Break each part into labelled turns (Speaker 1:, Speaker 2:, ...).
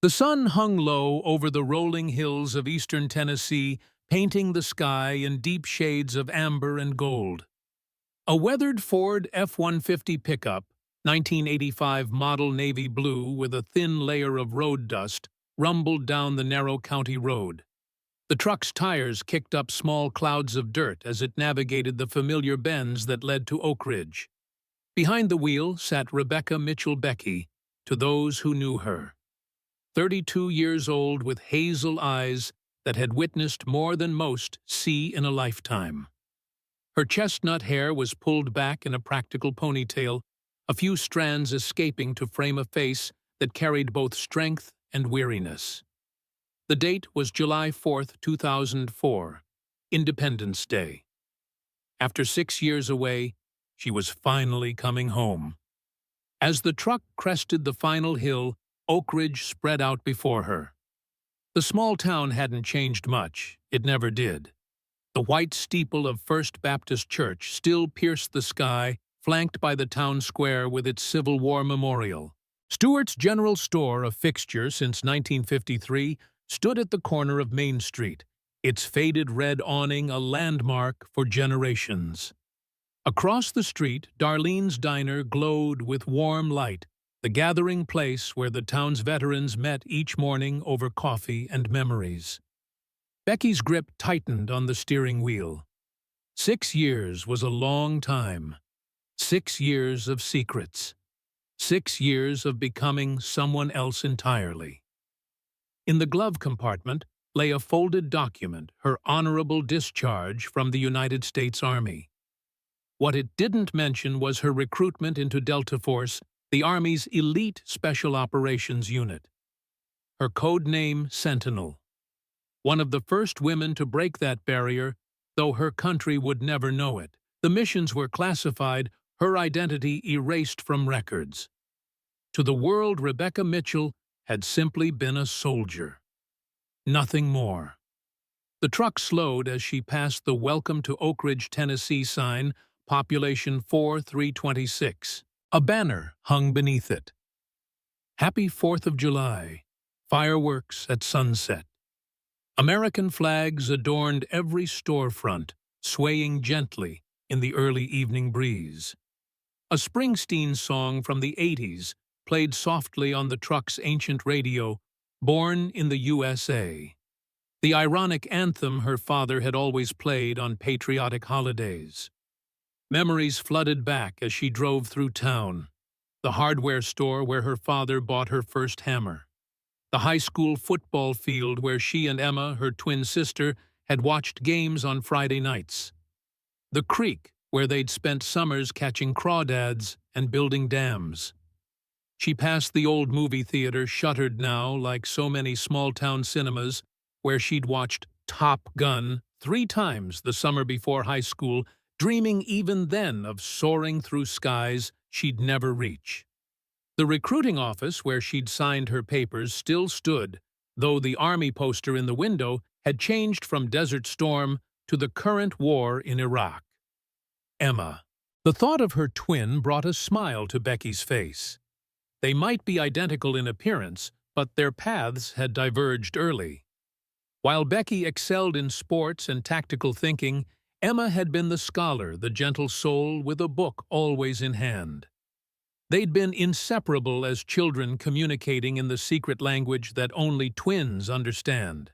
Speaker 1: The sun hung low over the rolling hills of eastern Tennessee, painting the sky in deep shades of amber and gold. A weathered Ford F-150 pickup, 1985 model navy blue with a thin layer of road dust, rumbled down the narrow county road. The truck's tires kicked up small clouds of dirt as it navigated the familiar bends that led to Oak Ridge. Behind the wheel sat Rebecca Mitchell Becky, to those who knew her. 32 years old with hazel eyes that had witnessed more than most see in a lifetime. Her chestnut hair was pulled back in a practical ponytail, a few strands escaping to frame a face that carried both strength and weariness. The date was July 4th, 2004, Independence Day. After 6 years away, she was finally coming home. As the truck crested the final hill, Oak Ridge spread out before her. The small town hadn't changed much, it never did. The white steeple of First Baptist Church still pierced the sky, flanked by the town square with its Civil War memorial. Stewart's General Store, a fixture since 1953, stood at the corner of Main Street, its faded red awning a landmark for generations. Across the street, Darlene's Diner glowed with warm light, the gathering place where the town's veterans met each morning over coffee and memories. Becky's grip tightened on the steering wheel. 6 years was a long time. 6 years of secrets. 6 years of becoming someone else entirely. In the glove compartment lay a folded document, her honorable discharge from the United States Army. What it didn't mention was her recruitment into Delta Force, the Army's elite Special Operations Unit. Her code name, Sentinel. One of the first women to break that barrier, though her country would never know it. The missions were classified, her identity erased from records. To the world, Rebecca Mitchell had simply been a soldier. Nothing more. The truck slowed as she passed the Welcome to Oak Ridge, Tennessee sign, population 4326. A banner hung beneath it. Happy 4th of July. Fireworks at sunset. American flags adorned every storefront, swaying gently in the early evening breeze. A Springsteen song from the 80s played softly on the truck's ancient radio, Born in the USA. The ironic anthem her father had always played on patriotic holidays. Memories flooded back as she drove through town. The hardware store where her father bought her first hammer. The high school football field where she and Emma, her twin sister, had watched games on Friday nights. The creek where they'd spent summers catching crawdads and building dams. She passed the old movie theater, shuttered now like so many small-town cinemas, where she'd watched Top Gun 3 times the summer before high school, dreaming even then of soaring through skies she'd never reach. The recruiting office where she'd signed her papers still stood, though the Army poster in the window had changed from Desert Storm to the current war in Iraq. Emma. The thought of her twin brought a smile to Becky's face. They might be identical in appearance, but their paths had diverged early. While Becky excelled in sports and tactical thinking, Emma had been the scholar, the gentle soul with a book always in hand. They'd been inseparable as children, communicating in the secret language that only twins understand.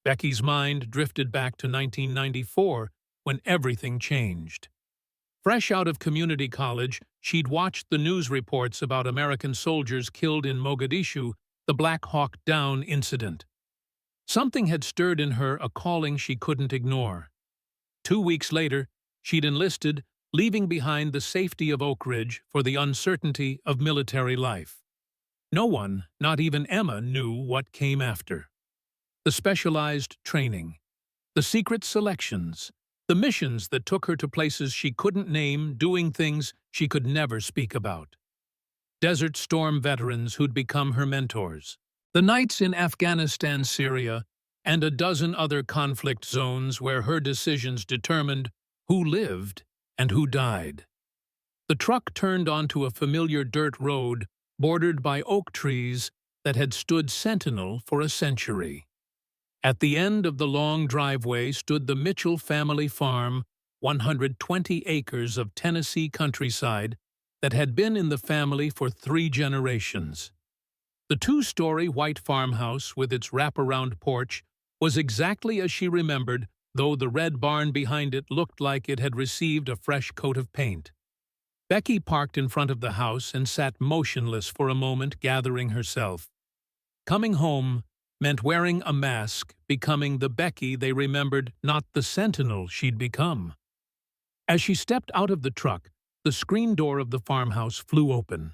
Speaker 1: Becky's mind drifted back to 1994, when everything changed. Fresh out of community college, she'd watched the news reports about American soldiers killed in Mogadishu, the Black Hawk Down incident. Something had stirred in her a calling she couldn't ignore. 2 weeks later, she'd enlisted, leaving behind the safety of Oak Ridge for the uncertainty of military life. No one, not even Emma, knew what came after. The specialized training, the secret selections, the missions that took her to places she couldn't name, doing things she could never speak about. Desert Storm veterans who'd become her mentors. The nights in Afghanistan, Syria, and a dozen other conflict zones where her decisions determined who lived and who died. The truck turned onto a familiar dirt road bordered by oak trees that had stood sentinel for a century. At the end of the long driveway stood the Mitchell family farm, 120 acres of Tennessee countryside that had been in the family for 3 generations. The 2-story white farmhouse with its wraparound porch was exactly as she remembered, though the red barn behind it looked like it had received a fresh coat of paint. Becky parked in front of the house and sat motionless for a moment, gathering herself. Coming home meant wearing a mask, becoming the Becky they remembered, not the sentinel she'd become. As she stepped out of the truck, the screen door of the farmhouse flew open.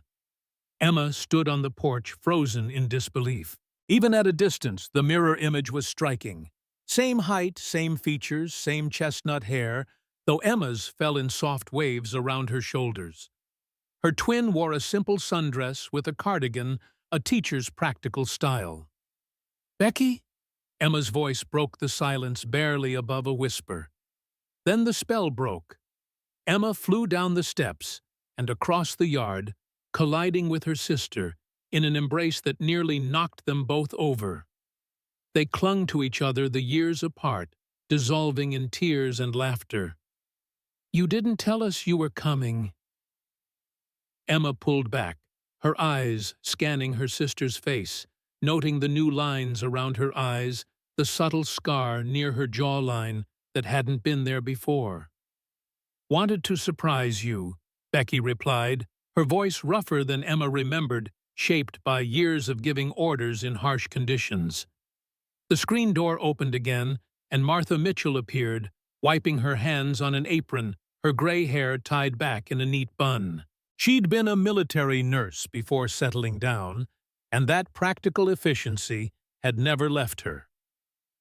Speaker 1: Emma stood on the porch, frozen in disbelief. Even at a distance, the mirror image was striking. Same height, same features, same chestnut hair, though Emma's fell in soft waves around her shoulders. Her twin wore a simple sundress with a cardigan, a teacher's practical style. "Becky?" Emma's voice broke the silence barely above a whisper. Then the spell broke. Emma flew down the steps and across the yard, colliding with her sister in an embrace that nearly knocked them both over. They clung to each other the years apart, dissolving in tears and laughter. "You didn't tell us you were coming." Emma pulled back, her eyes scanning her sister's face, noting the new lines around her eyes, the subtle scar near her jawline that hadn't been there before. "Wanted to surprise you," Becky replied, her voice rougher than Emma remembered, shaped by years of giving orders in harsh conditions. The screen door opened again, and Martha Mitchell appeared, wiping her hands on an apron, her gray hair tied back in a neat bun. She'd been a military nurse before settling down, and that practical efficiency had never left her.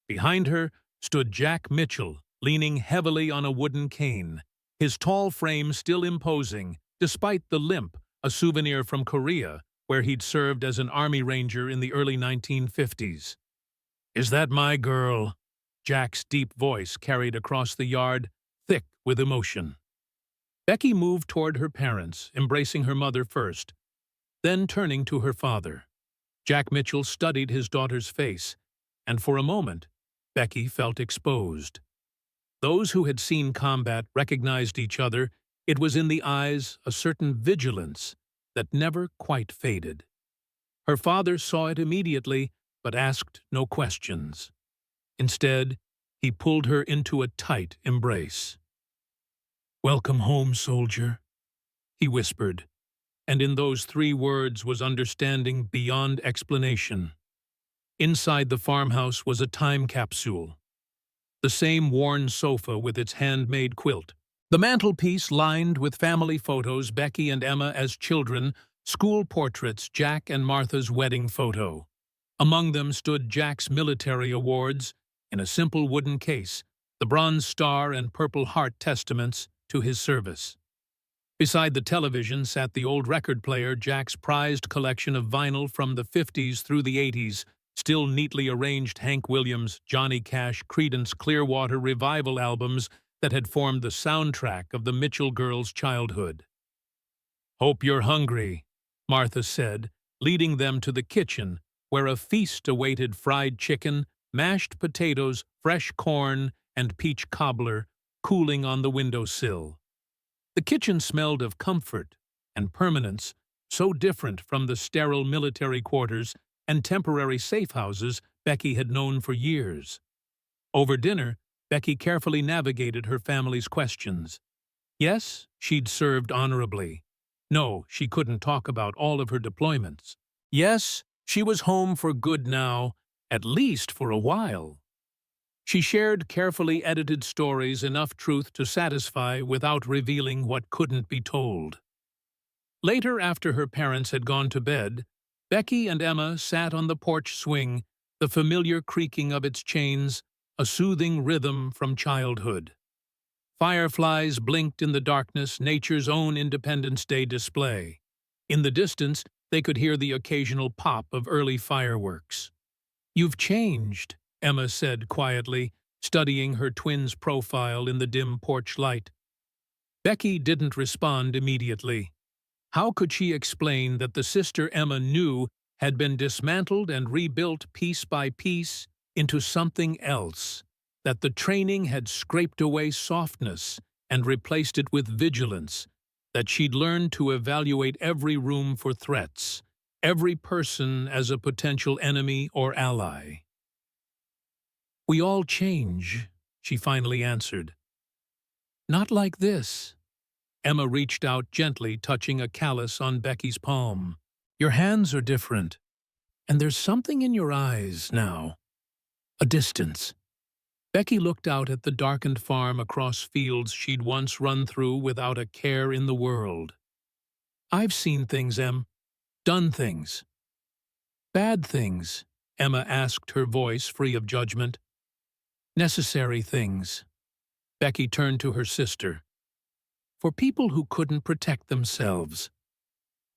Speaker 1: Behind her stood Jack Mitchell, leaning heavily on a wooden cane, his tall frame still imposing, despite the limp, a souvenir from Korea, where he'd served as an Army Ranger in the early 1950s. "Is that my girl?" Jack's deep voice carried across the yard, thick with emotion. Becky moved toward her parents, embracing her mother first, then turning to her father. Jack Mitchell studied his daughter's face, and for a moment, Becky felt exposed. Those who had seen combat recognized each other. It was in the eyes a certain vigilance that never quite faded. Her father saw it immediately, but asked no questions. Instead, he pulled her into a tight embrace. "Welcome home, soldier," he whispered, and in those 3 words was understanding beyond explanation. Inside the farmhouse was a time capsule. The same worn sofa with its handmade quilt. The mantelpiece lined with family photos, Becky and Emma as children, school portraits, Jack and Martha's wedding photo. Among them stood Jack's military awards in a simple wooden case, the Bronze Star and Purple Heart testaments to his service. Beside the television sat the old record player, Jack's prized collection of vinyl from the 50s through the 80s, still neatly arranged Hank Williams, Johnny Cash, Creedence Clearwater Revival albums that had formed the soundtrack of the Mitchell girls' childhood. "Hope you're hungry," Martha said, leading them to the kitchen, where a feast awaited: fried chicken, mashed potatoes, fresh corn, and peach cobbler cooling on the windowsill. The kitchen smelled of comfort and permanence, so different from the sterile military quarters and temporary safe houses Becky had known for years. Over dinner, Becky carefully navigated her family's questions. Yes, she'd served honorably. No, she couldn't talk about all of her deployments. Yes, she was home for good now, at least for a while. She shared carefully edited stories, enough truth to satisfy without revealing what couldn't be told. Later, after her parents had gone to bed, Becky and Emma sat on the porch swing, the familiar creaking of its chains, a soothing rhythm from childhood. Fireflies blinked in the darkness, nature's own Independence Day display. In the distance, they could hear the occasional pop of early fireworks. "You've changed," Emma said quietly, studying her twin's profile in the dim porch light. Becky didn't respond immediately. How could she explain that the sister Emma knew had been dismantled and rebuilt piece by piece into something else, that the training had scraped away softness and replaced it with vigilance, that she'd learned to evaluate every room for threats, every person as a potential enemy or ally. "We all change," she finally answered. "Not like this." Emma reached out gently, touching a callus on Becky's palm. "Your hands are different, and there's something in your eyes now. A distance." Becky looked out at the darkened farm across fields she'd once run through without a care in the world. "I've seen things, Em. Done things." "Bad things?" Emma asked, her voice free of judgment. "Necessary things." Becky turned to her sister. "For people who couldn't protect themselves."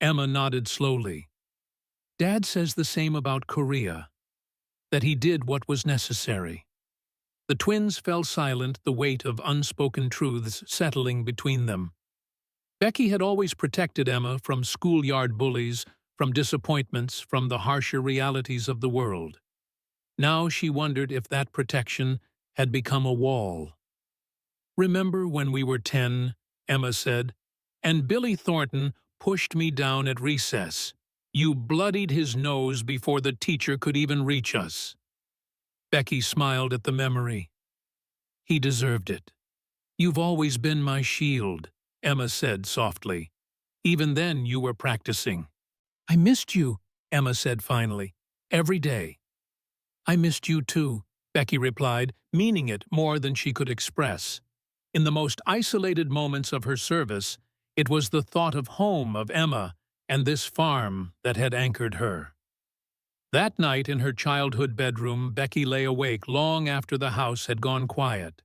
Speaker 1: Emma nodded slowly. "Dad says the same about Korea, that he did what was necessary." The twins fell silent, the weight of unspoken truths settling between them. Becky had always protected Emma from schoolyard bullies, from disappointments, from the harsher realities of the world. Now she wondered if that protection had become a wall. "Remember when we were 10, Emma said, "and Billy Thornton pushed me down at recess. You bloodied his nose before the teacher could even reach us." Becky smiled at the memory. "He deserved it." "You've always been my shield," Emma said softly. "Even then you were practicing." "I missed you," Emma said finally. "Every day." "I missed you too," Becky replied, meaning it more than she could express. In the most isolated moments of her service, it was the thought of home, of Emma, and this farm that had anchored her. That night in her childhood bedroom, Becky lay awake long after the house had gone quiet.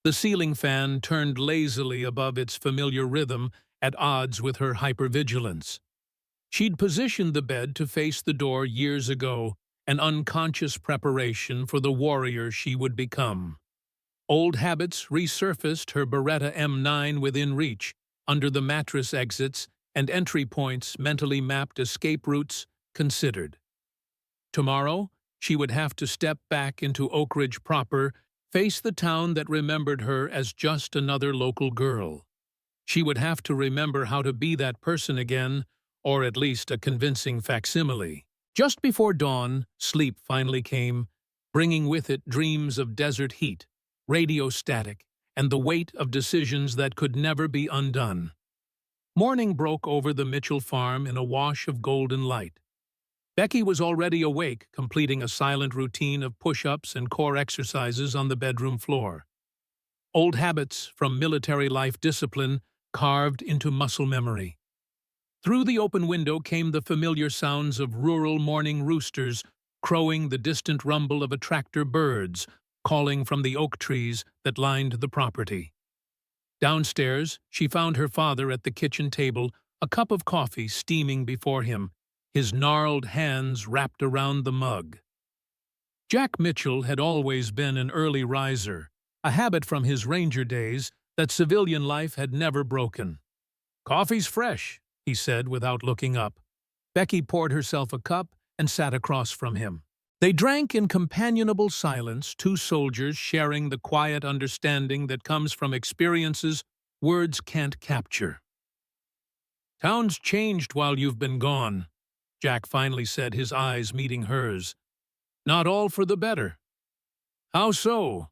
Speaker 1: The ceiling fan turned lazily above its familiar rhythm, at odds with her hypervigilance. She'd positioned the bed to face the door years ago, an unconscious preparation for the warrior she would become. Old habits resurfaced, her Beretta M9 within reach, under the mattress exits, and entry points mentally mapped, escape routes considered. Tomorrow, she would have to step back into Oak Ridge proper, face the town that remembered her as just another local girl. She would have to remember how to be that person again, or at least a convincing facsimile. Just before dawn, sleep finally came, bringing with it dreams of desert heat, radio static, and the weight of decisions that could never be undone. Morning broke over the Mitchell farm in a wash of golden light. Becky was already awake, completing a silent routine of push-ups and core exercises on the bedroom floor. Old habits from military life discipline carved into muscle memory. Through the open window came the familiar sounds of rural morning roosters, crowing, the distant rumble of attractor birds, calling from the oak trees that lined the property. Downstairs, she found her father at the kitchen table, a cup of coffee steaming before him, his gnarled hands wrapped around the mug. Jack Mitchell had always been an early riser, a habit from his ranger days that civilian life had never broken. "Coffee's fresh," he said without looking up. Becky poured herself a cup and sat across from him. They drank in companionable silence, two soldiers sharing the quiet understanding that comes from experiences words can't capture. "Town's changed while you've been gone," Jack finally said, his eyes meeting hers. "Not all for the better." "How so?"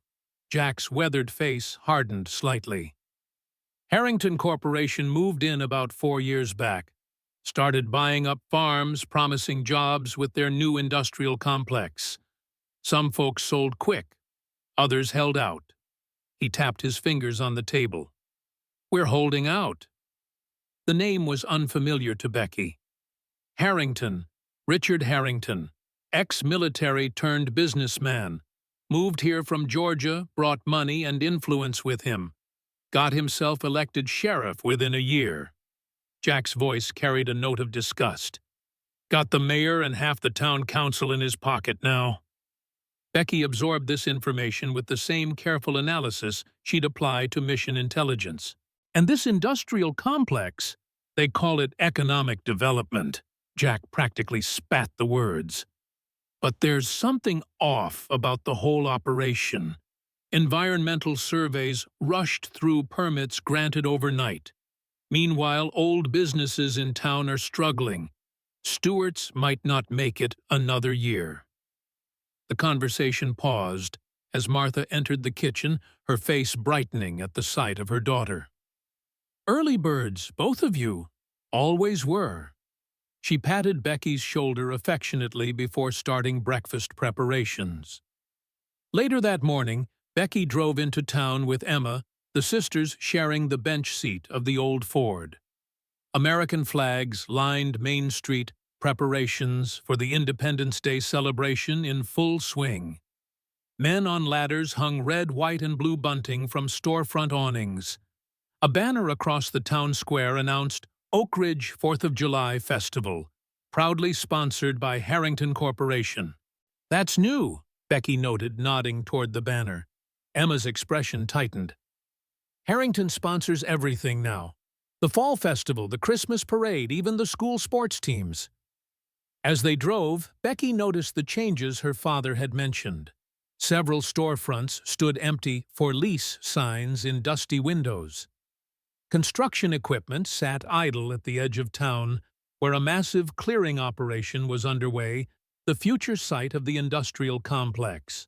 Speaker 1: Jack's weathered face hardened slightly. "Harrington Corporation moved in about 4 years back. Started buying up farms, promising jobs with their new industrial complex. Some folks sold quick, others held out." He tapped his fingers on the table. "We're holding out." The name was unfamiliar to Becky. Harrington, Richard Harrington, ex-military turned businessman, moved here from Georgia, brought money and influence with him, got himself elected sheriff within a year. Jack's voice carried a note of disgust. "Got the mayor and half the town council in his pocket now." Becky absorbed this information with the same careful analysis she'd apply to mission intelligence. "And this industrial complex, they call it economic development. Jack practically spat the words. But there's something off about the whole operation. Environmental surveys rushed through permits granted overnight. Meanwhile, old businesses in town are struggling. Stewart's might not make it another year. The conversation paused as Martha entered the kitchen, her face brightening at the sight of her daughter. "Early birds, both of you. Always were." She patted Becky's shoulder affectionately before starting breakfast preparations. Later that morning, Becky drove into town with Emma, the sisters sharing the bench seat of the old Ford. American flags lined Main Street, preparations for the Independence Day celebration in full swing. Men on ladders hung red, white, and blue bunting from storefront awnings. A banner across the town square announced Oak Ridge 4th of July Festival, proudly sponsored by Harrington Corporation. "That's new," Becky noted, nodding toward the banner. Emma's expression tightened. "Harrington sponsors everything now. The Fall Festival, the Christmas Parade, even the school sports teams." As they drove, Becky noticed the changes her father had mentioned. Several storefronts stood empty for lease signs in dusty windows. Construction equipment sat idle at the edge of town, where a massive clearing operation was underway, the future site of the industrial complex.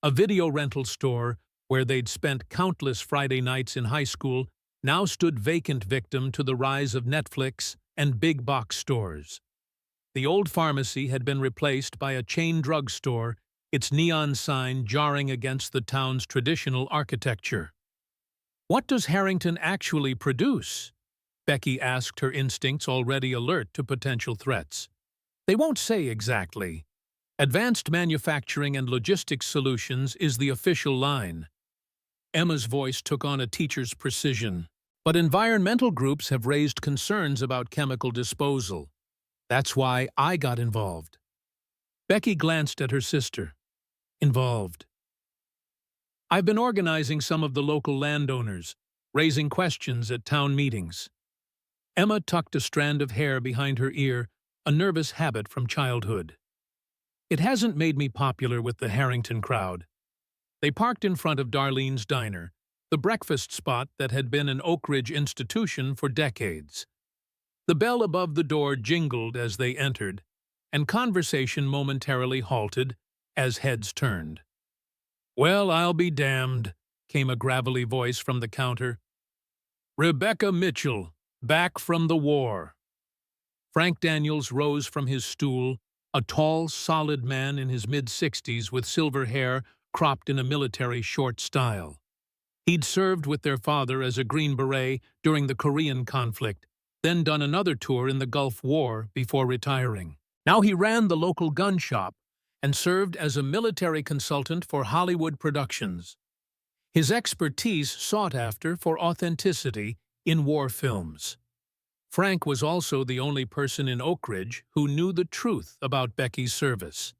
Speaker 1: A video rental store, where they'd spent countless Friday nights in high school, now stood vacant, victim to the rise of Netflix and big box stores. The old pharmacy had been replaced by a chain drugstore, its neon sign jarring against the town's traditional architecture. "What does Harrington actually produce?" Becky asked, her instincts already alert to potential threats. "They won't say exactly. Advanced Manufacturing and Logistics Solutions is the official line." Emma's voice took on a teacher's precision. "But environmental groups have raised concerns about chemical disposal. That's why I got involved." Becky glanced at her sister. "Involved?" "I've been organizing some of the local landowners, raising questions at town meetings." Emma tucked a strand of hair behind her ear, a nervous habit from childhood. "It hasn't made me popular with the Harrington crowd." They parked in front of Darlene's Diner, the breakfast spot that had been an Oak Ridge institution for decades. The bell above the door jingled as they entered, and conversation momentarily halted as heads turned. "Well, I'll be damned," came a gravelly voice from the counter. "Rebecca Mitchell, back from the war." Frank Daniels rose from his stool, a tall, solid man in his mid-60s with silver hair cropped in a military short style. He'd served with their father as a Green Beret during the Korean conflict, then done another tour in the Gulf War before retiring. Now he ran the local gun shop and served as a military consultant for Hollywood productions. His expertise sought after for authenticity in war films. Frank was also the only person in Oak Ridge who knew the truth about Becky's service.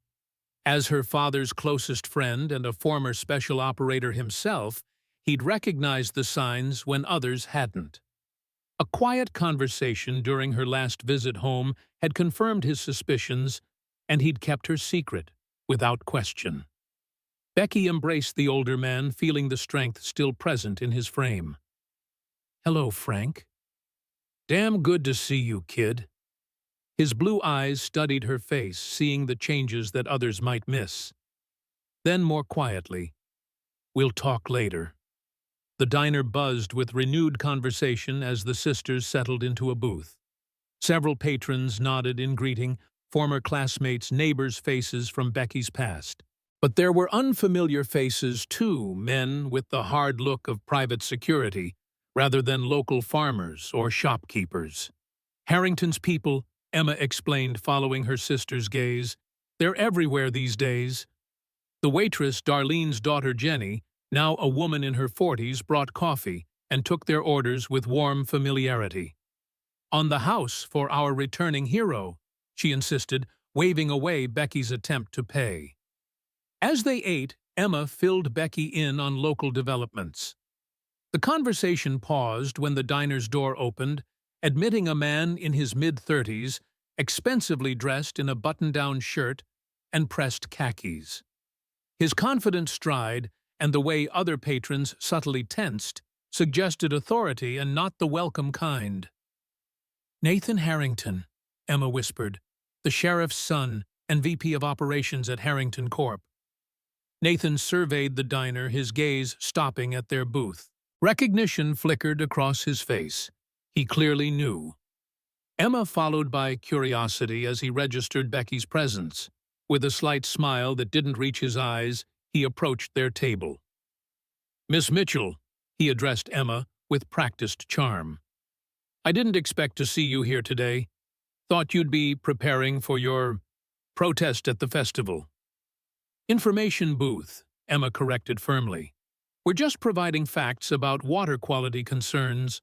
Speaker 1: As her father's closest friend and a former special operator himself, he'd recognized the signs when others hadn't. A quiet conversation during her last visit home had confirmed his suspicions, and he'd kept her secret, without question. Becky embraced the older man, feeling the strength still present in his frame. "Hello, Frank." "Damn good to see you, kid." His blue eyes studied her face, seeing the changes that others might miss. Then, more quietly, "We'll talk later." The diner buzzed with renewed conversation as the sisters settled into a booth. Several patrons nodded in greeting, former classmates, neighbors' faces from Becky's past. But there were unfamiliar faces too, men with the hard look of private security, rather than local farmers or shopkeepers. "Harrington's people," Emma explained, following her sister's gaze. "They're everywhere these days." The waitress, Darlene's daughter Jenny, now a woman in her 40s, brought coffee and took their orders with warm familiarity. "On the house for our returning hero," she insisted, waving away Becky's attempt to pay. As they ate, Emma filled Becky in on local developments. The conversation paused when the diner's door opened, admitting a man in his mid-30s, expensively dressed in a button-down shirt and pressed khakis. His confident stride and the way other patrons subtly tensed suggested authority and not the welcome kind. "Nathan Harrington," Emma whispered, "the sheriff's son and VP of operations at Harrington Corp." Nathan surveyed the diner, his gaze stopping at their booth. Recognition flickered across his face. He clearly knew. Emma followed by curiosity as he registered Becky's presence. With a slight smile that didn't reach his eyes, he approached their table. "Miss Mitchell," he addressed Emma with practiced charm. "I didn't expect to see you here today. Thought you'd be preparing for your protest at the festival." "Information booth," Emma corrected firmly. "We're just providing facts about water quality concerns."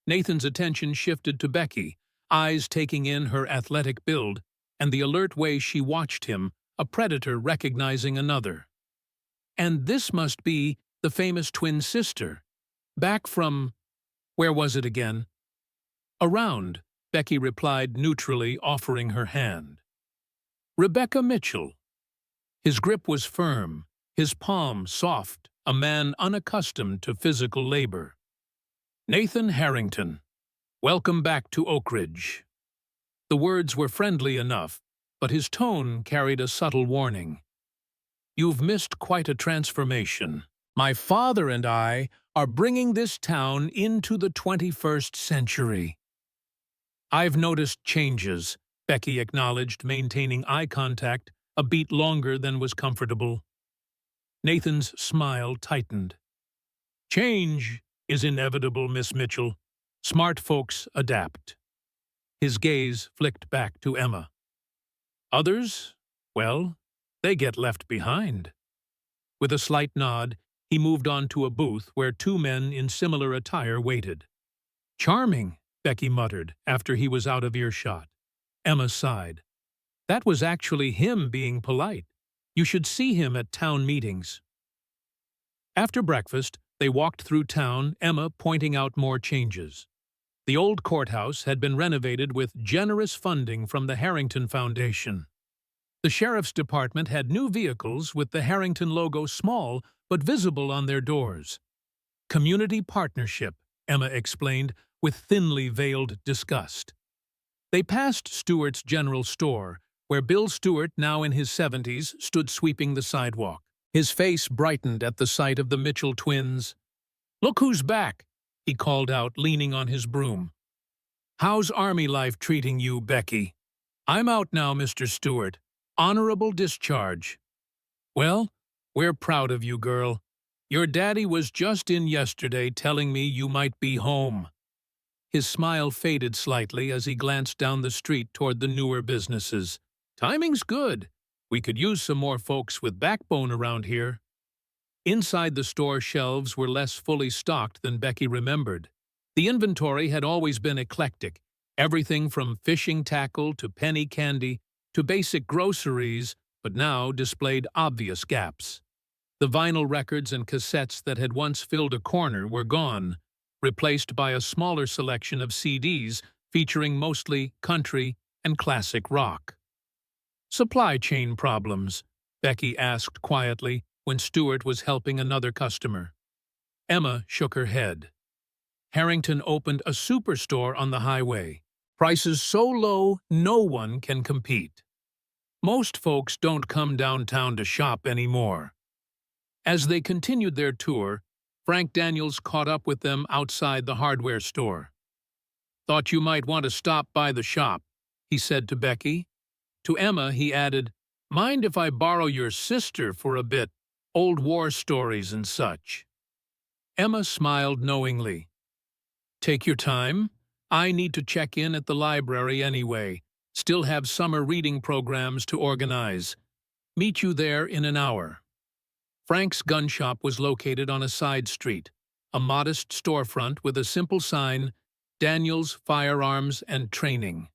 Speaker 1: Nathan's attention shifted to Becky, eyes taking in her athletic build and the alert way she watched him, a predator recognizing another. "And this must be the famous twin sister. Back from… where was it again?" "Around," Becky replied neutrally, offering her hand. "Rebecca Mitchell." His grip was firm, his palm soft, a man unaccustomed to physical labor. "Nathan Harrington. Welcome back to Oak Ridge." The words were friendly enough, but his tone carried a subtle warning. "You've missed quite a transformation. My father and I are bringing this town into the 21st century." "I've noticed changes," Becky acknowledged, maintaining eye contact a beat longer than was comfortable. Nathan's smile tightened. "Change is inevitable, Miss Mitchell. Smart folks adapt." His gaze flicked back to Emma. "Others, well, they get left behind." With a slight nod, he moved on to a booth where two men in similar attire waited. "Charming," Becky muttered after he was out of earshot. Emma sighed. "That was actually him being polite. You should see him at town meetings." After breakfast, they walked through town, Emma pointing out more changes. The old courthouse had been renovated with generous funding from the Harrington Foundation. The sheriff's department had new vehicles with the Harrington logo small but visible on their doors. "Community partnership," Emma explained with thinly veiled disgust. They passed Stewart's General Store, where Bill Stewart, now in his 70s, stood sweeping the sidewalk. His face brightened at the sight of the Mitchell twins. "Look who's back," he called out, leaning on his broom. "How's Army life treating you, Becky?" "I'm out now, Mr. Stewart. Honorable discharge." "Well, we're proud of you, girl. Your daddy was just in yesterday telling me you might be home." His smile faded slightly as he glanced down the street toward the newer businesses. "Timing's good. We could use some more folks with backbone around here." Inside the store shelves were less fully stocked than Becky remembered. The inventory had always been eclectic, everything from fishing tackle to penny candy to basic groceries, but now displayed obvious gaps. The vinyl records and cassettes that had once filled a corner were gone, replaced by a smaller selection of CDs featuring mostly country and classic rock. "Supply chain problems?" Becky asked quietly when Stewart was helping another customer. Emma shook her head. "Harrington opened a superstore on the highway. Prices so low no one can compete. Most folks don't come downtown to shop anymore." As they continued their tour, Frank Daniels caught up with them outside the hardware store. "Thought you might want to stop by the shop," he said to Becky. To Emma, he added, "Mind if I borrow your sister for a bit? Old war stories and such." Emma smiled knowingly. "Take your time. I need to check in at the library anyway. Still have summer reading programs to organize. Meet you there in an hour." Frank's gun shop was located on a side street, a modest storefront with a simple sign, "Daniels Firearms and Training."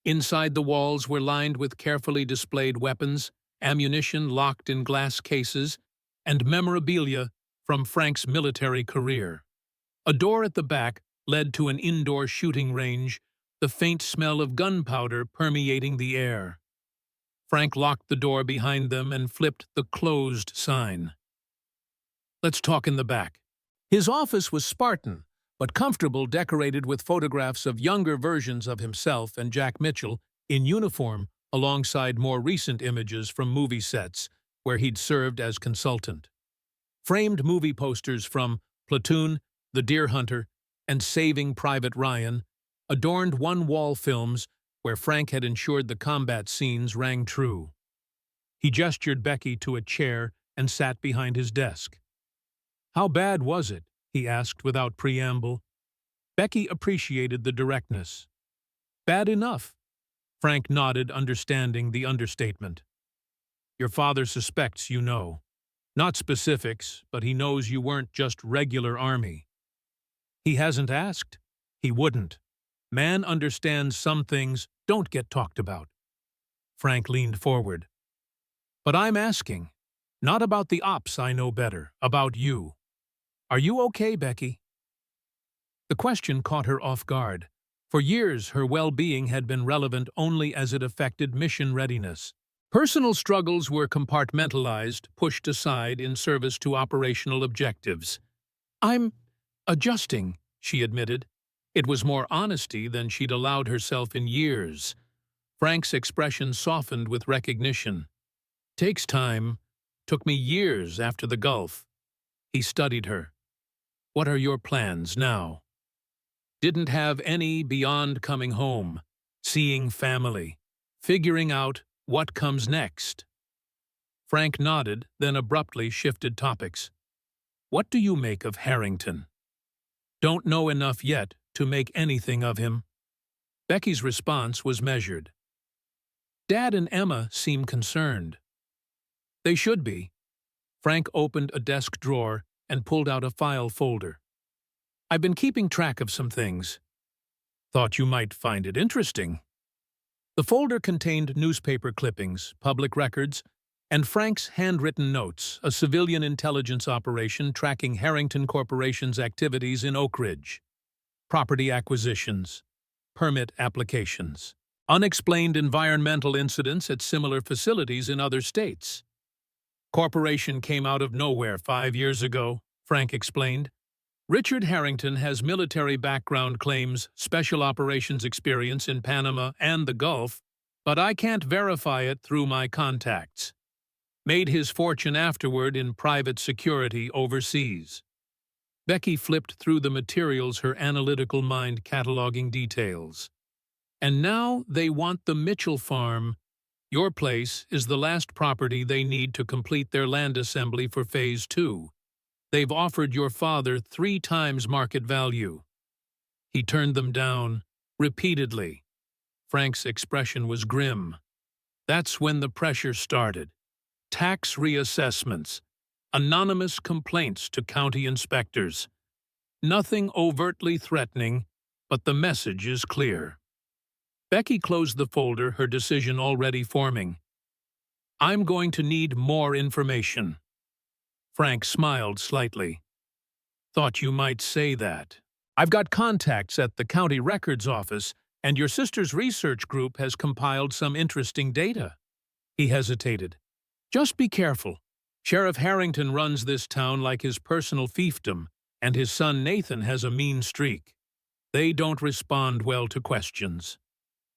Speaker 1: Inside the walls were lined with carefully displayed weapons, ammunition locked in glass cases, and memorabilia from Frank's military career. A door at the back led to an indoor shooting range, the faint smell of gunpowder permeating the air. Frank locked the door behind them and flipped the closed sign. "Let's talk in the back." His office was Spartan, but comfortable, decorated with photographs of younger versions of himself and Jack Mitchell in uniform, alongside more recent images from movie sets where he'd served as consultant. Framed movie posters from Platoon, The Deer Hunter, and Saving Private Ryan adorned one-wall films where Frank had ensured the combat scenes rang true. He gestured Becky to a chair and sat behind his desk. "How bad was it?" he asked without preamble. Becky appreciated the directness. "Bad enough." Frank nodded, understanding the understatement. "Your father suspects you know. Not specifics, but he knows you weren't just regular army." "He hasn't asked?" "He wouldn't. Man understands some things don't get talked about." Frank leaned forward. "But I'm asking. Not about the ops, I know better. About you. Are you okay, Becky?" The question caught her off guard. For years, her well-being had been relevant only as it affected mission readiness. Personal struggles were compartmentalized, pushed aside in service to operational objectives. "I'm adjusting," she admitted. It was more honesty than she'd allowed herself in years. Frank's expression softened with recognition. "Takes time. Took me years after the Gulf." He studied her. "What are your plans now?" "Didn't have any beyond coming home, seeing family, figuring out what comes next." Frank nodded, then abruptly shifted topics. "What do you make of Harrington?" "Don't know enough yet to make anything of him." Becky's response was measured. "Dad and Emma seem concerned." "They should be." Frank opened a desk drawer and pulled out a file folder. "I've been keeping track of some things. Thought you might find it interesting." The folder contained newspaper clippings, public records, and Frank's handwritten notes, a civilian intelligence operation tracking Harrington Corporation's activities in Oak Ridge. Property acquisitions, permit applications, unexplained environmental incidents at similar facilities in other states. "Corporation came out of nowhere 5 years ago," Frank explained. "Richard Harrington has military background, claims special operations experience in Panama and the Gulf, but I can't verify it through my contacts. Made his fortune afterward in private security overseas." Becky flipped through the materials, her analytical mind cataloging details. "And now they want the Mitchell farm. Your place is the last property they need to complete their land assembly for Phase 2. They've offered your father 3 times market value." He turned them down, repeatedly. Frank's expression was grim. That's when the pressure started. Tax reassessments, anonymous complaints to county inspectors. Nothing overtly threatening, but the message is clear. Becky closed the folder, her decision already forming. "I'm going to need more information." Frank smiled slightly. "Thought you might say that. I've got contacts at the county records office, and your sister's research group has compiled some interesting data." He hesitated. "Just be careful. Sheriff Harrington runs this town like his personal fiefdom, and his son Nathan has a mean streak. They don't respond well to questions."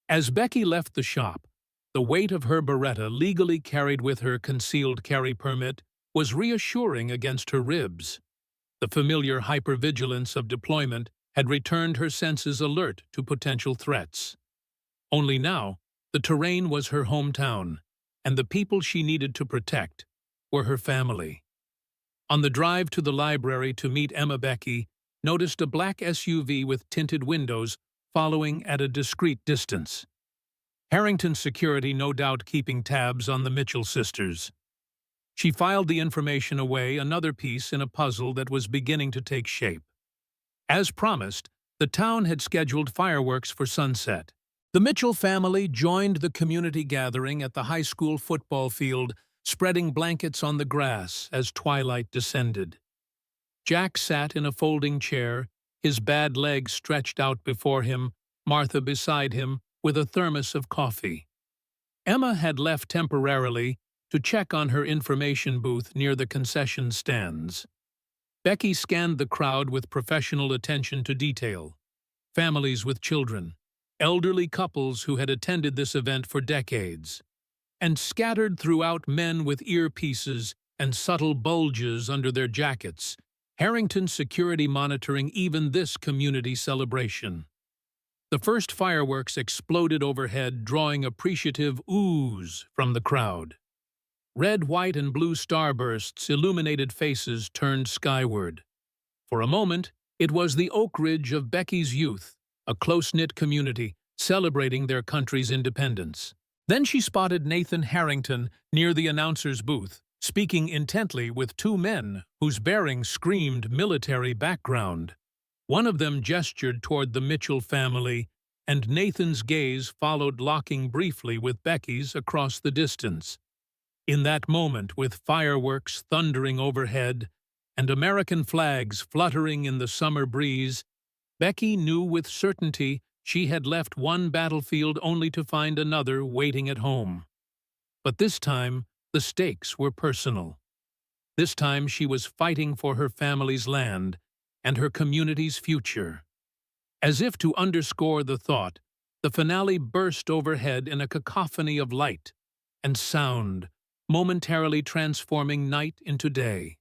Speaker 1: As Becky left the shop, the weight of her Beretta, legally carried with her concealed carry permit, was reassuring against her ribs. The familiar hypervigilance of deployment had returned her senses alert to potential threats. Only now, the terrain was her hometown, and the people she needed to protect were her family. On the drive to the library to meet Emma, Becky noticed a black SUV with tinted windows following at a discreet distance. Harrington security no doubt keeping tabs on the Mitchell sisters. She filed the information away, another piece in a puzzle that was beginning to take shape. As promised, the town had scheduled fireworks for sunset. The Mitchell family joined the community gathering at the high school football field, spreading blankets on the grass as twilight descended. Jack sat in a folding chair, his bad leg stretched out before him, Martha beside him with a thermos of coffee. Emma had left temporarily to check on her information booth near the concession stands. Becky scanned the crowd with professional attention to detail. Families with children, elderly couples who had attended this event for decades, and scattered throughout men with earpieces and subtle bulges under their jackets, Harrington security monitoring even this community celebration. The first fireworks exploded overhead, drawing appreciative oohs from the crowd. Red, white, and blue starbursts illuminated faces turned skyward. For a moment, it was the Oak Ridge of Becky's youth, a close-knit community celebrating their country's independence. Then she spotted Nathan Harrington near the announcer's booth, speaking intently with two men whose bearing screamed military background. One of them gestured toward the Mitchell family, and Nathan's gaze followed, locking briefly with Becky's across the distance. In that moment, with fireworks thundering overhead and American flags fluttering in the summer breeze, Becky knew with certainty she had left one battlefield only to find another waiting at home. But this time, the stakes were personal. This time she was fighting for her family's land and her community's future. As if to underscore the thought, the finale burst overhead in a cacophony of light and sound, momentarily transforming night into day.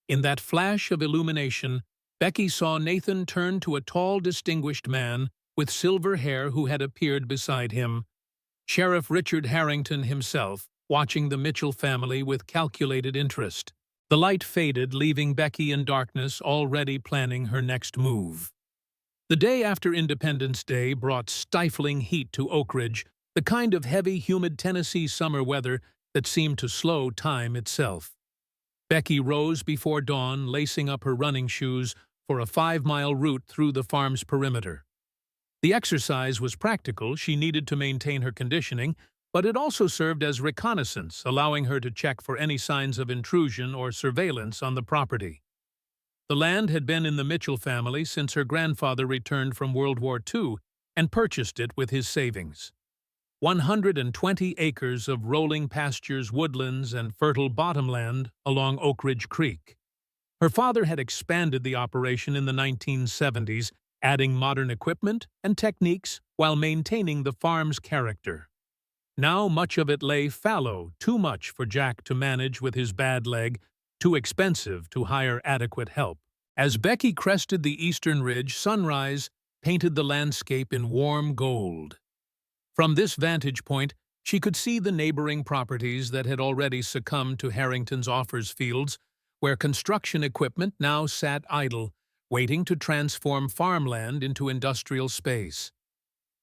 Speaker 1: In that flash of illumination, Becky saw Nathan turn to a tall, distinguished man with silver hair who had appeared beside him, Sheriff Richard Harrington himself, watching the Mitchell family with calculated interest. The light faded, leaving Becky in darkness, already planning her next move. The day after Independence Day brought stifling heat to Oak Ridge, the kind of heavy, humid Tennessee summer weather that seemed to slow time itself. Becky rose before dawn, lacing up her running shoes for a 5-mile route through the farm's perimeter. The exercise was practical. She needed to maintain her conditioning, but it also served as reconnaissance, allowing her to check for any signs of intrusion or surveillance on the property. The land had been in the Mitchell family since her grandfather returned from World War II and purchased it with his savings. 120 acres of rolling pastures, woodlands, and fertile bottomland along Oak Ridge Creek. Her father had expanded the operation in the 1970s, adding modern equipment and techniques while maintaining the farm's character. Now much of it lay fallow, too much for Jack to manage with his bad leg, too expensive to hire adequate help. As Becky crested the eastern ridge, sunrise painted the landscape in warm gold. From this vantage point, she could see the neighboring properties that had already succumbed to Harrington's offers fields, where construction equipment now sat idle, waiting to transform farmland into industrial space.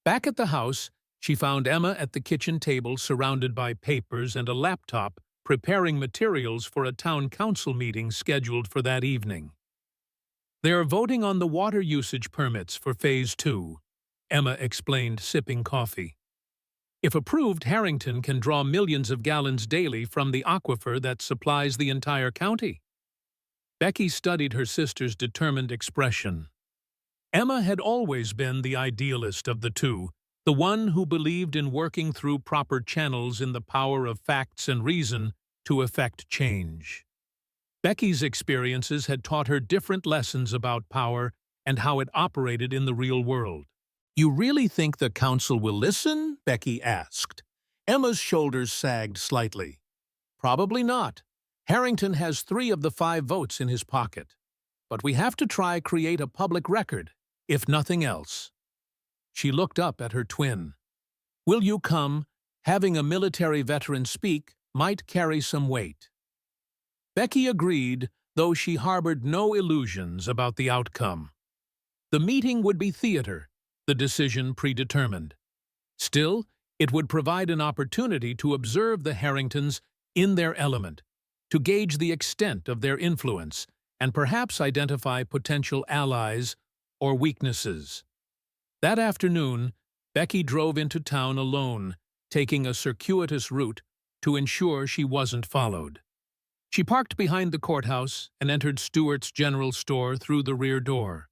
Speaker 1: Back at the house, she found Emma at the kitchen table surrounded by papers and a laptop, preparing materials for a town council meeting scheduled for that evening. "They are voting on the water usage permits for Phase 2, Emma explained, sipping coffee. "If approved, Harrington can draw millions of gallons daily from the aquifer that supplies the entire county." Becky studied her sister's determined expression. Emma had always been the idealist of the two, the one who believed in working through proper channels in the power of facts and reason to effect change. Becky's experiences had taught her different lessons about power and how it operated in the real world. "You really think the council will listen?" Becky asked. Emma's shoulders sagged slightly. "Probably not. Harrington has 3 of the 5 votes in his pocket. But we have to try create a public record, if nothing else." She looked up at her twin. "Will you come? Having a military veteran speak might carry some weight." Becky agreed, though she harbored no illusions about the outcome. The meeting would be theater, the decision predetermined. Still, it would provide an opportunity to observe the Harringtons in their element, to gauge the extent of their influence, and perhaps identify potential allies or weaknesses. That afternoon, Becky drove into town alone, taking a circuitous route to ensure she wasn't followed. She parked behind the courthouse and entered Stewart's General Store through the rear door.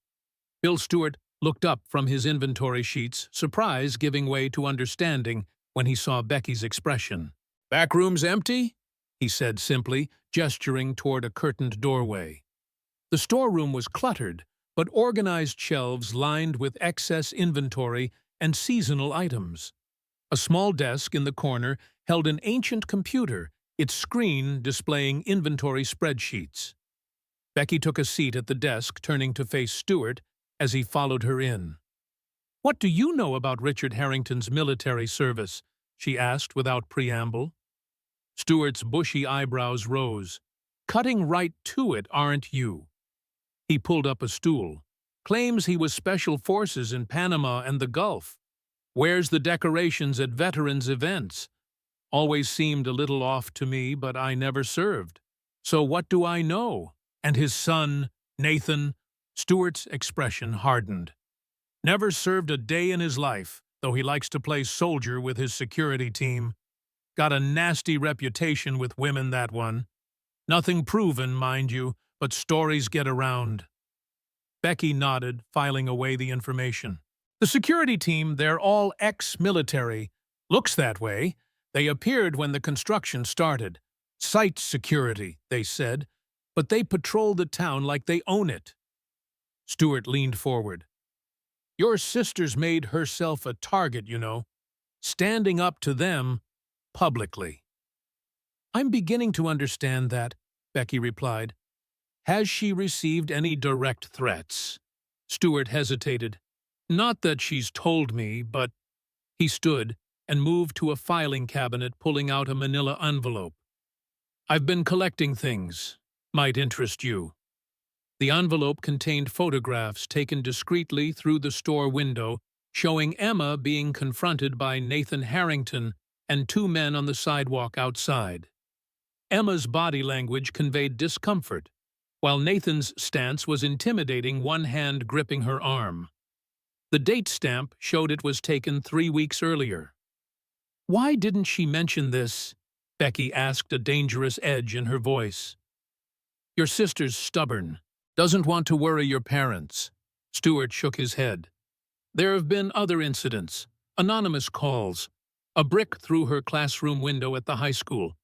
Speaker 1: Bill Stewart looked up from his inventory sheets, surprise giving way to understanding when he saw Becky's expression. "Back room's empty?" he said simply, gesturing toward a curtained doorway. The storeroom was cluttered, but organized shelves lined with excess inventory and seasonal items. A small desk in the corner held an ancient computer, its screen displaying inventory spreadsheets. Becky took a seat at the desk, turning to face Stewart as he followed her in. "What do you know about Richard Harrington's military service?" she asked without preamble. Stewart's bushy eyebrows rose. "Cutting right to it, aren't you?" He pulled up a stool. "Claims he was Special Forces in Panama and the Gulf. Wears the decorations at veterans' events. Always seemed a little off to me, but I never served. So what do I know?" And his son, Nathan? Stewart's expression hardened. "Never served a day in his life, though he likes to play soldier with his security team. Got a nasty reputation with women, that one. Nothing proven, mind you, but stories get around." Becky nodded, filing away the information. "The security team, they're all ex-military. Looks that way. They appeared when the construction started. Site security, they said, but they patrol the town like they own it." Stewart leaned forward. "Your sister's made herself a target, you know, standing up to them publicly." "I'm beginning to understand that," Becky replied. "Has she received any direct threats?" Stewart hesitated. "Not that she's told me, but—" He stood and moved to a filing cabinet, pulling out a manila envelope. "I've been collecting things. Might interest you." The envelope contained photographs taken discreetly through the store window, showing Emma being confronted by Nathan Harrington and two men on the sidewalk outside. Emma's body language conveyed discomfort, while Nathan's stance was intimidating, one hand gripping her arm. The date stamp showed it was taken 3 weeks earlier. "Why didn't she mention this?" Becky asked, a dangerous edge in her voice. "Your sister's stubborn. Doesn't want to worry your parents." Stewart shook his head. "There have been other incidents, anonymous calls, a brick through her classroom window at the high school.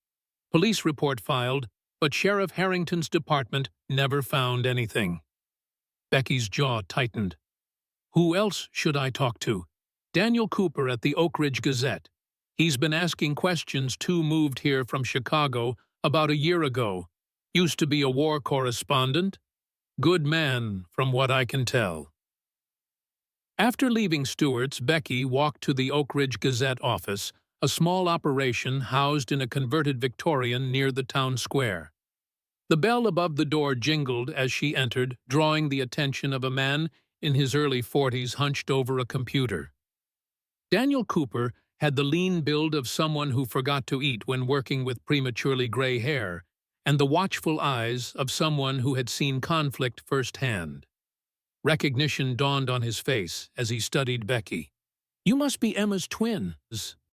Speaker 1: Police report filed, but Sheriff Harrington's department never found anything." Becky's jaw tightened. "Who else should I talk to?" "Daniel Cooper at the Oak Ridge Gazette. He's been asking questions. Two moved here from Chicago about a year ago. Used to be a war correspondent. Good man, from what I can tell." After leaving Stewart's, Becky walked to the Oak Ridge Gazette office, a small operation housed in a converted Victorian near the town square. The bell above the door jingled as she entered, drawing the attention of a man in his early 40s hunched over a computer. Daniel Cooper had the lean build of someone who forgot to eat when working with prematurely gray hair, and the watchful eyes of someone who had seen conflict firsthand. Recognition dawned on his face as he studied Becky. "You must be Emma's twin,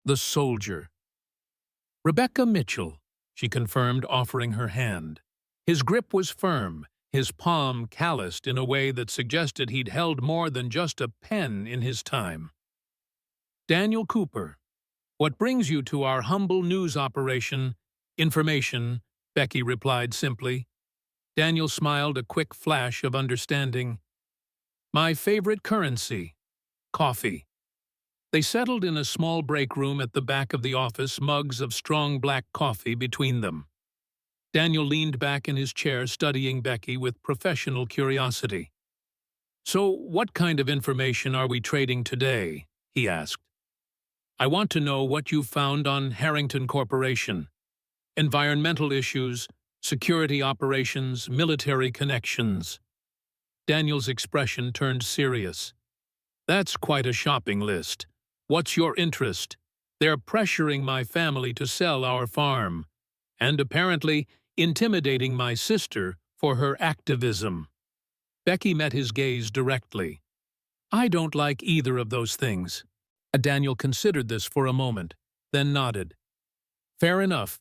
Speaker 1: the soldier." "Rebecca Mitchell," she confirmed, offering her hand. His grip was firm, his palm calloused in a way that suggested he'd held more than just a pen in his time. "Daniel Cooper, what brings you to our humble news operation?" "Information," Becky replied simply. Daniel smiled, a quick flash of understanding. "My favorite currency, coffee." They settled in a small break room at the back of the office, mugs of strong black coffee between them. Daniel leaned back in his chair, studying Becky with professional curiosity. "So what kind of information are we trading today?" he asked. "I want to know what you found on Harrington Corporation. Environmental issues, security operations, military connections." Daniel's expression turned serious. "That's quite a shopping list. What's your interest?" "They're pressuring my family to sell our farm, and apparently intimidating my sister for her activism." Becky met his gaze directly. "I don't like either of those things." Daniel considered this for a moment, then nodded. "Fair enough.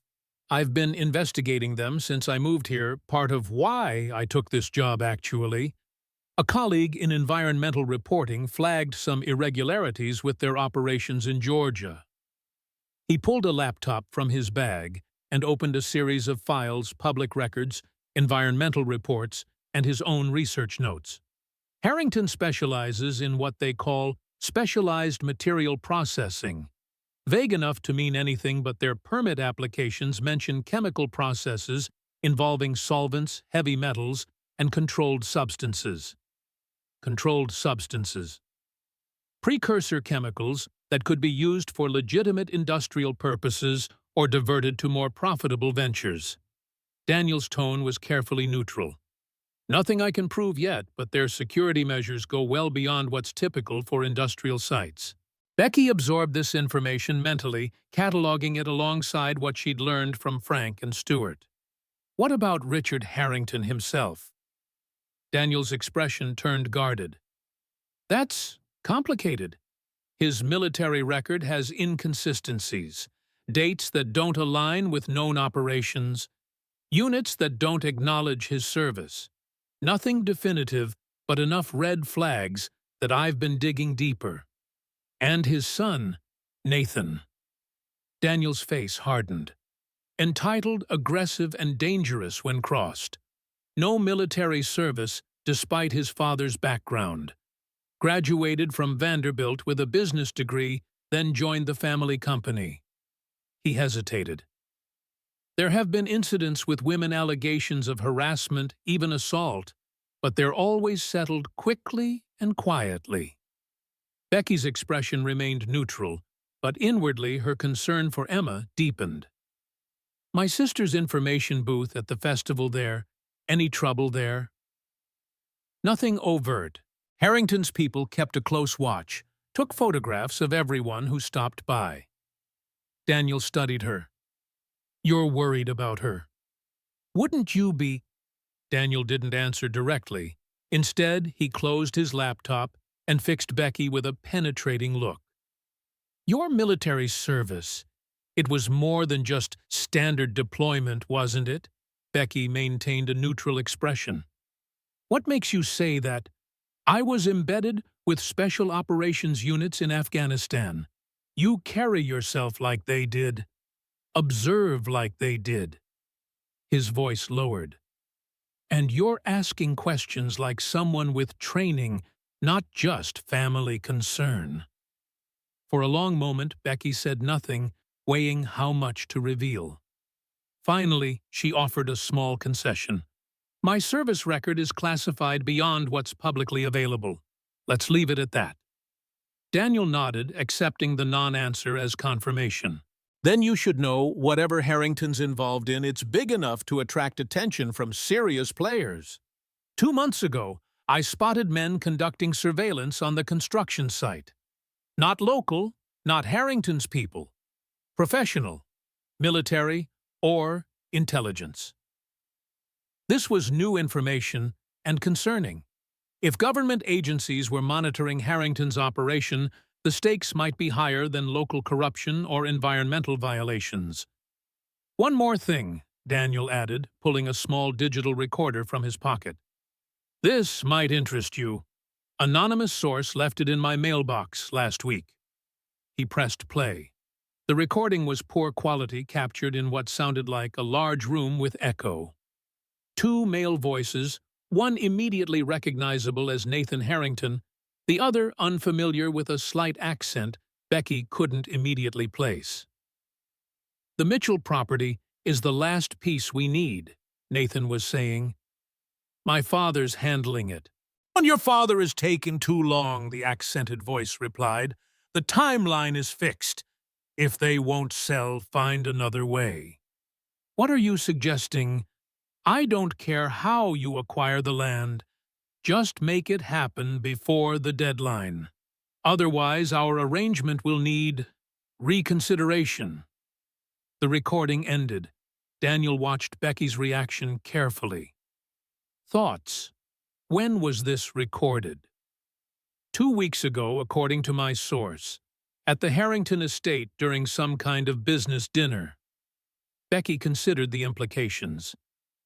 Speaker 1: I've been investigating them since I moved here, part of why I took this job, actually. A colleague in environmental reporting flagged some irregularities with their operations in Georgia. He pulled a laptop from his bag and opened a series of files, public records, environmental reports, and his own research notes. Harrington specializes in what they call specialized material processing, vague enough to mean anything but their permit applications mention chemical processes involving solvents, heavy metals, and controlled substances. Controlled substances. Precursor chemicals that could be used for legitimate industrial purposes or diverted to more profitable ventures. Daniel's tone was carefully neutral. Nothing I can prove yet, but their security measures go well beyond what's typical for industrial sites. Becky absorbed this information mentally, cataloging it alongside what she'd learned from Frank and Stuart. What about Richard Harrington himself? Daniel's expression turned guarded. That's complicated. His military record has inconsistencies, dates that don't align with known operations, units that don't acknowledge his service. Nothing definitive, but enough red flags that I've been digging deeper. And his son, Nathan. Daniel's face hardened. Entitled, aggressive, and dangerous when crossed. No military service despite his father's background. Graduated from Vanderbilt with a business degree, then joined the family company. He hesitated. There have been incidents with women, allegations of harassment, even assault, but they're always settled quickly and quietly. Becky's expression remained neutral, but inwardly her concern for Emma deepened. My sister's information booth at the festival there, any trouble there? Nothing overt. Harrington's people kept a close watch, took photographs of everyone who stopped by. Daniel studied her. You're worried about her. Wouldn't you be? Daniel didn't answer directly. Instead, he closed his laptop and fixed Becky with a penetrating look. Your military service, it was more than just standard deployment, wasn't it? Becky maintained a neutral expression. What makes you say that? I was embedded with special operations units in Afghanistan. You carry yourself like they did. Observe like they did. His voice lowered. And you're asking questions like someone with training, not just family concern. For a long moment, Becky said nothing, weighing how much to reveal. Finally, she offered a small concession. My service record is classified beyond what's publicly available. Let's leave it at that. Daniel nodded, accepting the non-answer as confirmation. Then you should know whatever Harrington's involved in, it's big enough to attract attention from serious players. 2 months ago, I spotted men conducting surveillance on the construction site. Not local, not Harrington's people. Professional, military, or intelligence. This was new information and concerning. If government agencies were monitoring Harrington's operation, the stakes might be higher than local corruption or environmental violations. One more thing, Daniel added, pulling a small digital recorder from his pocket. This might interest you. Anonymous source left it in my mailbox last week. He pressed play. The recording was poor quality, captured in what sounded like a large room with echo. 2 male voices, one immediately recognizable as Nathan Harrington, the other unfamiliar with a slight accent Becky couldn't immediately place. The Mitchell property is the last piece we need, Nathan was saying. My father's handling it. When your father is taking too long, the accented voice replied. The timeline is fixed. If they won't sell, find another way. What are you suggesting? I don't care how you acquire the land. Just make it happen before the deadline. Otherwise, our arrangement will need reconsideration. The recording ended. Daniel watched Becky's reaction carefully. Thoughts. When was this recorded? 2 weeks ago, according to my source. At the Harrington estate during some kind of business dinner. Becky considered the implications.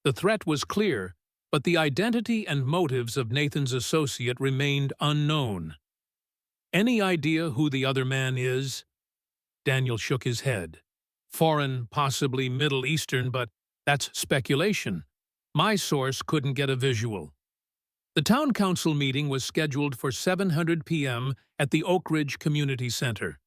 Speaker 1: The threat was clear, but the identity and motives of Nathan's associate remained unknown. "Any idea who the other man is?" Daniel shook his head. "Foreign, possibly Middle Eastern, but that's speculation. My source couldn't get a visual." The town council meeting was scheduled for 7:00 p.m. at the Oak Ridge Community Center.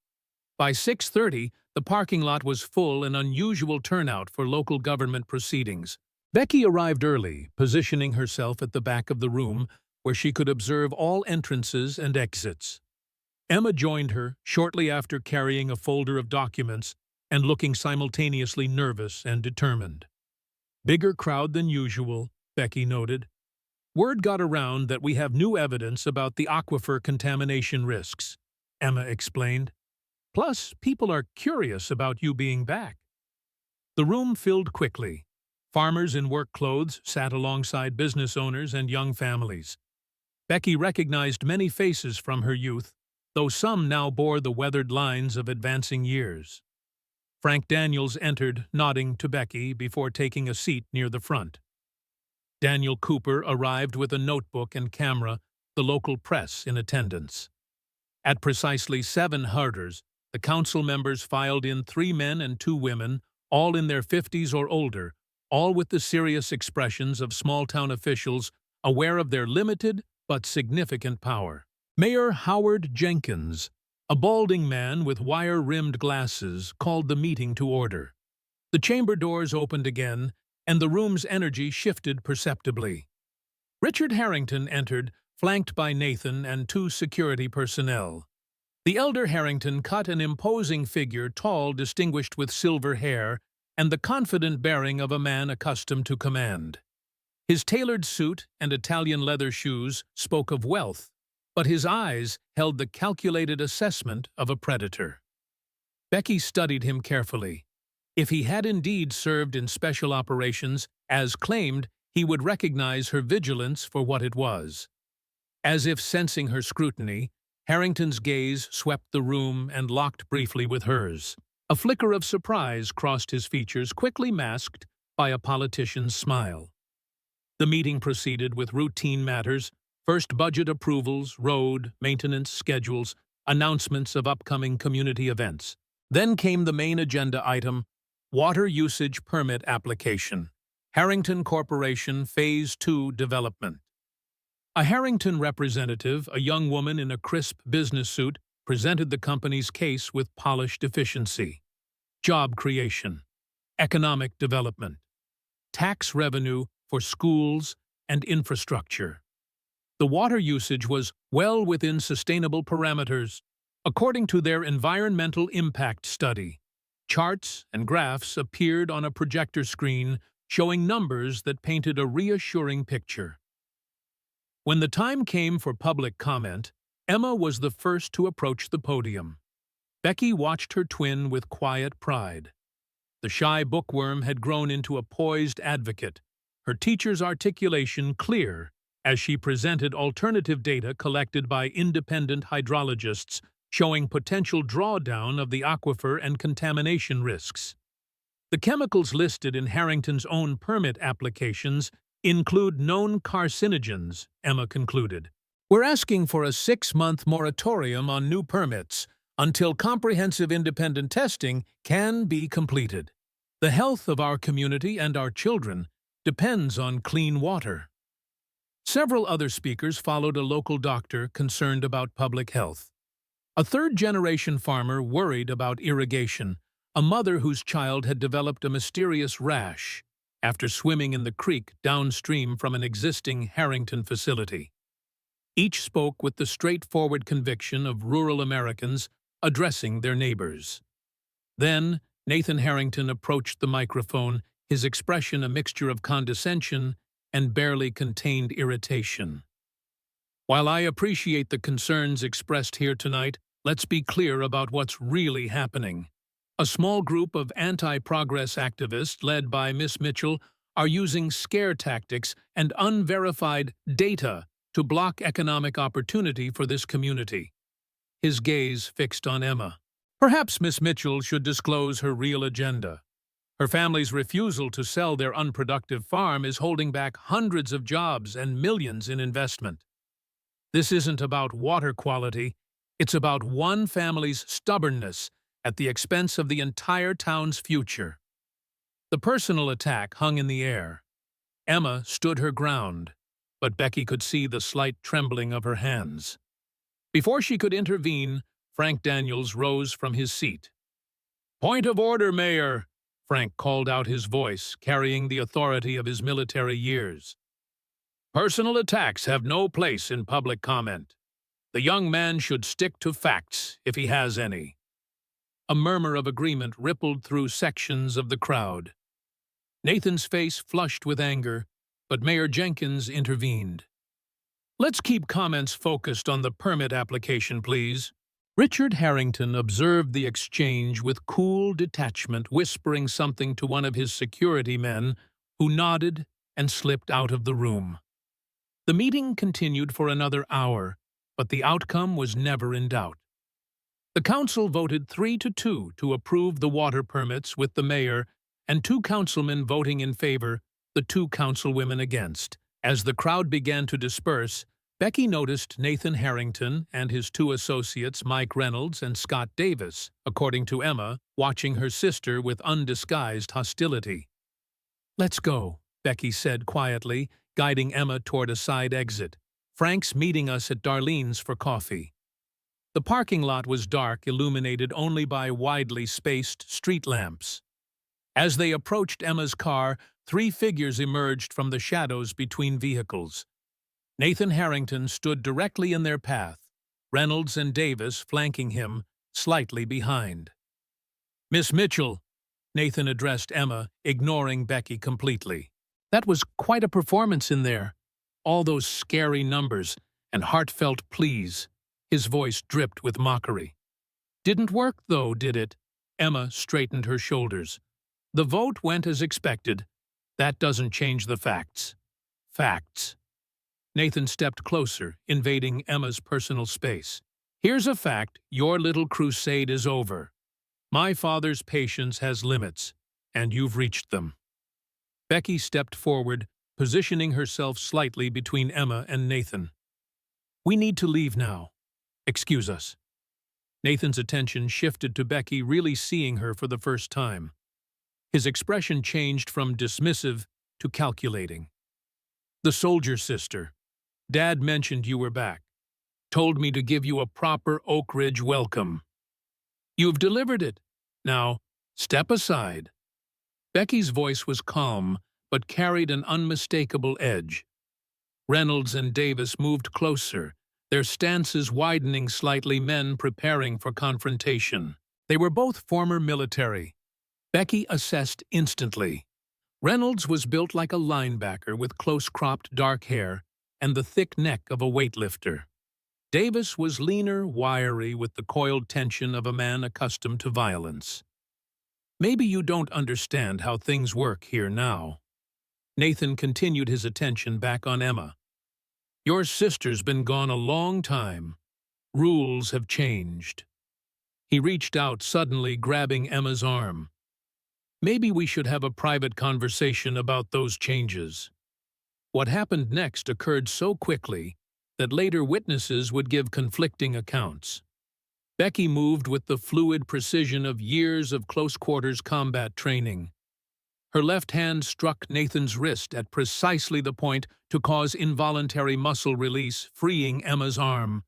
Speaker 1: By 6:30, the parking lot was full, an unusual turnout for local government proceedings. Becky arrived early, positioning herself at the back of the room where she could observe all entrances and exits. Emma joined her shortly after, carrying a folder of documents and looking simultaneously nervous and determined. "Bigger crowd than usual," Becky noted. "Word got around that we have new evidence about the aquifer contamination risks," Emma explained. "Plus, people are curious about you being back." The room filled quickly. Farmers in work clothes sat alongside business owners and young families. Becky recognized many faces from her youth, though some now bore the weathered lines of advancing years. Frank Daniels entered, nodding to Becky before taking a seat near the front. Daniel Cooper arrived with a notebook and camera, the local press in attendance. At precisely 7:00, the council members filed in 3 men and 2 women, all in their 50s or older, all with the serious expressions of small-town officials aware of their limited but significant power. Mayor Howard Jenkins, a balding man with wire-rimmed glasses, called the meeting to order. The chamber doors opened again, and the room's energy shifted perceptibly. Richard Harrington entered, flanked by Nathan and 2 security personnel. The elder Harrington cut an imposing figure, tall, distinguished with silver hair, and the confident bearing of a man accustomed to command. His tailored suit and Italian leather shoes spoke of wealth, but his eyes held the calculated assessment of a predator. Becky studied him carefully. If he had indeed served in special operations, as claimed, he would recognize her vigilance for what it was. As if sensing her scrutiny, Harrington's gaze swept the room and locked briefly with hers. A flicker of surprise crossed his features, quickly masked by a politician's smile. The meeting proceeded with routine matters: first budget approvals, road, maintenance schedules, announcements of upcoming community events. Then came the main agenda item: water usage permit application. Harrington Corporation Phase 2 development. A Harrington representative, a young woman in a crisp business suit, presented the company's case with polished efficiency. Job creation, economic development, tax revenue for schools and infrastructure. The water usage was well within sustainable parameters, according to their environmental impact study. Charts and graphs appeared on a projector screen, showing numbers that painted a reassuring picture. When the time came for public comment, Emma was the first to approach the podium. Becky watched her twin with quiet pride. The shy bookworm had grown into a poised advocate, her teacher's articulation clear as she presented alternative data collected by independent hydrologists showing potential drawdown of the aquifer and contamination risks. The chemicals listed in Harrington's own permit applications include known carcinogens, Emma concluded. We're asking for a 6-month moratorium on new permits until comprehensive independent testing can be completed. The health of our community and our children depends on clean water. Several other speakers followed: a local doctor concerned about public health, a third-generation farmer worried about irrigation, a mother whose child had developed a mysterious rash after swimming in the creek downstream from an existing Harrington facility. Each spoke with the straightforward conviction of rural Americans addressing their neighbors. Then Nathan Harrington approached the microphone, his expression a mixture of condescension and barely contained irritation. While I appreciate the concerns expressed here tonight, let's be clear about what's really happening. A small group of anti-progress activists, led by Miss Mitchell, are using scare tactics and unverified data to block economic opportunity for this community. His gaze fixed on Emma. Perhaps Miss Mitchell should disclose her real agenda. Her family's refusal to sell their unproductive farm is holding back hundreds of jobs and millions in investment. This isn't about water quality, it's about one family's stubbornness at the expense of the entire town's future. The personal attack hung in the air. Emma stood her ground, but Becky could see the slight trembling of her hands. Before she could intervene, Frank Daniels rose from his seat. "Point of order, Mayor!" Frank called out, his voice carrying the authority of his military years. "Personal attacks have no place in public comment. The young man should stick to facts, if he has any." A murmur of agreement rippled through sections of the crowd. Nathan's face flushed with anger, but Mayor Jenkins intervened. "Let's keep comments focused on the permit application, please." Richard Harrington observed the exchange with cool detachment, whispering something to one of his security men, who nodded and slipped out of the room. The meeting continued for another hour, but the outcome was never in doubt. The council voted 3-2 to approve the water permits, with the mayor and 2 councilmen voting in favor, the 2 councilwomen against. As the crowd began to disperse, Becky noticed Nathan Harrington and his 2 associates, Mike Reynolds and Scott Davis, according to Emma, watching her sister with undisguised hostility. "Let's go," Becky said quietly, guiding Emma toward a side exit. "Frank's meeting us at Darlene's for coffee." The parking lot was dark, illuminated only by widely spaced street lamps. As they approached Emma's car, 3 figures emerged from the shadows between vehicles. Nathan Harrington stood directly in their path, Reynolds and Davis flanking him, slightly behind. "Miss Mitchell," Nathan addressed Emma, ignoring Becky completely. "That was quite a performance in there. All those scary numbers and heartfelt pleas." His voice dripped with mockery. "Didn't work, though, did it?" Emma straightened her shoulders. "The vote went as expected. That doesn't change the facts." "Facts." Nathan stepped closer, invading Emma's personal space. "Here's a fact: your little crusade is over. My father's patience has limits, and you've reached them." Becky stepped forward, positioning herself slightly between Emma and Nathan. "We need to leave now. Excuse us." Nathan's attention shifted to Becky, really seeing her for the first time. His expression changed from dismissive to calculating. "The soldier sister. Dad mentioned you were back. Told me to give you a proper Oak Ridge welcome. You've delivered it. Now, step aside." Becky's voice was calm, but carried an unmistakable edge. Reynolds and Davis moved closer, their stances widening slightly, men preparing for confrontation. They were both former military. Becky assessed instantly. Reynolds was built like a linebacker with close-cropped dark hair and the thick neck of a weightlifter. Davis was leaner, wiry, with the coiled tension of a man accustomed to violence. "Maybe you don't understand how things work here now." Nathan continued, his attention back on Emma. "Your sister's been gone a long time. Rules have changed." He reached out suddenly, grabbing Emma's arm. "Maybe we should have a private conversation about those changes." What happened next occurred so quickly that later witnesses would give conflicting accounts. Becky moved with the fluid precision of years of close-quarters combat training. Her left hand struck Nathan's wrist at precisely the point to cause involuntary muscle release, freeing Emma's arm.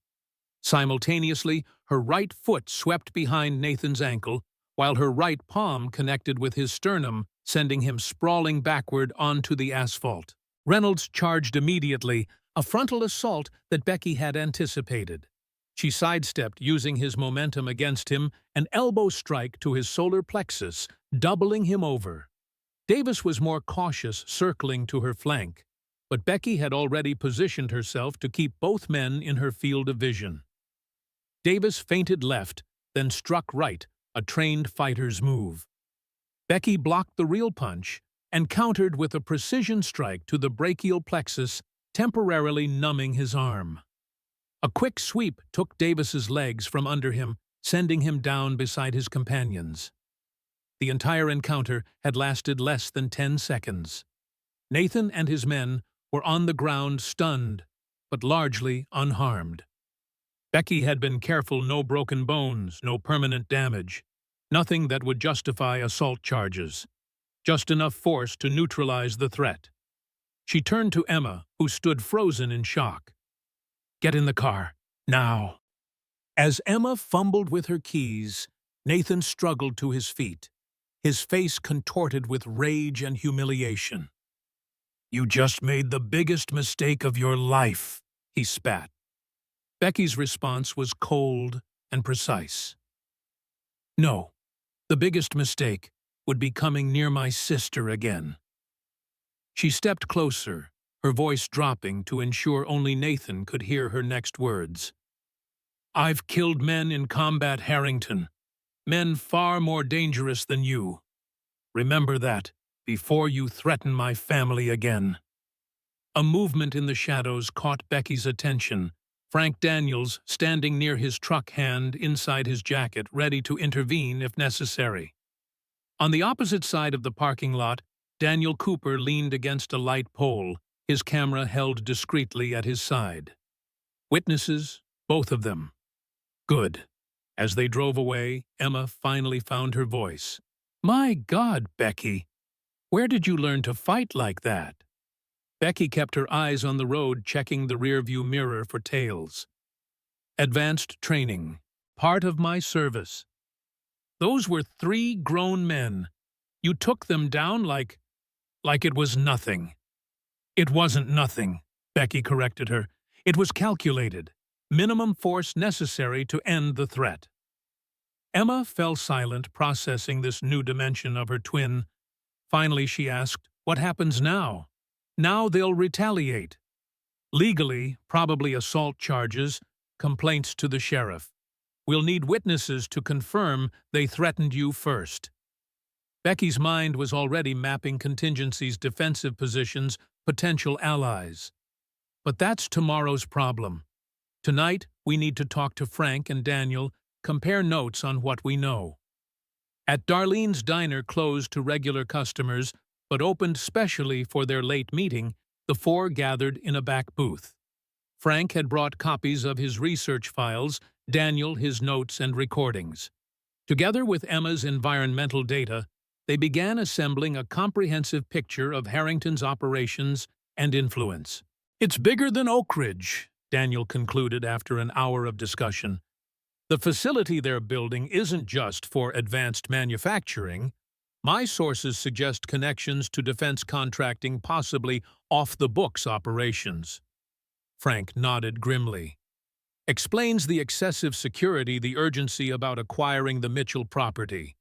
Speaker 1: Simultaneously, her right foot swept behind Nathan's ankle, while her right palm connected with his sternum, sending him sprawling backward onto the asphalt. Reynolds charged immediately, a frontal assault that Becky had anticipated. She sidestepped, using his momentum against him, an elbow strike to his solar plexus, doubling him over. Davis was more cautious, circling to her flank, but Becky had already positioned herself to keep both men in her field of vision. Davis feinted left, then struck right, a trained fighter's move. Becky blocked the real punch and countered with a precision strike to the brachial plexus, temporarily numbing his arm. A quick sweep took Davis's legs from under him, sending him down beside his companions. The entire encounter had lasted less than 10 seconds. Nathan and his men were on the ground stunned, but largely unharmed. Becky had been careful: no broken bones, no permanent damage, nothing that would justify assault charges, just enough force to neutralize the threat. She turned to Emma, who stood frozen in shock. "Get in the car, now." As Emma fumbled with her keys, Nathan struggled to his feet, his face contorted with rage and humiliation. "You just made the biggest mistake of your life," he spat. Becky's response was cold and precise. "No, the biggest mistake would be coming near my sister again." She stepped closer, her voice dropping to ensure only Nathan could hear her next words. "I've killed men in combat, Harrington. Men far more dangerous than you. Remember that before you threaten my family again." A movement in the shadows caught Becky's attention. Frank Daniels standing near his truck, hand inside his jacket, ready to intervene if necessary. On the opposite side of the parking lot, Daniel Cooper leaned against a light pole, his camera held discreetly at his side. Witnesses, both of them. Good. As they drove away, Emma finally found her voice. "My God, Becky, where did you learn to fight like that?" Becky kept her eyes on the road, checking the rearview mirror for tails. "Advanced training. Part of my service." "Those were 3 grown men. You took them down like it was nothing." "It wasn't nothing," Becky corrected her. "It was calculated. Minimum force necessary to end the threat." Emma fell silent, processing this new dimension of her twin. Finally she asked, "What happens now?" "Now they'll retaliate. Legally, probably assault charges, complaints to the sheriff. We'll need witnesses to confirm they threatened you first." Becky's mind was already mapping contingencies, defensive positions, potential allies. But that's tomorrow's problem. Tonight, we need to talk to Frank and Daniel, compare notes on what we know. At Darlene's diner, closed to regular customers, but opened specially for their late meeting, the 4 gathered in a back booth. Frank had brought copies of his research files, Daniel his notes and recordings. Together with Emma's environmental data, they began assembling a comprehensive picture of Harrington's operations and influence. "It's bigger than Oak Ridge," Daniel concluded after an hour of discussion. "The facility they're building isn't just for advanced manufacturing. My sources suggest connections to defense contracting, possibly off-the-books operations." Frank nodded grimly. "Explains the excessive security, the urgency about acquiring the Mitchell property.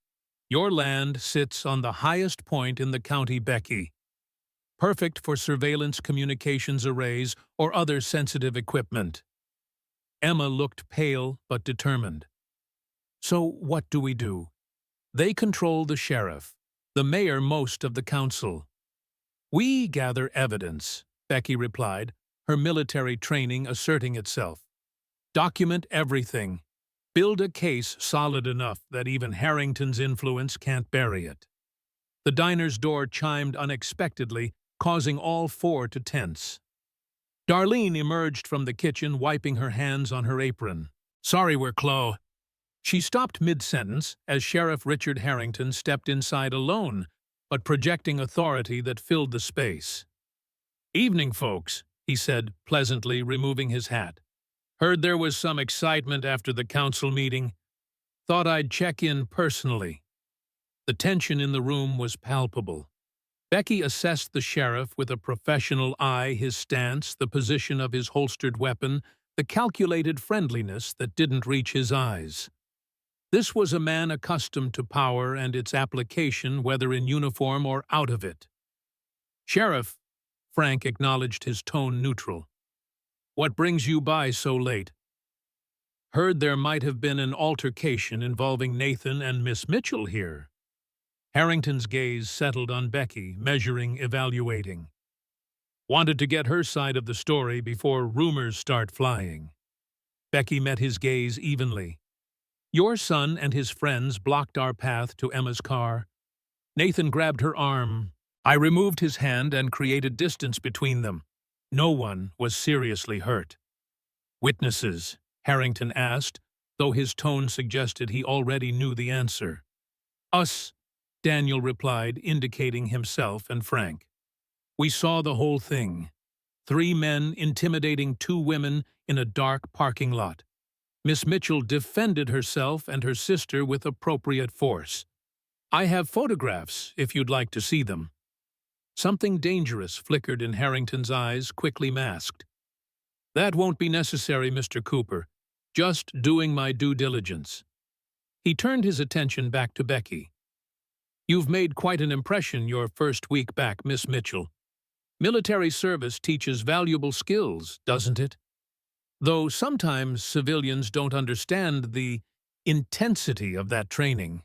Speaker 1: Your land sits on the highest point in the county, Becky. Perfect for surveillance communications arrays or other sensitive equipment." Emma looked pale but determined. "So what do we do?" "They control the sheriff, the mayor, most of the council." "We gather evidence," Becky replied, her military training asserting itself. "Document everything. Build a case solid enough that even Harrington's influence can't bury it." The diner's door chimed unexpectedly, causing all 4 to tense. Darlene emerged from the kitchen, wiping her hands on her apron. "Sorry we're close." She stopped mid-sentence as Sheriff Richard Harrington stepped inside alone, but projecting authority that filled the space. "Evening, folks," he said pleasantly, removing his hat. "Heard there was some excitement after the council meeting. Thought I'd check in personally." The tension in the room was palpable. Becky assessed the sheriff with a professional eye, his stance, the position of his holstered weapon, the calculated friendliness that didn't reach his eyes. This was a man accustomed to power and its application, whether in uniform or out of it. "Sheriff," Frank acknowledged, his tone neutral. "What brings you by so late?" "Heard there might have been an altercation involving Nathan and Miss Mitchell here." Harrington's gaze settled on Becky, measuring, evaluating. "Wanted to get her side of the story before rumors start flying." Becky met his gaze evenly. "Your son and his friends blocked our path to Emma's car. Nathan grabbed her arm. I removed his hand and created distance between them. No one was seriously hurt. Witnesses? Harrington asked, though his tone suggested he already knew the answer. Us, Daniel replied, indicating himself and Frank. We saw the whole thing. 3 men intimidating 2 women in a dark parking lot. Miss Mitchell defended herself and her sister with appropriate force. I have photographs, if you'd like to see them. Something dangerous flickered in Harrington's eyes, quickly masked. That won't be necessary, Mr. Cooper. Just doing my due diligence. He turned his attention back to Becky. You've made quite an impression your first week back, Miss Mitchell. Military service teaches valuable skills, doesn't it? Though sometimes civilians don't understand the intensity of that training.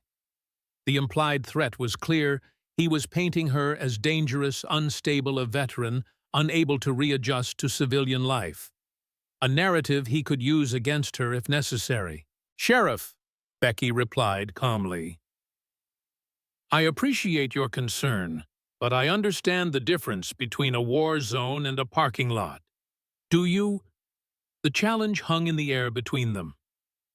Speaker 1: The implied threat was clear. He was painting her as dangerous, unstable a veteran, unable to readjust to civilian life. A narrative he could use against her if necessary. Sheriff, Becky replied calmly. I appreciate your concern, but I understand the difference between a war zone and a parking lot. Do you? The challenge hung in the air between them.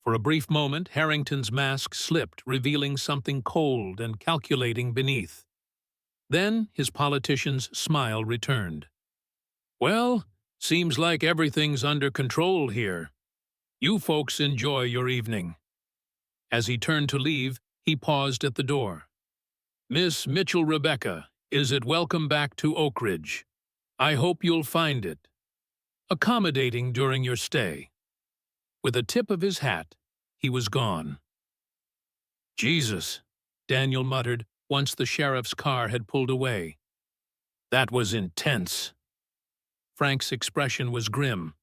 Speaker 1: For a brief moment, Harrington's mask slipped, revealing something cold and calculating beneath. Then his politician's smile returned. Well, seems like everything's under control here. You folks enjoy your evening. As he turned to leave, he paused at the door. Miss Mitchell Rebecca, is it welcome back to Oak Ridge? I hope you'll find it accommodating during your stay. With a tip of his hat, he was gone. Jesus, Daniel muttered once the sheriff's car had pulled away. That was intense. Frank's expression was grim.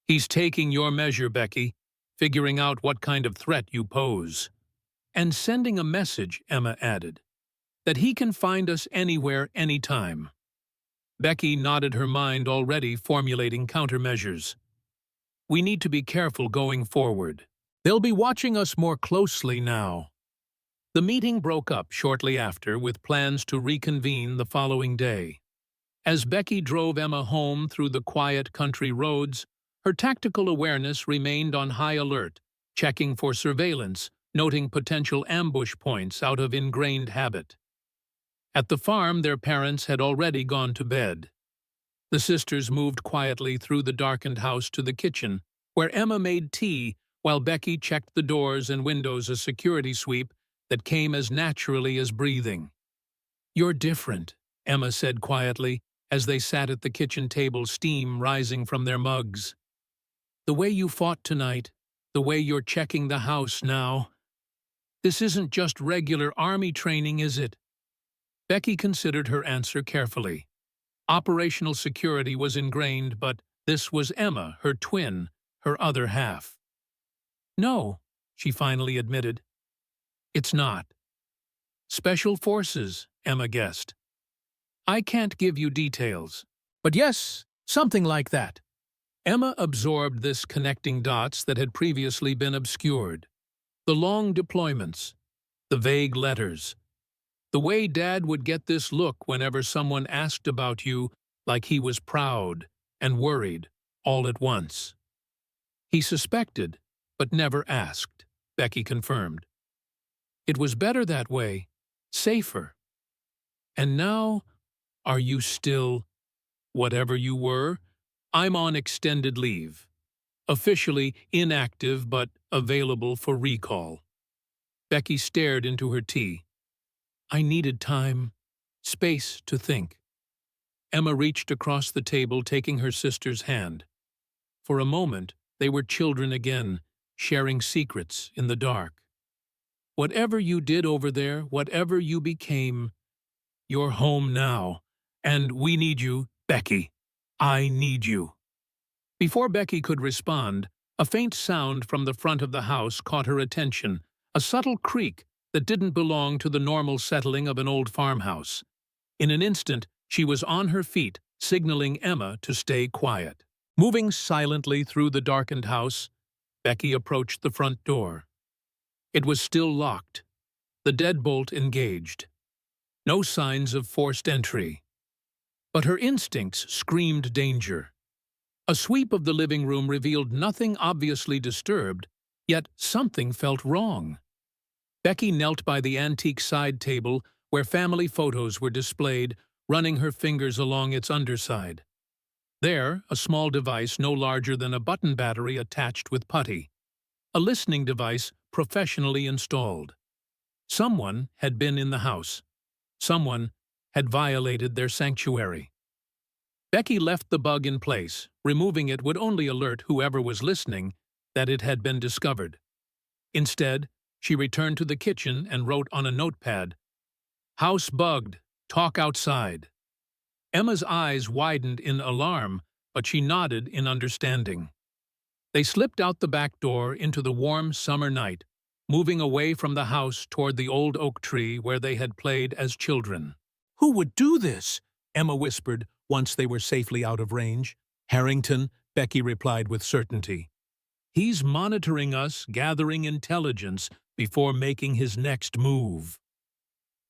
Speaker 1: He's taking your measure, Becky, figuring out what kind of threat you pose. And sending a message, Emma added, that he can find us anywhere, anytime. Becky nodded, her mind already formulating countermeasures. We need to be careful going forward. They'll be watching us more closely now. The meeting broke up shortly after, with plans to reconvene the following day. As Becky drove Emma home through the quiet country roads, her tactical awareness remained on high alert, checking for surveillance, noting potential ambush points out of ingrained habit. At the farm, their parents had already gone to bed. The sisters moved quietly through the darkened house to the kitchen, where Emma made tea while Becky checked the doors and windows, a security sweep that came as naturally as breathing. You're different, Emma said quietly, as they sat at the kitchen table, steam rising from their mugs. The way you fought tonight, the way you're checking the house now. This isn't just regular army training, is it? Becky considered her answer carefully. Operational security was ingrained, but this was Emma, her twin, her other half. No, she finally admitted. It's not. Special Forces, Emma guessed. I can't give you details, but yes, something like that. Emma absorbed this, connecting dots that had previously been obscured. The long deployments, the vague letters, the way Dad would get this look whenever someone asked about you, like he was proud and worried all at once. He suspected, but never asked, Becky confirmed. It was better that way, safer. And now, are you still, whatever you were? I'm on extended leave. Officially inactive, but available for recall. Becky stared into her tea. I needed time, space to think. Emma reached across the table, taking her sister's hand. For a moment, they were children again, sharing secrets in the dark. Whatever you did over there, whatever you became, you're home now. And we need you, Becky. I need you. Before Becky could respond, a faint sound from the front of the house caught her attention, a subtle creak that didn't belong to the normal settling of an old farmhouse. In an instant, she was on her feet, signaling Emma to stay quiet. Moving silently through the darkened house, Becky approached the front door. It was still locked, the deadbolt engaged. No signs of forced entry. But her instincts screamed danger. A sweep of the living room revealed nothing obviously disturbed, yet something felt wrong. Becky knelt by the antique side table where family photos were displayed, running her fingers along its underside. There, a small device no larger than a button battery attached with putty. A listening device professionally installed. Someone had been in the house. Someone had violated their sanctuary. Becky left the bug in place. Removing it would only alert whoever was listening that it had been discovered. Instead, she returned to the kitchen and wrote on a notepad, "House bugged. Talk outside." Emma's eyes widened in alarm, but she nodded in understanding. They slipped out the back door into the warm summer night, moving away from the house toward the old oak tree where they had played as children. "Who would do this?" Emma whispered once they were safely out of range. "Harrington," Becky replied with certainty. "He's monitoring us, gathering intelligence before making his next move."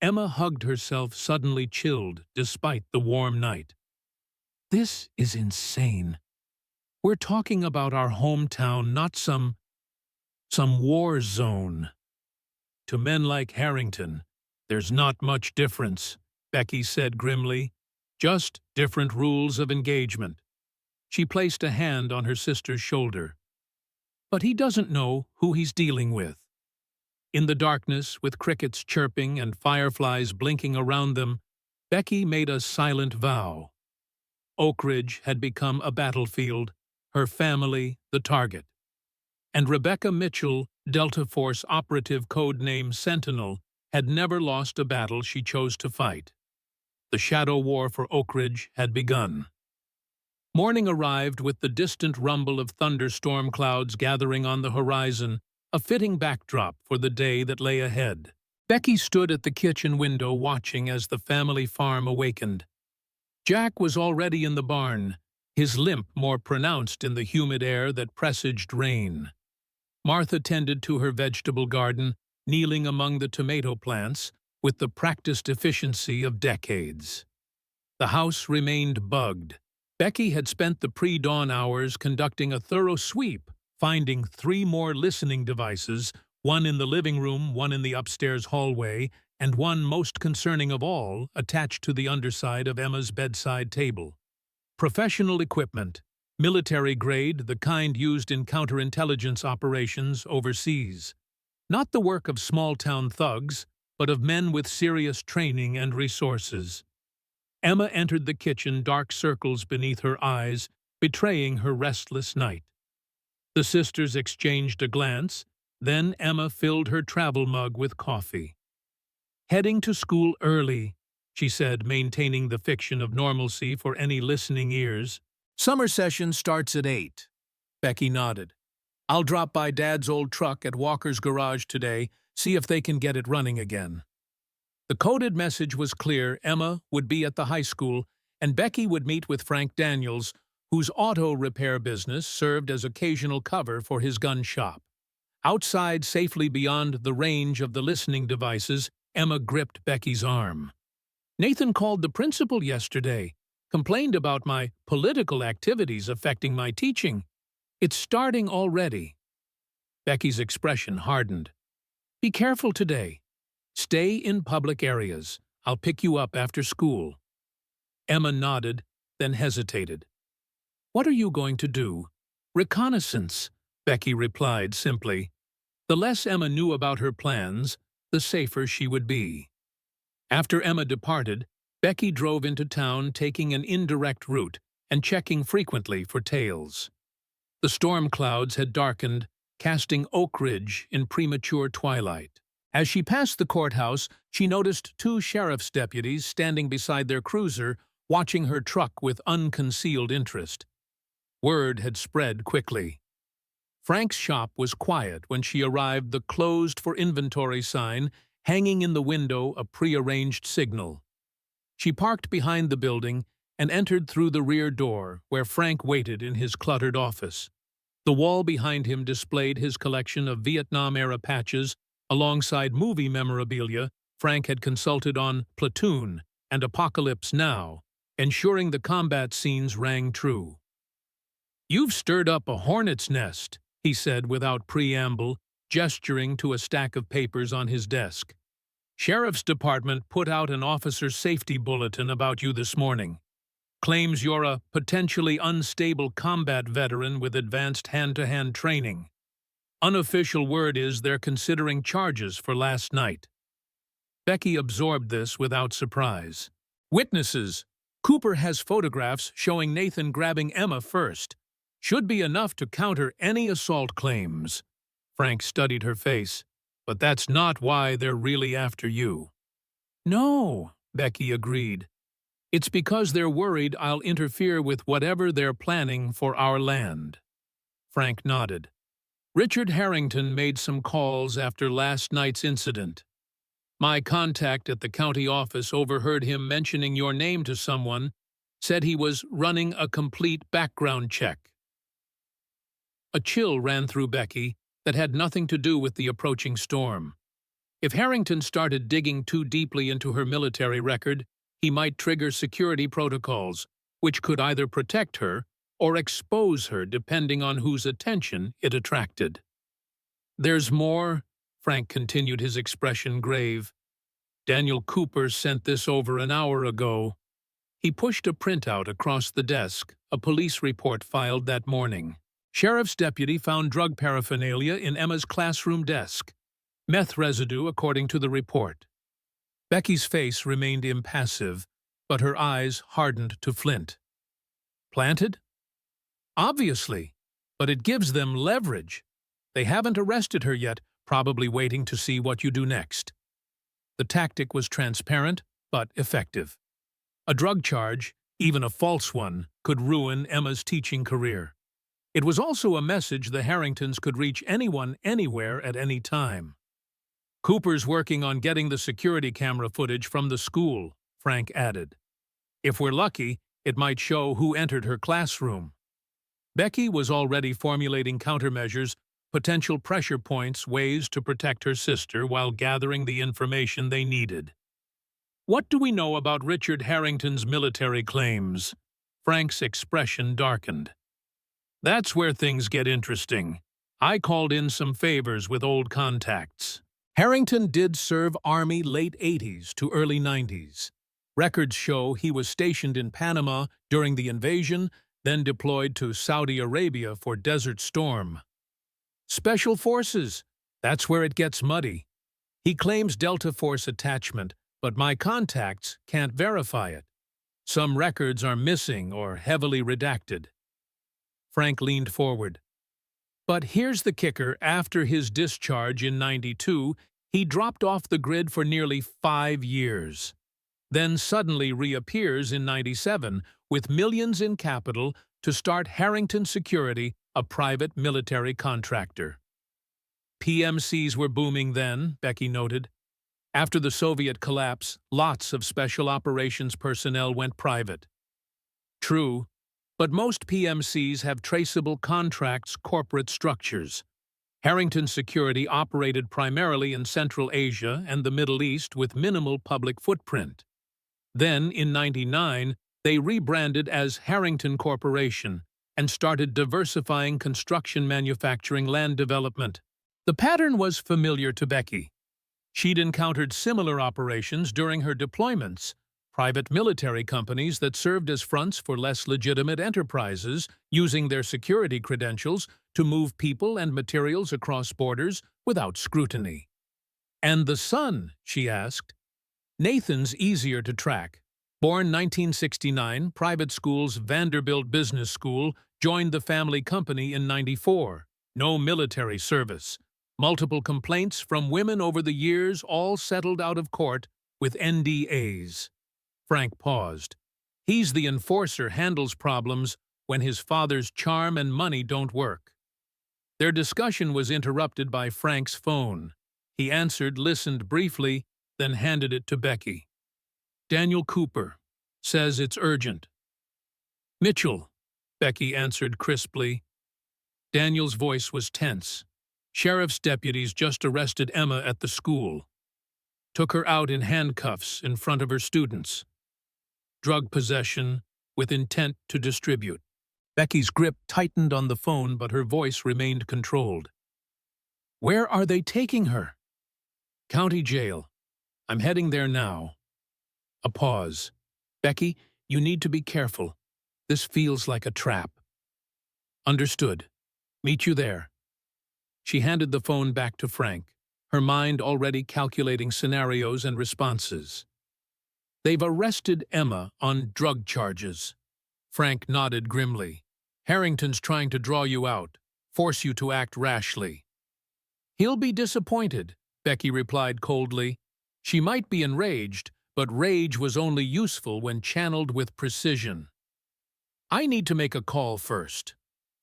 Speaker 1: Emma hugged herself, suddenly chilled despite the warm night. "This is insane. We're talking about our hometown, not some war zone." "To men like Harrington, there's not much difference," Becky said grimly. "Just different rules of engagement." She placed a hand on her sister's shoulder. "But he doesn't know who he's dealing with." In the darkness, with crickets chirping and fireflies blinking around them, Becky made a silent vow. Oak Ridge had become a battlefield, her family the target. And Rebecca Mitchell, Delta Force operative codename Sentinel, had never lost a battle she chose to fight. The shadow war for Oak Ridge had begun. Morning arrived with the distant rumble of thunderstorm clouds gathering on the horizon, a fitting backdrop for the day that lay ahead. Becky stood at the kitchen window watching as the family farm awakened. Jack was already in the barn, his limp more pronounced in the humid air that presaged rain. Martha tended to her vegetable garden, kneeling among the tomato plants with the practiced efficiency of decades. The house remained bugged. Becky had spent the pre-dawn hours conducting a thorough sweep, finding 3 more listening devices, one in the living room, one in the upstairs hallway, and one, most concerning of all, attached to the underside of Emma's bedside table. Professional equipment, military grade, the kind used in counterintelligence operations overseas. Not the work of small-town thugs, but of men with serious training and resources. Emma entered the kitchen, dark circles beneath her eyes, betraying her restless night. The sisters exchanged a glance, then Emma filled her travel mug with coffee. "Heading to school early," she said, maintaining the fiction of normalcy for any listening ears. "Summer session starts at 8. Becky nodded. "I'll drop by Dad's old truck at Walker's garage today, see if they can get it running again." The coded message was clear. Emma would be at the high school, and Becky would meet with Frank Daniels, whose auto repair business served as occasional cover for his gun shop. Outside, safely beyond the range of the listening devices, Emma gripped Becky's arm. "Nathan called the principal yesterday, complained about my political activities affecting my teaching. It's starting already." Becky's expression hardened. "Be careful today. Stay in public areas. I'll pick you up after school." Emma nodded, then hesitated. "What are you going to do?" "Reconnaissance," Becky replied simply. The less Emma knew about her plans, the safer she would be. After Emma departed, Becky drove into town, taking an indirect route and checking frequently for tails. The storm clouds had darkened, casting Oak Ridge in premature twilight. As she passed the courthouse, she noticed 2 sheriff's deputies standing beside their cruiser, watching her truck with unconcealed interest. Word had spread quickly. Frank's shop was quiet when she arrived, the "closed for inventory" sign hanging in the window, a prearranged signal. She parked behind the building and entered through the rear door, where Frank waited in his cluttered office. The wall behind him displayed his collection of Vietnam-era patches alongside movie memorabilia Frank had consulted on Platoon and Apocalypse Now, ensuring the combat scenes rang true. "You've stirred up a hornet's nest," he said without preamble, gesturing to a stack of papers on his desk. "Sheriff's Department put out an officer safety bulletin about you this morning. Claims you're a potentially unstable combat veteran with advanced hand-to-hand training. Unofficial word is they're considering charges for last night." Becky absorbed this without surprise. "Witnesses. Cooper has photographs showing Nathan grabbing Emma first. Should be enough to counter any assault claims." Frank studied her face. "But that's not why they're really after you." "No," Becky agreed. "It's because they're worried I'll interfere with whatever they're planning for our land." Frank nodded. "Richard Harrington made some calls after last night's incident. My contact at the county office overheard him mentioning your name to someone, said he was running a complete background check." A chill ran through Becky that had nothing to do with the approaching storm. If Harrington started digging too deeply into her military record, he might trigger security protocols, which could either protect her or expose her depending on whose attention it attracted. "There's more," Frank continued, his expression grave. "Daniel Cooper sent this over an hour ago." He pushed a printout across the desk, a police report filed that morning. Sheriff's deputy found drug paraphernalia in Emma's classroom desk. Meth residue, according to the report. Becky's face remained impassive, but her eyes hardened to flint. "Planted?" "Obviously, but it gives them leverage. They haven't arrested her yet, probably waiting to see what you do next." The tactic was transparent, but effective. A drug charge, even a false one, could ruin Emma's teaching career. It was also a message the Harringtons could reach anyone, anywhere, at any time. "Cooper's working on getting the security camera footage from the school," Frank added. "If we're lucky, it might show who entered her classroom." Becky was already formulating countermeasures, potential pressure points, ways to protect her sister while gathering the information they needed. "What do we know about Richard Harrington's military claims?" Frank's expression darkened. "That's where things get interesting. I called in some favors with old contacts." Harrington did serve Army late 80s to early 90s. Records show he was stationed in Panama during the invasion, then deployed to Saudi Arabia for Desert Storm. Special Forces, that's where it gets muddy. He claims Delta Force attachment, but my contacts can't verify it. Some records are missing or heavily redacted. Frank leaned forward. "But here's the kicker. After his discharge in '92, he dropped off the grid for nearly 5 years. Then suddenly reappears in '97 with millions in capital to start Harrington Security, a private military contractor." PMCs were booming then, Becky noted. After the Soviet collapse, lots of special operations personnel went private. True, but most PMCs have traceable contracts, corporate structures. Harrington Security operated primarily in Central Asia and the Middle East with minimal public footprint. Then, in '99, they rebranded as Harrington Corporation and started diversifying construction, manufacturing, land development. The pattern was familiar to Becky. She'd encountered similar operations during her deployments, private military companies that served as fronts for less legitimate enterprises, using their security credentials to move people and materials across borders without scrutiny. "And the son?" she asked. "Nathan's easier to track. Born 1969, private school's Vanderbilt Business School, joined the family company in '94. No military service. Multiple complaints from women over the years, all settled out of court with NDAs. Frank paused. "He's the enforcer, handles problems when his father's charm and money don't work." Their discussion was interrupted by Frank's phone. He answered, listened briefly, then handed it to Becky. "Daniel Cooper. Says it's urgent." "Mitchell," Becky answered crisply. Daniel's voice was tense. "Sheriff's deputies just arrested Emma at the school." took her out in handcuffs in front of her students. Drug possession with intent to distribute. Becky's grip tightened on the phone, but her voice remained controlled. Where are they taking her? County jail. I'm heading there now. A pause. Becky, you need to be careful. This feels like a trap. Understood. Meet you there. She handed the phone back to Frank, her mind already calculating scenarios and responses. They've arrested Emma on drug charges. Frank nodded grimly. Harrington's trying to draw you out, force you to act rashly. He'll be disappointed, Becky replied coldly. She might be enraged, but rage was only useful when channeled with precision. I need to make a call first.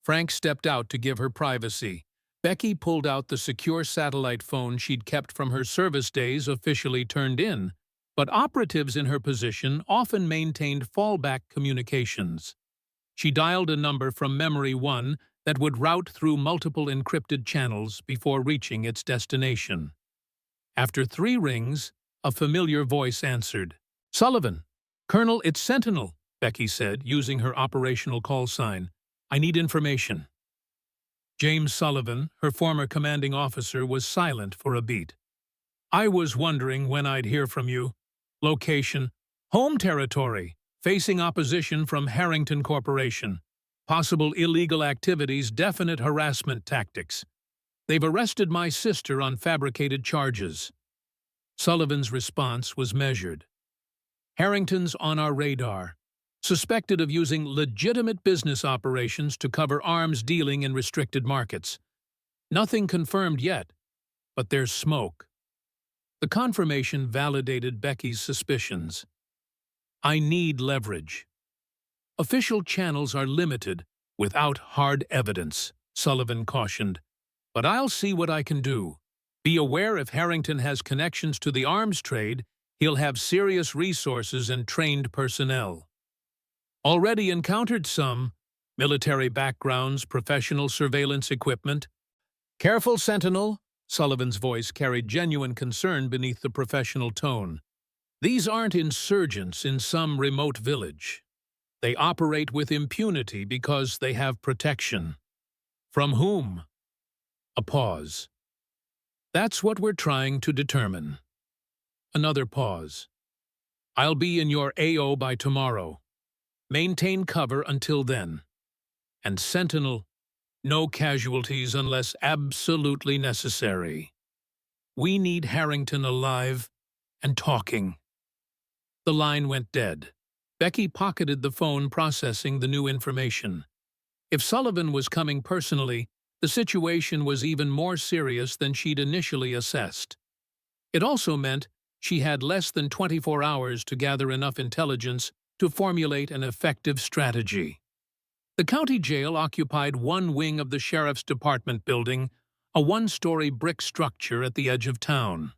Speaker 1: Frank stepped out to give her privacy. Becky pulled out the secure satellite phone she'd kept from her service days officially turned in, but operatives in her position often maintained fallback communications. She dialed a number from memory 1 that would route through multiple encrypted channels before reaching its destination. After 3 rings, a familiar voice answered. Sullivan. Colonel, it's Sentinel, Becky said, using her operational call sign. I need information. James Sullivan, her former commanding officer, was silent for a beat. I was wondering when I'd hear from you. Location: home territory, facing opposition from Harrington Corporation. Possible illegal activities, definite harassment tactics. They've arrested my sister on fabricated charges. Sullivan's response was measured. Harrington's on our radar. Suspected of using legitimate business operations to cover arms dealing in restricted markets. Nothing confirmed yet, but there's smoke. The confirmation validated Becky's suspicions. I need leverage. Official channels are limited without hard evidence, Sullivan cautioned. But I'll see what I can do. Be aware if Harrington has connections to the arms trade, he'll have serious resources and trained personnel. Already encountered some: military backgrounds, professional surveillance equipment. Careful, Sentinel, Sullivan's voice carried genuine concern beneath the professional tone. These aren't insurgents in some remote village. They operate with impunity because they have protection. From whom? A pause. That's what we're trying to determine. Another pause. I'll be in your AO by tomorrow. Maintain cover until then. And Sentinel, no casualties unless absolutely necessary. We need Harrington alive and talking. The line went dead. Becky pocketed the phone, processing the new information. If Sullivan was coming personally, the situation was even more serious than she'd initially assessed. It also meant she had less than 24 hours to gather enough intelligence to formulate an effective strategy. The county jail occupied one wing of the sheriff's department building, a 1-story brick structure at the edge of town.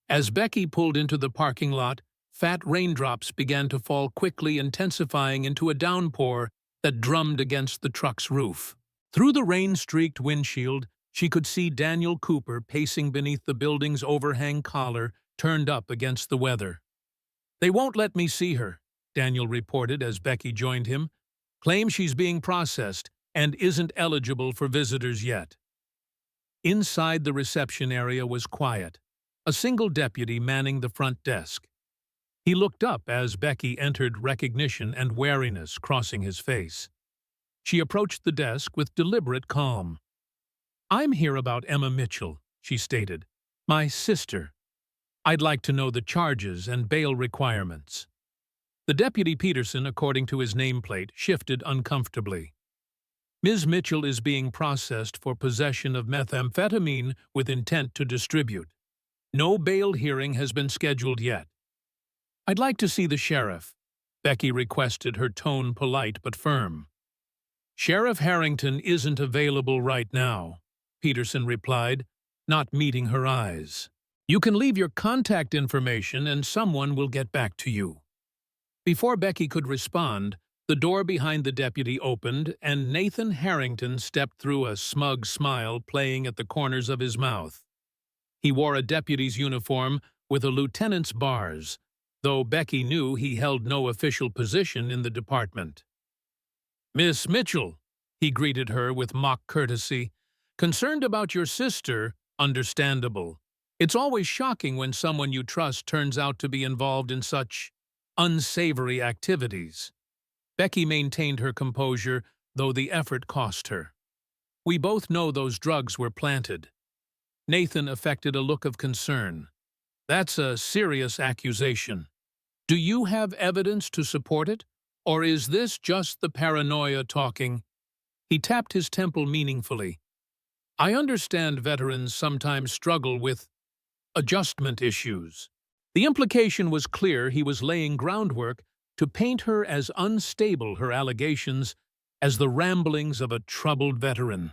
Speaker 1: As Becky pulled into the parking lot, fat raindrops began to fall quickly, intensifying into a downpour that drummed against the truck's roof. Through the rain-streaked windshield, she could see Daniel Cooper pacing beneath the building's overhang collar, turned up against the weather. They won't let me see her, Daniel reported as Becky joined him. Claims she's being processed and isn't eligible for visitors yet. Inside the reception area was quiet, a single deputy manning the front desk. He looked up as Becky entered, recognition and wariness crossing his face. She approached the desk with deliberate calm. I'm here about Emma Mitchell, she stated. My sister. I'd like to know the charges and bail requirements. The deputy Peterson, according to his nameplate, shifted uncomfortably. Ms. Mitchell is being processed for possession of methamphetamine with intent to distribute. No bail hearing has been scheduled yet. I'd like to see the sheriff, Becky requested, her tone polite but firm. Sheriff Harrington isn't available right now, Peterson replied, not meeting her eyes. You can leave your contact information and someone will get back to you. Before Becky could respond, the door behind the deputy opened and Nathan Harrington stepped through, a smug smile playing at the corners of his mouth. He wore a deputy's uniform with a lieutenant's bars, though Becky knew he held no official position in the department. "Miss Mitchell," he greeted her with mock courtesy. "Concerned about your sister, understandable. It's always shocking when someone you trust turns out to be involved in such unsavory activities." Becky maintained her composure, though the effort cost her. "We both know those drugs were planted." Nathan affected a look of concern. "That's a serious accusation. Do you have evidence to support it? Or is this just the paranoia talking?" He tapped his temple meaningfully. "I understand veterans sometimes struggle with adjustment issues." The implication was clear. He was laying groundwork to paint her as unstable, her allegations as the ramblings of a troubled veteran.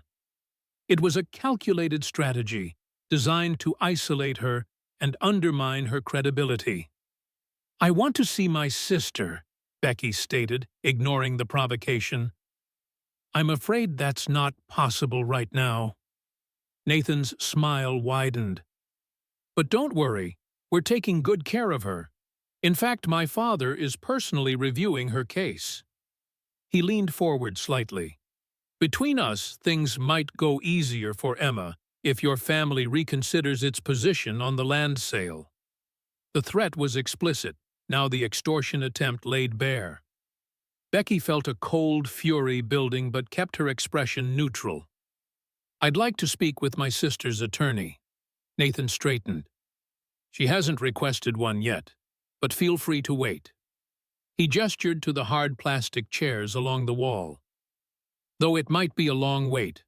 Speaker 1: It was a calculated strategy designed to isolate her and undermine her credibility. "I want to see my sister," Becky stated, ignoring the provocation. "I'm afraid that's not possible right now." Nathan's smile widened. "But don't worry, we're taking good care of her. In fact, my father is personally reviewing her case." He leaned forward slightly. "Between us, things might go easier for Emma if your family reconsiders its position on the land sale." The threat was explicit, now the extortion attempt laid bare. Becky felt a cold fury building but kept her expression neutral. "I'd like to speak with my sister's attorney." Nathan straightened. "She hasn't requested one yet, but feel free to wait." He gestured to the hard plastic chairs along the wall. "Though it might be a long wait.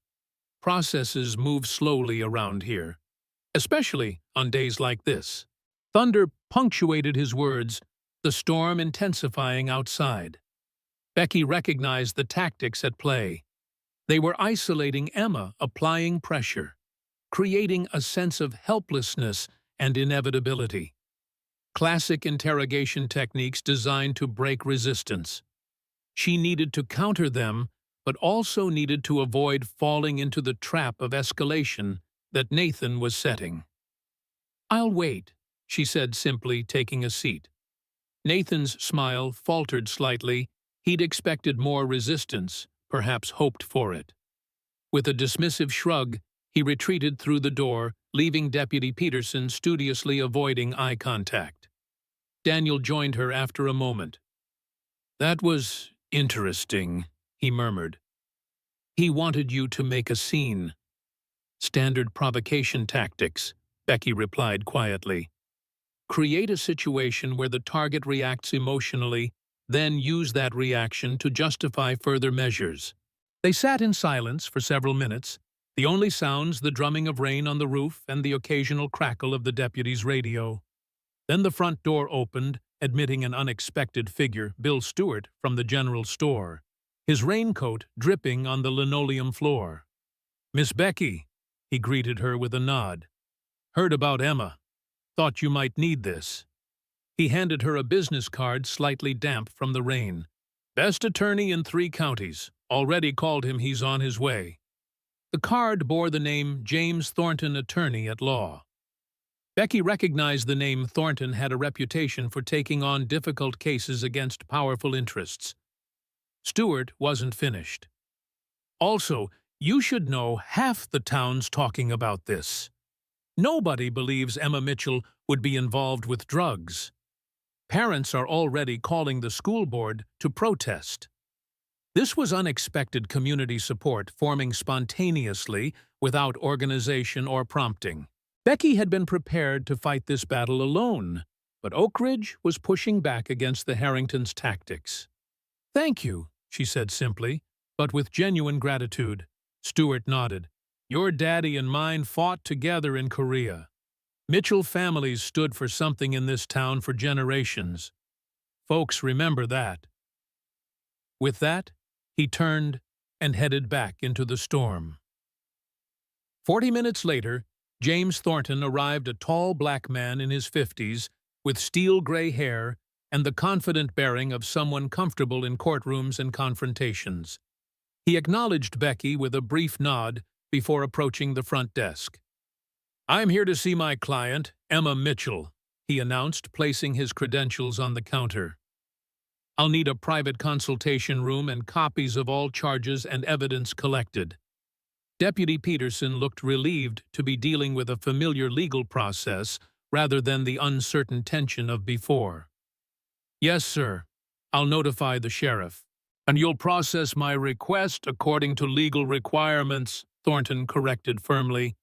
Speaker 1: Processes move slowly around here, especially on days like this." Thunder punctuated his words, the storm intensifying outside. Becky recognized the tactics at play. They were isolating Emma, applying pressure, creating a sense of helplessness and inevitability. Classic interrogation techniques designed to break resistance. She needed to counter them, but also needed to avoid falling into the trap of escalation that Nathan was setting. "I'll wait," she said simply, taking a seat. Nathan's smile faltered slightly. He'd expected more resistance, perhaps hoped for it. With a dismissive shrug, he retreated through the door, leaving Deputy Peterson studiously avoiding eye contact. Daniel joined her after a moment. "That was interesting," he murmured. "He wanted you to make a scene." "Standard provocation tactics," Becky replied quietly. "Create a situation where the target reacts emotionally, then use that reaction to justify further measures." They sat in silence for several minutes, the only sounds the drumming of rain on the roof and the occasional crackle of the deputy's radio. Then the front door opened, admitting an unexpected figure, Bill Stewart, from the general store, his raincoat dripping on the linoleum floor. "Miss Becky," he greeted her with a nod. "Heard about Emma. Thought you might need this." He handed her a business card slightly damp from the rain. "Best attorney in 3 counties. Already called him, he's on his way." The card bore the name James Thornton, attorney at law. Becky recognized the name. Thornton had a reputation for taking on difficult cases against powerful interests. Stewart wasn't finished. "Also, you should know half the town's talking about this. Nobody believes Emma Mitchell would be involved with drugs. Parents are already calling the school board to protest." This was unexpected community support forming spontaneously without organization or prompting. Becky had been prepared to fight this battle alone, but Oak Ridge was pushing back against the Harringtons' tactics. "Thank you," she said simply, but with genuine gratitude. Stewart nodded. "Your daddy and mine fought together in Korea. Mitchell families stood for something in this town for generations. Folks remember that." With that, he turned and headed back into the storm. 40 minutes later, James Thornton arrived, a tall black man in his 50s, with steel-gray hair and the confident bearing of someone comfortable in courtrooms and confrontations. He acknowledged Becky with a brief nod before approaching the front desk. "I'm here to see my client, Emma Mitchell." he announced, placing his credentials on the counter. "I'll need a private consultation room and copies of all charges and evidence collected." Deputy Peterson looked relieved to be dealing with a familiar legal process rather than the uncertain tension of before. "Yes, sir. I'll notify the sheriff." "And you'll process my request according to legal requirements," Thornton corrected firmly.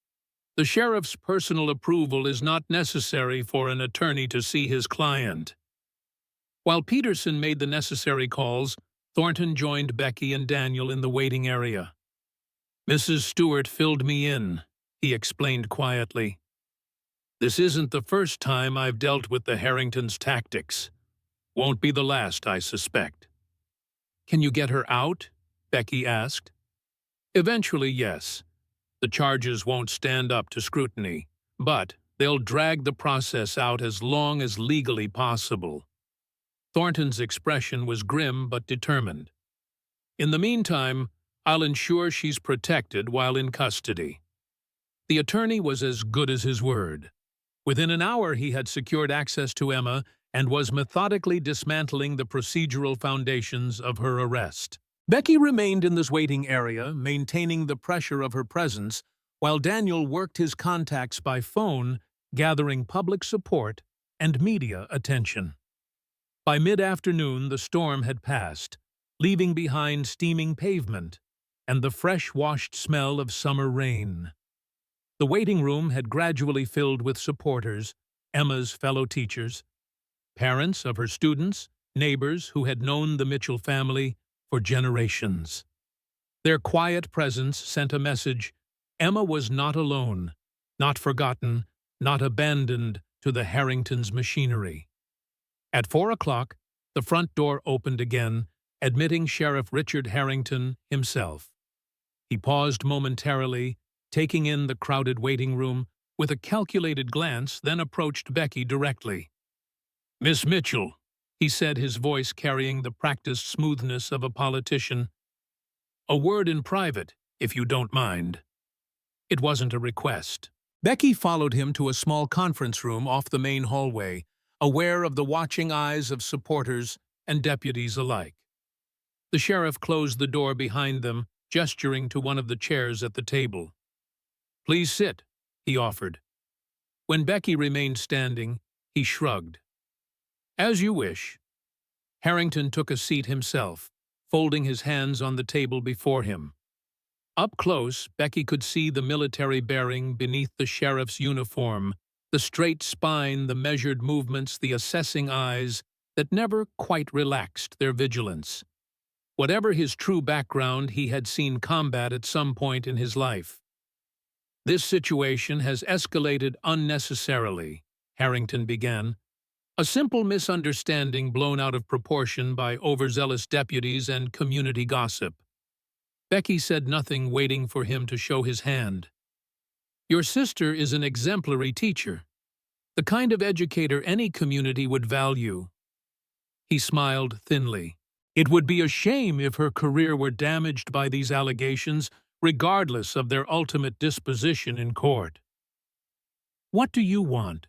Speaker 1: "The sheriff's personal approval is not necessary for an attorney to see his client." While Peterson made the necessary calls, Thornton joined Becky and Daniel in the waiting area. "Mrs. Stewart filled me in," he explained quietly. "This isn't the first time I've dealt with the Harringtons' tactics. Won't be the last, I suspect." "Can you get her out?" Becky asked. "Eventually, yes. The charges won't stand up to scrutiny, but they'll drag the process out as long as legally possible." Thornton's expression was grim but determined. "In the meantime, I'll ensure she's protected while in custody." The attorney was as good as his word. Within an hour he had secured access to Emma and was methodically dismantling the procedural foundations of her arrest. Becky remained in this waiting area, maintaining the pressure of her presence, while Daniel worked his contacts by phone, gathering public support and media attention. By mid-afternoon, the storm had passed, leaving behind steaming pavement and the fresh-washed smell of summer rain. The waiting room had gradually filled with supporters, Emma's fellow teachers, parents of her students, neighbors who had known the Mitchell family for generations. Their quiet presence sent a message: Emma was not alone, not forgotten, not abandoned to the Harringtons' machinery. At 4 o'clock, the front door opened again, admitting Sheriff Richard Harrington himself. He paused momentarily, taking in the crowded waiting room with a calculated glance, then approached Becky directly. "Miss Mitchell," he said, his voice carrying the practiced smoothness of a politician, "a word in private, if you don't mind." It wasn't a request. Becky followed him to a small conference room off the main hallway, aware of the watching eyes of supporters and deputies alike. The sheriff closed the door behind them, gesturing to one of the chairs at the table. "Please sit," he offered. When Becky remained standing, he shrugged. "As you wish." Harrington took a seat himself, folding his hands on the table before him. Up close, Becky could see the military bearing beneath the sheriff's uniform, the straight spine, the measured movements, the assessing eyes that never quite relaxed their vigilance. Whatever his true background, he had seen combat at some point in his life. "This situation has escalated unnecessarily," Harrington began. "A simple misunderstanding blown out of proportion by overzealous deputies and community gossip." Becky said nothing, waiting for him to show his hand. "Your sister is an exemplary teacher, the kind of educator any community would value." He smiled thinly. "It would be a shame if her career were damaged by these allegations, regardless of their ultimate disposition in court." "What do you want?"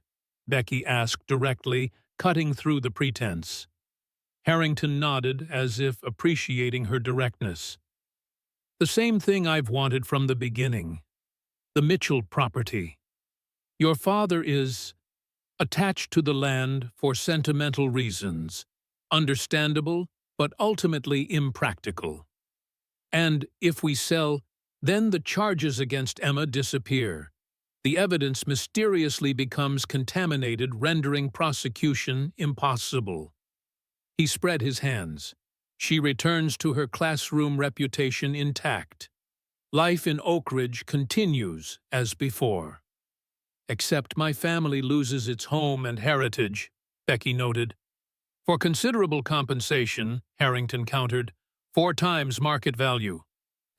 Speaker 1: Becky asked directly, cutting through the pretense. Harrington nodded, as if appreciating her directness. "The same thing I've wanted from the beginning. The Mitchell property. Your father is attached to the land for sentimental reasons, understandable, but ultimately impractical. And if we sell, then the charges against Emma disappear. The evidence mysteriously becomes contaminated, rendering prosecution impossible." He spread his hands. "She returns to her classroom reputation intact. Life in Oak Ridge continues as before." "Except my family loses its home and heritage," Becky noted. "For considerable compensation," Harrington countered, "4 times market value.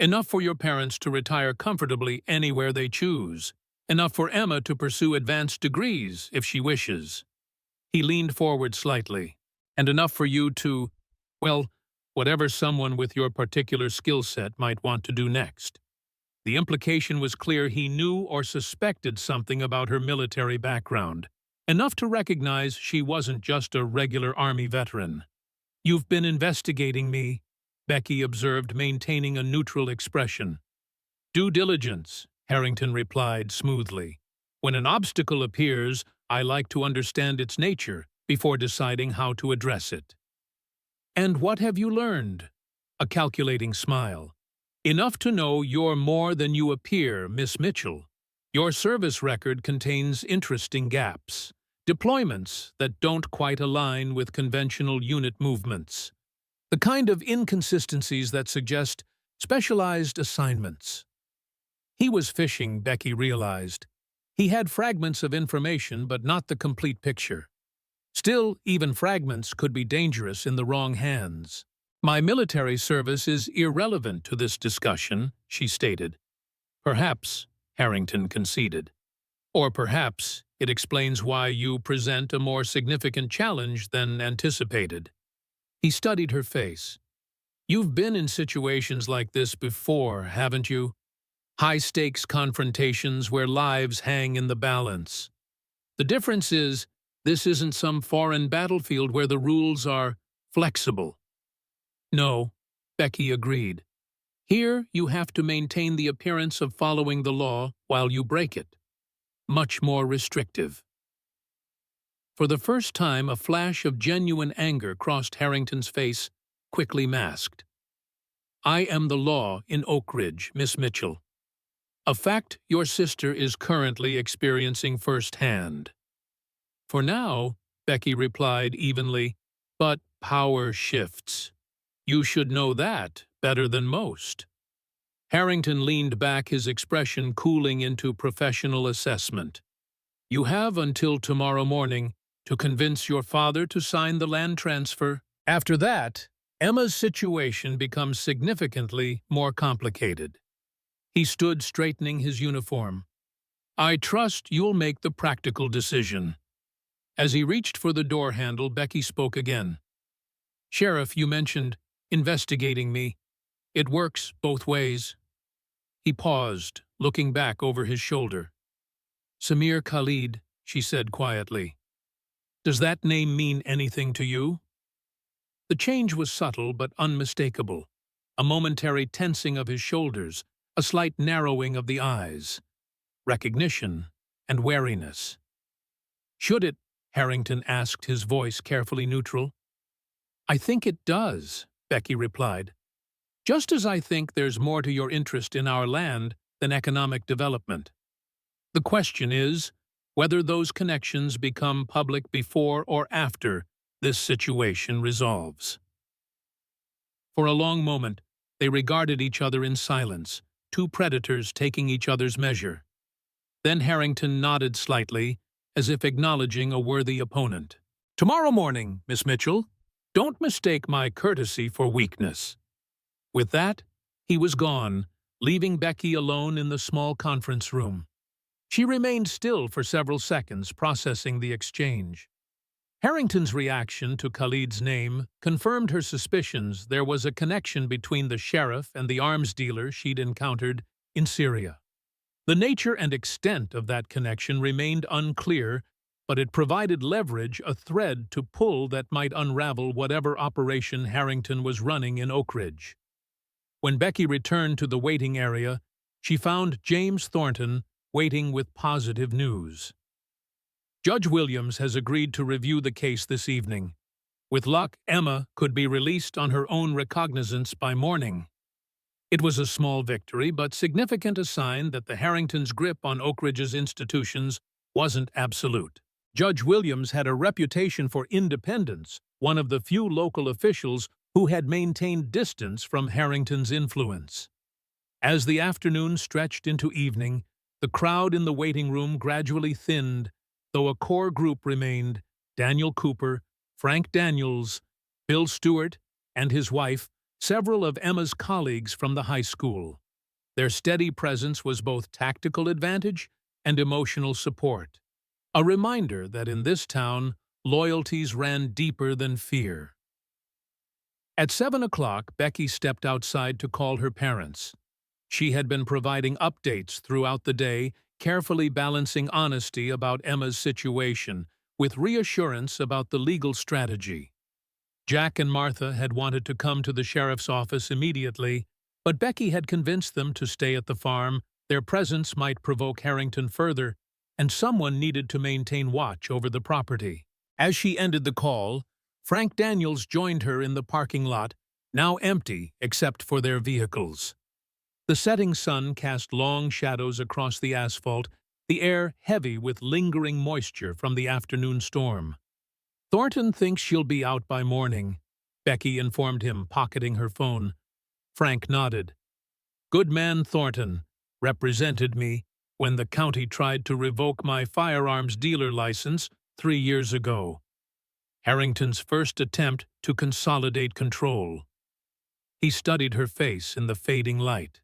Speaker 1: Enough for your parents to retire comfortably anywhere they choose. Enough for Emma to pursue advanced degrees if she wishes." He leaned forward slightly. "And enough for you to, well, whatever someone with your particular skill set might want to do next." The implication was clear: he knew or suspected something about her military background. enough to recognize she wasn't just a regular Army veteran. "You've been investigating me," Becky observed, maintaining a neutral expression. "Due diligence," Harrington replied smoothly. "When an obstacle appears, I like to understand its nature before deciding how to address it." "And what have you learned?" A calculating smile. "Enough to know you're more than you appear, Miss Mitchell. Your service record contains interesting gaps, deployments that don't quite align with conventional unit movements, the kind of inconsistencies that suggest specialized assignments." He was fishing, Becky realized. He had fragments of information, but not the complete picture. Still, even fragments could be dangerous in the wrong hands. "My military service is irrelevant to this discussion," she stated. "Perhaps," Harrington conceded. "Or perhaps it explains why you present a more significant challenge than anticipated." He studied her face. "You've been in situations like this before, haven't you? High-stakes confrontations where lives hang in the balance. The difference is, this isn't some foreign battlefield where the rules are flexible." "No," Becky agreed. "Here you have to maintain the appearance of following the law while you break it. Much more restrictive." For the first time, a flash of genuine anger crossed Harrington's face, quickly masked. "I am the law in Oak Ridge, Miss Mitchell. A fact your sister is currently experiencing firsthand." "For now," Becky replied evenly, "but power shifts. You should know that better than most." Harrington leaned back, his expression cooling into professional assessment. "You have until tomorrow morning to convince your father to sign the land transfer. After that, Emma's situation becomes significantly more complicated." He stood straightening his uniform. "I trust you'll make the practical decision." As he reached for the door handle, Becky spoke again. "Sheriff, you mentioned investigating me. It works both ways." He paused, looking back over his shoulder. "Samir Khalid," she said quietly. "Does that name mean anything to you?" The change was subtle but unmistakable. A momentary tensing of his shoulders, a slight narrowing of the eyes. Recognition and wariness. "Should it?" Harrington asked, his voice carefully neutral. "I think it does," Becky replied. "Just as I think there's more to your interest in our land than economic development. The question is whether those connections become public before or after this situation resolves." For a long moment, they regarded each other in silence, two predators taking each other's measure. Then Harrington nodded slightly, as if acknowledging a worthy opponent. "Tomorrow morning, Miss Mitchell. Don't mistake my courtesy for weakness." With that, he was gone, leaving Becky alone in the small conference room. She remained still for several seconds, processing the exchange. Harrington's reaction to Khalid's name confirmed her suspicions there was a connection between the sheriff and the arms dealer she'd encountered in Syria. The nature and extent of that connection remained unclear, but it provided leverage, a thread to pull that might unravel whatever operation Harrington was running in Oak Ridge. When Becky returned to the waiting area, she found James Thornton waiting with positive news. "Judge Williams has agreed to review the case this evening. With luck, Emma could be released on her own recognizance by morning." It was a small victory, but significant, a sign that the Harringtons' grip on Oak Ridge's institutions wasn't absolute. Judge Williams had a reputation for independence, one of the few local officials who had maintained distance from Harrington's influence. As the afternoon stretched into evening, the crowd in the waiting room gradually thinned, though a core group remained: Daniel Cooper, Frank Daniels, Bill Stewart, and his wife, several of Emma's colleagues from the high school. Their steady presence was both tactical advantage and emotional support, a reminder that in this town, loyalties ran deeper than fear. At 7 o'clock, Becky stepped outside to call her parents. She had been providing updates throughout the day, carefully balancing honesty about Emma's situation with reassurance about the legal strategy. Jack and Martha had wanted to come to the sheriff's office immediately, but Becky had convinced them to stay at the farm. Their presence might provoke Harrington further, and someone needed to maintain watch over the property. As she ended the call, Frank Daniels joined her in the parking lot, now empty except for their vehicles. The setting sun cast long shadows across the asphalt, the air heavy with lingering moisture from the afternoon storm. "Thornton thinks she'll be out by morning," Becky informed him, pocketing her phone. Frank nodded. "Good man Thornton represented me when the county tried to revoke my firearms dealer license 3 years ago. Harrington's first attempt to consolidate control." He studied her face in the fading light.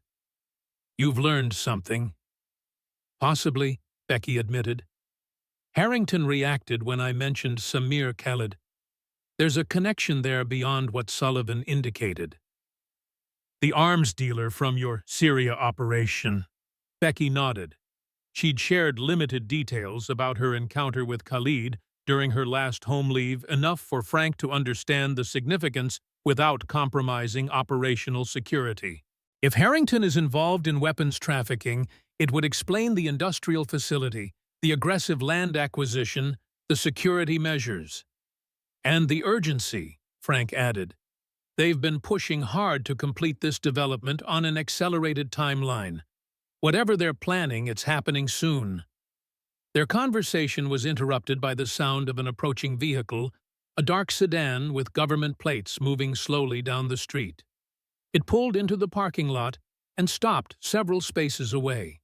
Speaker 1: "You've learned something?" "Possibly," Becky admitted. "Harrington reacted when I mentioned Samir Khalid. There's a connection there beyond what Sullivan indicated." "The arms dealer from your Syria operation." Becky nodded. She'd shared limited details about her encounter with Khalid during her last home leave, enough for Frank to understand the significance without compromising operational security. If Harrington is involved in weapons trafficking, it would explain the industrial facility, the aggressive land acquisition, the security measures. "And the urgency," Frank added. "They've been pushing hard to complete this development on an accelerated timeline. Whatever they're planning, it's happening soon." Their conversation was interrupted by the sound of an approaching vehicle, a dark sedan with government plates moving slowly down the street. It pulled into the parking lot and stopped several spaces away.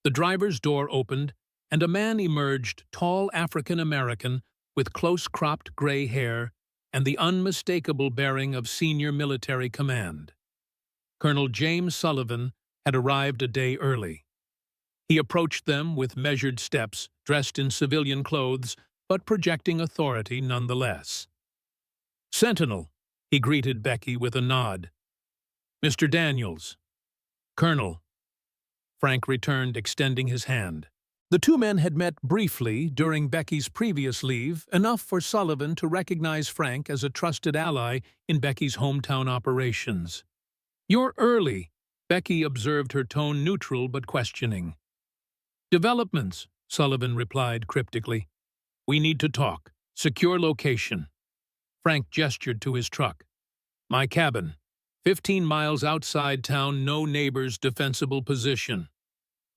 Speaker 1: The driver's door opened, and a man emerged, tall African-American, with close-cropped gray hair and the unmistakable bearing of senior military command. Colonel James Sullivan had arrived a day early. He approached them with measured steps, dressed in civilian clothes, but projecting authority nonetheless. "Sentinel," he greeted Becky with a nod. "Mr. Daniels." "Colonel." Frank returned, extending his hand. The two men had met briefly during Becky's previous leave, enough for Sullivan to recognize Frank as a trusted ally in Becky's hometown operations. "You're early," Becky observed, her tone neutral but questioning. "Developments," Sullivan replied cryptically. "We need to talk. Secure location." Frank gestured to his truck. "My cabin. 15 miles outside town, no neighbors, defensible position."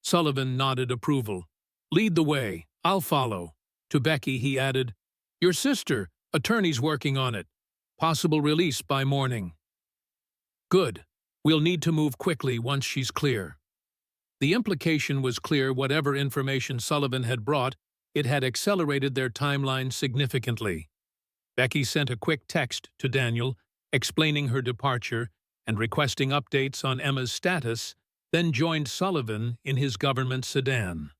Speaker 1: Sullivan nodded approval. "Lead the way. I'll follow." To Becky, he added, "Your sister, attorney's working on it. Possible release by morning." "Good. We'll need to move quickly once she's clear." The implication was clear. Whatever information Sullivan had brought, it had accelerated their timeline significantly. Becky sent a quick text to Daniel, explaining her departure and requesting updates on Emma's status, then joined Sullivan in his government sedan.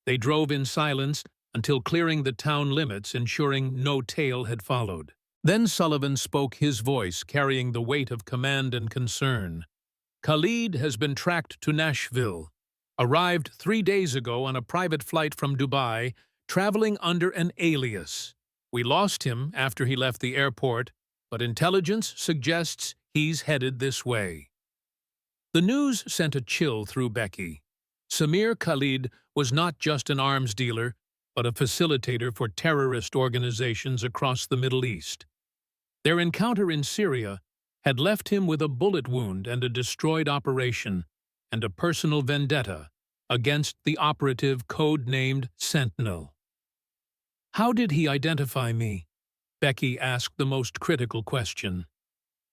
Speaker 1: They drove in silence until clearing the town limits, ensuring no tail had followed. Then Sullivan spoke, his voice carrying the weight of command and concern. "Khalid has been tracked to Nashville. Arrived 3 days ago on a private flight from Dubai, traveling under an alias. We lost him after he left the airport, but intelligence suggests he's headed this way." The news sent a chill through Becky. Samir Khalid was not just an arms dealer, but a facilitator for terrorist organizations across the Middle East. Their encounter in Syria had left him with a bullet wound and a destroyed operation, and a personal vendetta against the operative code-named Sentinel. "How did he identify me?" Becky asked the most critical question.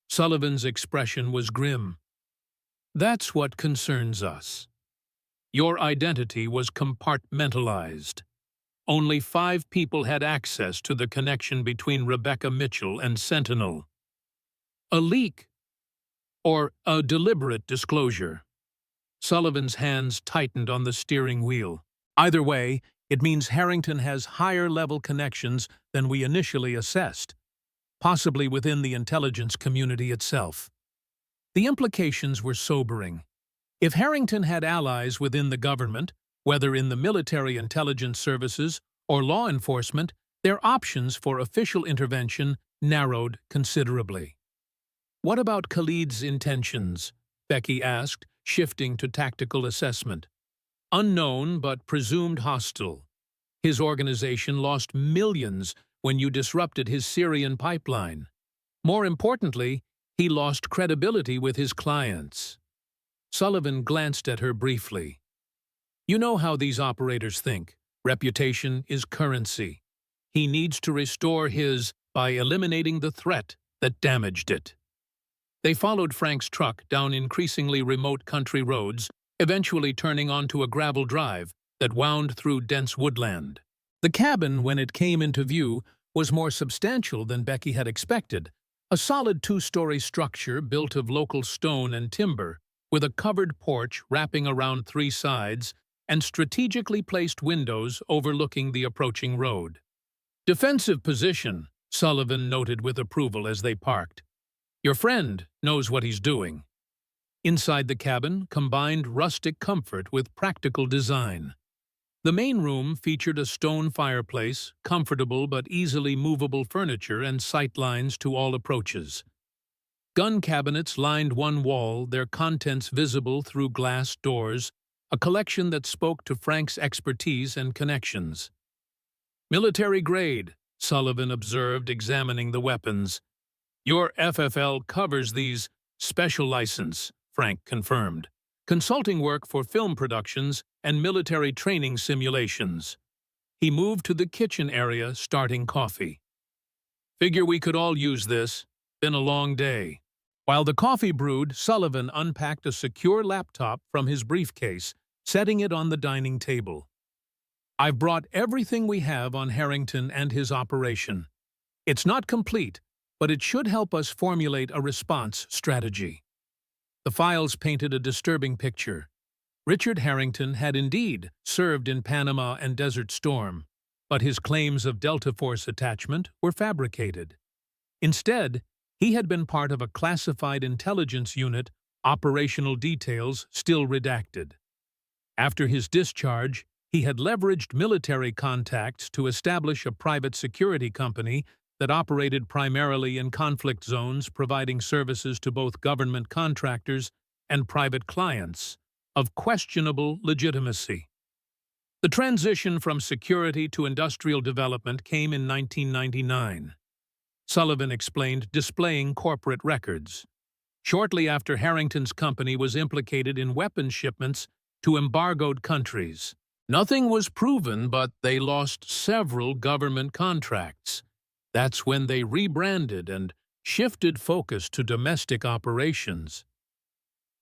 Speaker 1: Sullivan's expression was grim. "That's what concerns us. Your identity was compartmentalized. Only 5 people had access to the connection between Rebecca Mitchell and Sentinel. A leak, or a deliberate disclosure?" Sullivan's hands tightened on the steering wheel. "Either way, it means Harrington has higher-level connections than we initially assessed, possibly within the intelligence community itself." The implications were sobering. If Harrington had allies within the government, Whether in the military intelligence services or law enforcement, their options for official intervention narrowed considerably. "What about Khalid's intentions?" Becky asked, shifting to tactical assessment. "Unknown but presumed hostile. His organization lost millions when you disrupted his Syrian pipeline. More importantly, he lost credibility with his clients." Sullivan glanced at her briefly. "You know how these operators think. Reputation is currency. He needs to restore his by eliminating the threat that damaged it." They followed Frank's truck down increasingly remote country roads, eventually turning onto a gravel drive that wound through dense woodland. The cabin, when it came into view, was more substantial than Becky had expected. A solid two-story structure built of local stone and timber, with a covered porch wrapping around three sides and strategically placed windows overlooking the approaching road. "Defensive position," Sullivan noted with approval as they parked. "Your friend knows what he's doing." Inside the cabin combined rustic comfort with practical design. The main room featured a stone fireplace, comfortable but easily movable furniture, and sight lines to all approaches. Gun cabinets lined one wall, their contents visible through glass doors, a collection that spoke to Frank's expertise and connections. "Military grade," Sullivan observed, examining the weapons. "Your FFL covers these. Special license," Frank confirmed. "Consulting work for film productions and military training simulations." He moved to the kitchen area, starting coffee. "Figure we could all use this. Been a long day." While the coffee brewed, Sullivan unpacked a secure laptop from his briefcase, setting it on the dining table. "I've brought everything we have on Harrington and his operation. It's not complete, but it should help us formulate a response strategy." The files painted a disturbing picture. Richard Harrington had indeed served in Panama and Desert Storm, but his claims of Delta Force attachment were fabricated. Instead, he had been part of a classified intelligence unit, operational details still redacted. After his discharge, he had leveraged military contacts to establish a private security company that operated primarily in conflict zones, providing services to both government contractors and private clients of questionable legitimacy. The transition from security to industrial development came in 1999. Sullivan explained, displaying corporate records. Shortly after, Harrington's company was implicated in weapons shipments to embargoed countries. Nothing was proven, but they lost several government contracts. That's when they rebranded and shifted focus to domestic operations.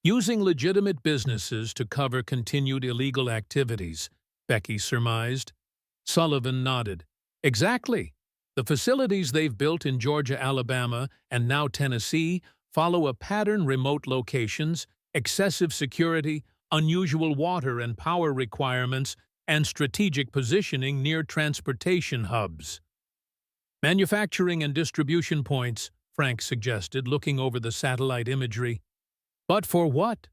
Speaker 1: Using legitimate businesses to cover continued illegal activities, Becky surmised. Sullivan nodded. "Exactly. The facilities they've built in Georgia, Alabama, and now Tennessee follow a pattern: remote locations, excessive security, unusual water and power requirements, and strategic positioning near transportation hubs." "Manufacturing and distribution points," Frank suggested, looking over the satellite imagery. "But for what?"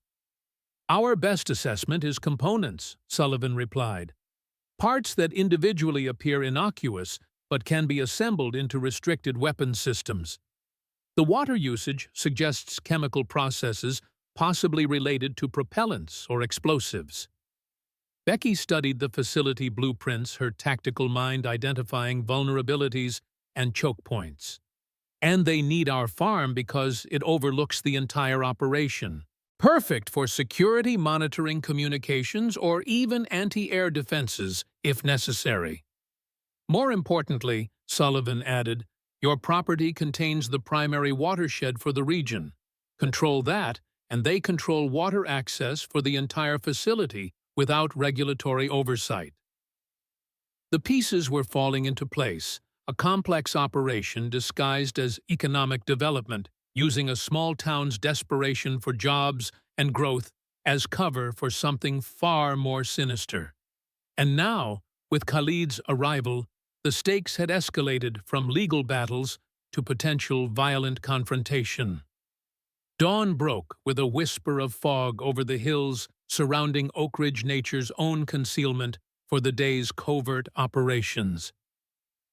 Speaker 1: "Our best assessment is components," Sullivan replied. "Parts that individually appear innocuous but can be assembled into restricted weapons systems. The water usage suggests chemical processes possibly related to propellants or explosives." Becky studied the facility blueprints, her tactical mind identifying vulnerabilities and choke points. "And they need our farm because it overlooks the entire operation. Perfect for security monitoring, communications, or even anti-air defenses, if necessary." "More importantly," Sullivan added, "your property contains the primary watershed for the region. Control that, and they control water access for the entire facility without regulatory oversight." The pieces were falling into place, a complex operation disguised as economic development, using a small town's desperation for jobs and growth as cover for something far more sinister. And now, with Khalid's arrival, the stakes had escalated from legal battles to potential violent confrontation. Dawn broke with a whisper of fog over the hills surrounding Oak Ridge Nature's own concealment for the day's covert operations.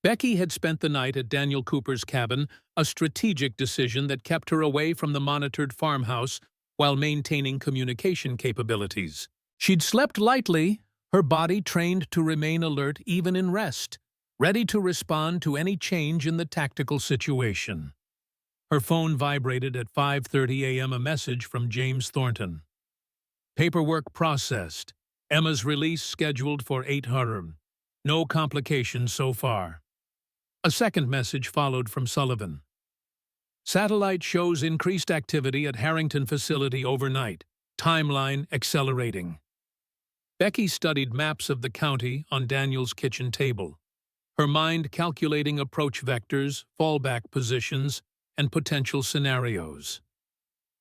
Speaker 1: Becky had spent the night at Daniel Cooper's cabin, a strategic decision that kept her away from the monitored farmhouse while maintaining communication capabilities. She'd slept lightly, her body trained to remain alert even in rest, ready to respond to any change in the tactical situation. Her phone vibrated at 5:30 a.m. a message from James Thornton. Paperwork processed. Emma's release scheduled for 8:00. No complications so far. A second message followed from Sullivan. Satellite shows increased activity at Harrington facility overnight. Timeline accelerating. Becky studied maps of the county on Daniel's kitchen table, her mind calculating approach vectors, fallback positions, and potential scenarios.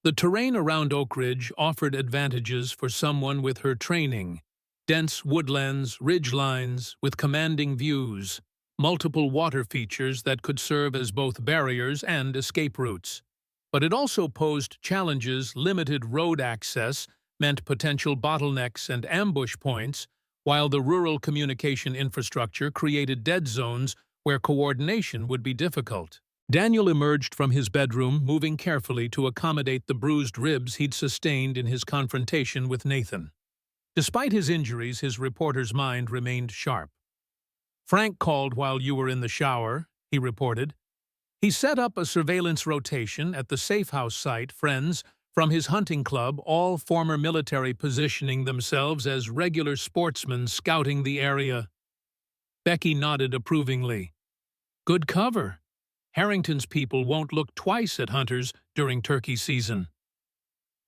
Speaker 1: The terrain around Oak Ridge offered advantages for someone with her training: dense woodlands, ridgelines with commanding views, multiple water features that could serve as both barriers and escape routes. But it also posed challenges. Limited road access meant potential bottlenecks and ambush points, while the rural communication infrastructure created dead zones where coordination would be difficult. Daniel emerged from his bedroom, moving carefully to accommodate the bruised ribs he'd sustained in his confrontation with Nathan. Despite his injuries, his reporter's mind remained sharp. "Frank called while you were in the shower," he reported. He set up a surveillance rotation at the safe house site. Friends from his hunting club, all former military, positioning themselves as regular sportsmen scouting the area. Becky nodded approvingly. "Good cover. Harrington's people won't look twice at hunters during turkey season."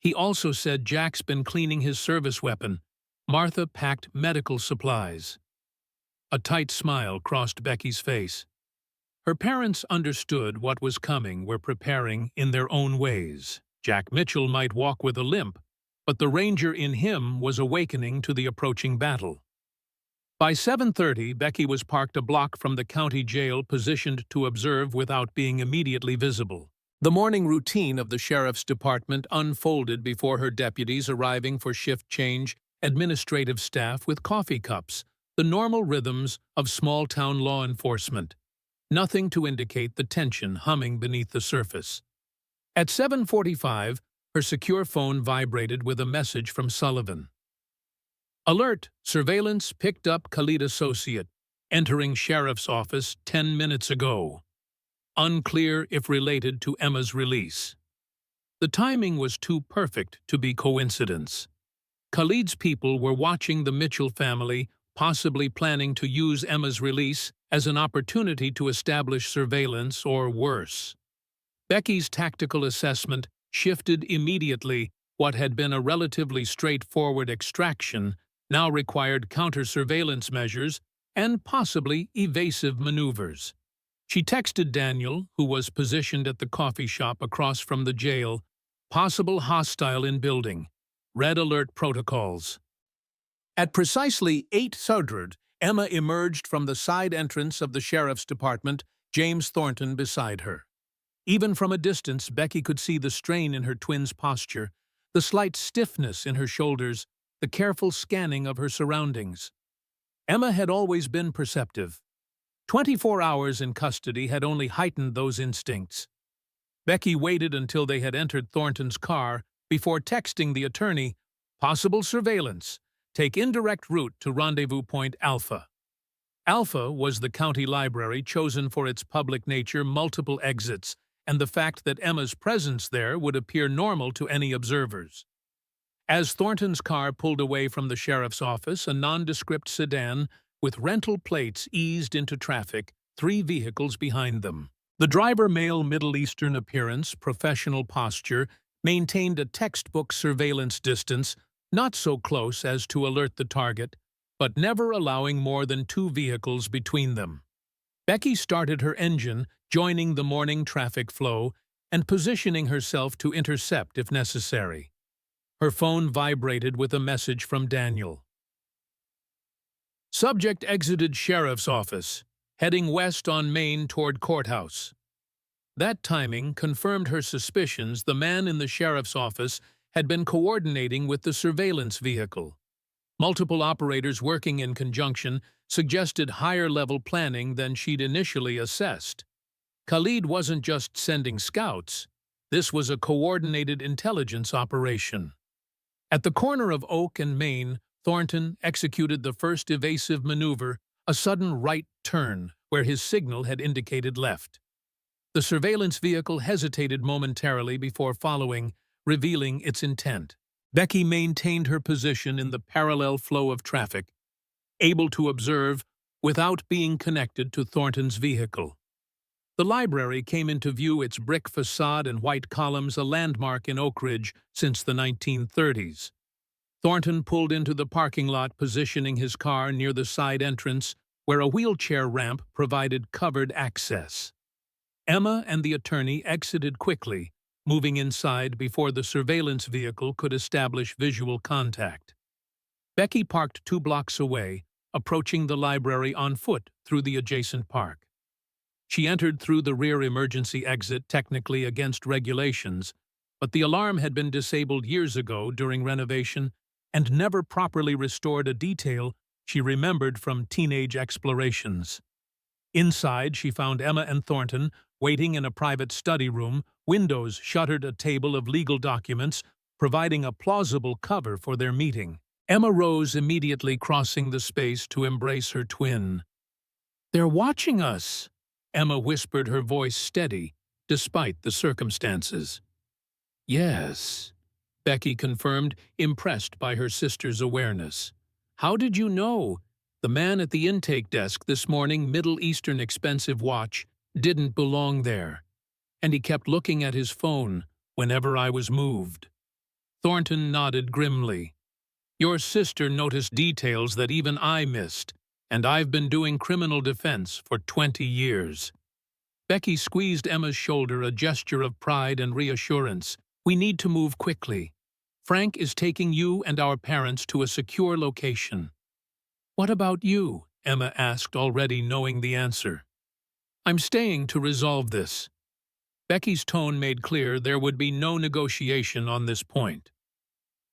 Speaker 1: He also said Jack's been cleaning his service weapon. Martha packed medical supplies. A tight smile crossed Becky's face. Her parents understood what was coming, were preparing in their own ways. Jack Mitchell might walk with a limp, but the ranger in him was awakening to the approaching battle. By 7:30, Becky was parked a block from the county jail, positioned to observe without being immediately visible. The morning routine of the sheriff's department unfolded before her deputies arriving for shift change, administrative staff with coffee cups, the normal rhythms of small-town law enforcement. Nothing to indicate the tension humming beneath the surface. At 7:45, her secure phone vibrated with a message from Sullivan. "Alert! Surveillance picked up Khalid associate, entering sheriff's office 10 minutes ago. Unclear if related to Emma's release." The timing was too perfect to be coincidence. Khalid's people were watching the Mitchell family, possibly planning to use Emma's release as an opportunity to establish surveillance or worse. Becky's tactical assessment shifted immediately. What had been a relatively straightforward extraction now required counter-surveillance measures and possibly evasive maneuvers. She texted Daniel, who was positioned at the coffee shop across from the jail, "Possible hostile in building. Red alert protocols." At precisely 8:00, Emma emerged from the side entrance of the sheriff's department, James Thornton beside her. Even from a distance, Becky could see the strain in her twin's posture, the slight stiffness in her shoulders, the careful scanning of her surroundings. Emma had always been perceptive. 24 hours in custody had only heightened those instincts. Becky waited until they had entered Thornton's car before texting the attorney, "Possible surveillance. Take indirect route to Rendezvous Point Alpha." Alpha was the county library, chosen for its public nature, multiple exits, and the fact that Emma's presence there would appear normal to any observers. As Thornton's car pulled away from the sheriff's office, a nondescript sedan with rental plates eased into traffic, 3 vehicles behind them. The driver, male, Middle Eastern appearance, professional posture, maintained a textbook surveillance distance, not so close as to alert the target, but never allowing more than 2 vehicles between them. Becky started her engine, joining the morning traffic flow and positioning herself to intercept if necessary. Her phone vibrated with a message from Daniel. "Subject exited sheriff's office, heading west on Main toward courthouse." That timing confirmed her suspicions the man in the sheriff's office had been coordinating with the surveillance vehicle. Multiple operators working in conjunction suggested higher-level planning than she'd initially assessed. Khalid wasn't just sending scouts. This was a coordinated intelligence operation. At the corner of Oak and Main, Thornton executed the first evasive maneuver, a sudden right turn where his signal had indicated left. The surveillance vehicle hesitated momentarily before following, revealing its intent. Becky maintained her position in the parallel flow of traffic, able to observe without being connected to Thornton's vehicle. The library came into view, its brick facade and white columns a landmark in Oak Ridge since the 1930s. Thornton pulled into the parking lot, positioning his car near the side entrance, where a wheelchair ramp provided covered access. Emma and the attorney exited quickly, moving inside before the surveillance vehicle could establish visual contact. Becky parked 2 blocks away, approaching the library on foot through the adjacent park. She entered through the rear emergency exit, technically against regulations, but the alarm had been disabled years ago during renovation and never properly restored, a detail she remembered from teenage explorations. Inside, she found Emma and Thornton waiting in a private study room, windows shuttered, a table of legal documents, providing a plausible cover for their meeting. Emma rose immediately, crossing the space to embrace her twin. "They're watching us," Emma whispered, her voice steady, despite the circumstances. "Yes," Becky confirmed, impressed by her sister's awareness. "How did you know? The man at the intake desk this morning, Middle Eastern expensive watch, didn't belong there. And he kept looking at his phone whenever I was moved." Thornton nodded grimly. "Your sister noticed details that even I missed, and I've been doing criminal defense for 20 years. Becky squeezed Emma's shoulder, a gesture of pride and reassurance. "We need to move quickly. Frank is taking you and our parents to a secure location." "What about you?" Emma asked, already knowing the answer. "I'm staying to resolve this." Becky's tone made clear there would be no negotiation on this point.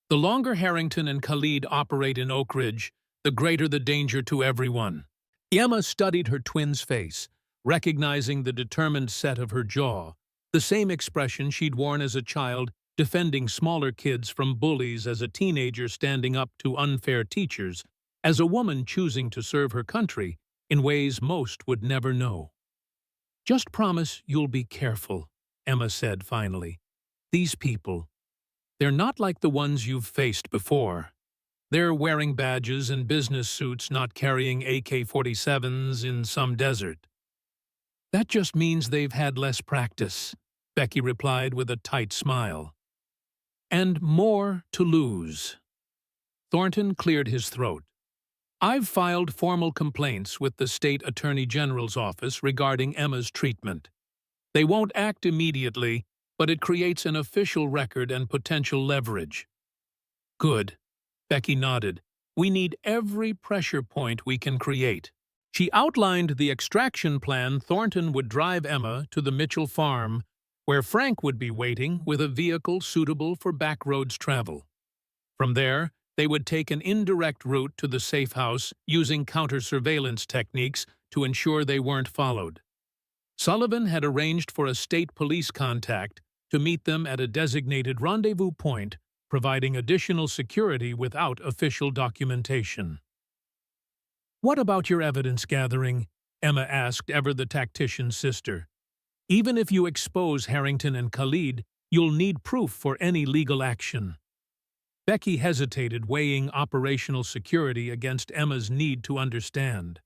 Speaker 1: The longer Harrington and Khalid operate in Oak Ridge, the greater the danger to everyone. Emma studied her twin's face, recognizing the determined set of her jaw, the same expression she'd worn as a child, defending smaller kids from bullies, as a teenager standing up to unfair teachers, as a woman choosing to serve her country in ways most would never know. "Just promise you'll be careful," Emma said finally. "These people, they're not like the ones you've faced before. They're wearing badges and business suits, not carrying AK-47s in some desert." "That just means they've had less practice," Becky replied with a tight smile. "And more to lose." Thornton cleared his throat. "I've filed formal complaints with the State Attorney General's office regarding Emma's treatment. They won't act immediately, but it creates an official record and potential leverage." "Good," Becky nodded. "We need every pressure point we can create." She outlined the extraction plan. Thornton would drive Emma to the Mitchell farm, where Frank would be waiting with a vehicle suitable for backroads travel. From there, they would take an indirect route to the safe house, using counter-surveillance techniques to ensure they weren't followed. Sullivan had arranged for a state police contact to meet them at a designated rendezvous point, providing additional security without official documentation. "What about your evidence gathering?" Emma asked, ever the tactician's sister. "Even if you expose Harrington and Khalid, you'll need proof for any legal action." Becky hesitated, weighing operational security against Emma's need to understand.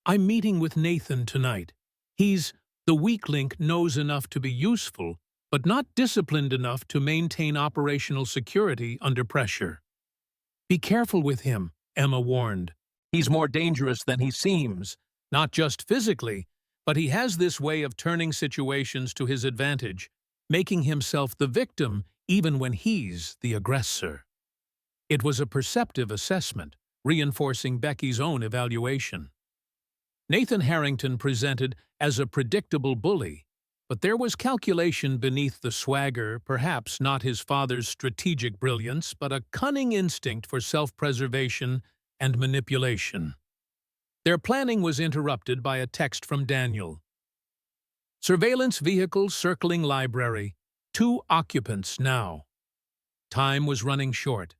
Speaker 1: "I'm meeting with Nathan tonight. He's the weak link, knows enough to be useful, but not disciplined enough to maintain operational security under pressure." "Be careful with him," Emma warned. "He's more dangerous than he seems, not just physically, but he has this way of turning situations to his advantage, making himself the victim even when he's the aggressor." It was a perceptive assessment, reinforcing Becky's own evaluation. Nathan Harrington presented as a predictable bully, But there was calculation beneath the swagger, perhaps not his father's strategic brilliance, but a cunning instinct for self-preservation and manipulation. Their planning was interrupted by a text from Daniel. Surveillance vehicle circling library. 2 occupants now. Time was running short.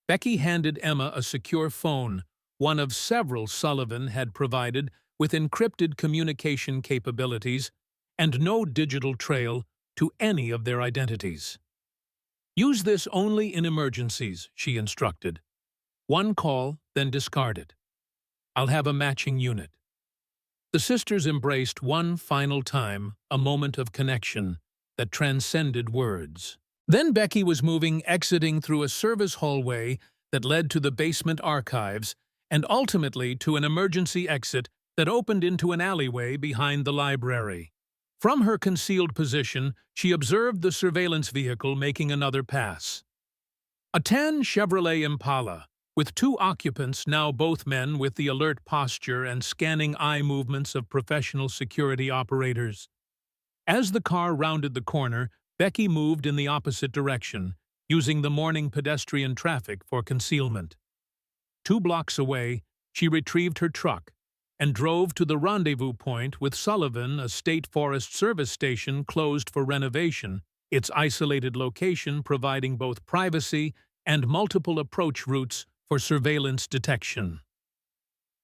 Speaker 1: Becky handed Emma a secure phone, one of several Sullivan had provided, with encrypted communication capabilities and no digital trail to any of their identities. Use this only in emergencies, she instructed. 1 call, then discard it. I'll have a matching unit. The sisters embraced one final time, a moment of connection that transcended words. Then Becky was exiting through a service hallway that led to the basement archives and ultimately to an emergency exit that opened into an alleyway behind the library. From her concealed position, she observed the surveillance vehicle making another pass. A tan Chevrolet Impala, with 2 occupants, now both men with the alert posture and scanning eye movements of professional security operators. As the car rounded the corner, Becky moved in the opposite direction, using the morning pedestrian traffic for concealment. 2 blocks away, she retrieved her truck and drove to the rendezvous point with Sullivan, a state forest service station closed for renovation, its isolated location providing both privacy and multiple approach routes for surveillance detection.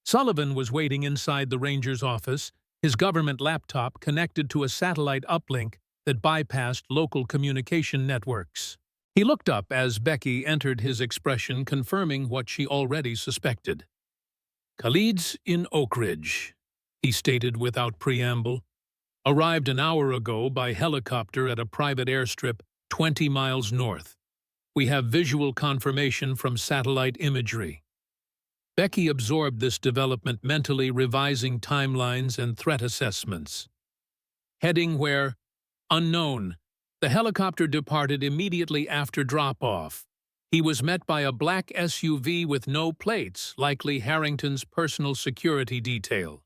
Speaker 1: Sullivan was waiting inside the ranger's office, his government laptop connected to a satellite uplink that bypassed local communication networks. He looked up as Becky entered, his expression confirming what she already suspected. "Khalid's in Oak Ridge," he stated without preamble. "Arrived an hour ago by helicopter at a private airstrip 20 miles north. We have visual confirmation from satellite imagery." Becky absorbed this development mentally, revising timelines and threat assessments. Heading where? Unknown. The helicopter departed immediately after drop-off. He was met by a black SUV with no plates, likely Harrington's personal security detail.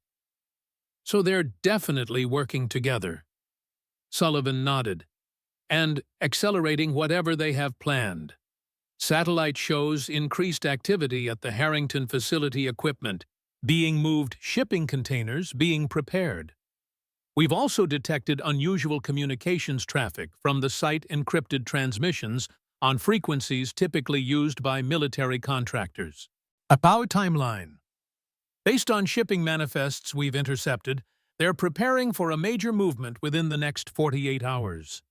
Speaker 1: So they're definitely working together. Sullivan nodded. And accelerating whatever they have planned. Satellite shows increased activity at the Harrington facility, equipment being moved, shipping containers being prepared. We've also detected unusual communications traffic from the site, encrypted transmissions on frequencies typically used by military contractors. A power timeline. Based on shipping manifests we've intercepted, they're preparing for a major movement within the next 48 hours.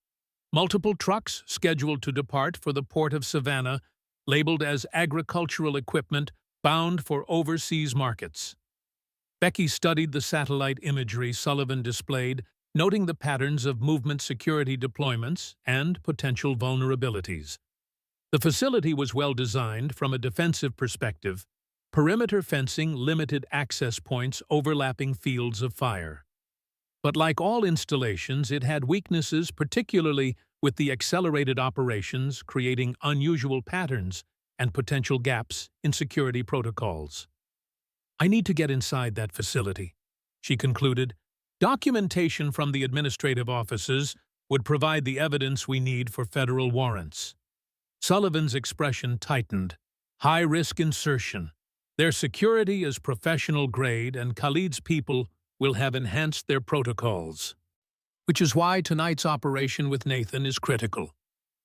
Speaker 1: Multiple trucks scheduled to depart for the port of Savannah, labeled as agricultural equipment bound for overseas markets. Becky studied the satellite imagery Sullivan displayed, noting the patterns of movement, security deployments, and potential vulnerabilities. The facility was well designed from a defensive perspective. Perimeter fencing limited access points overlapping fields of fire. But like all installations, it had weaknesses, particularly with the accelerated operations, creating unusual patterns and potential gaps in security protocols. "I need to get inside that facility," she concluded. "Documentation from the administrative offices would provide the evidence we need for federal warrants." Sullivan's expression tightened. "High-risk insertion. Their security is professional grade, and Khalid's people will have enhanced their protocols. Which is why tonight's operation with Nathan is critical.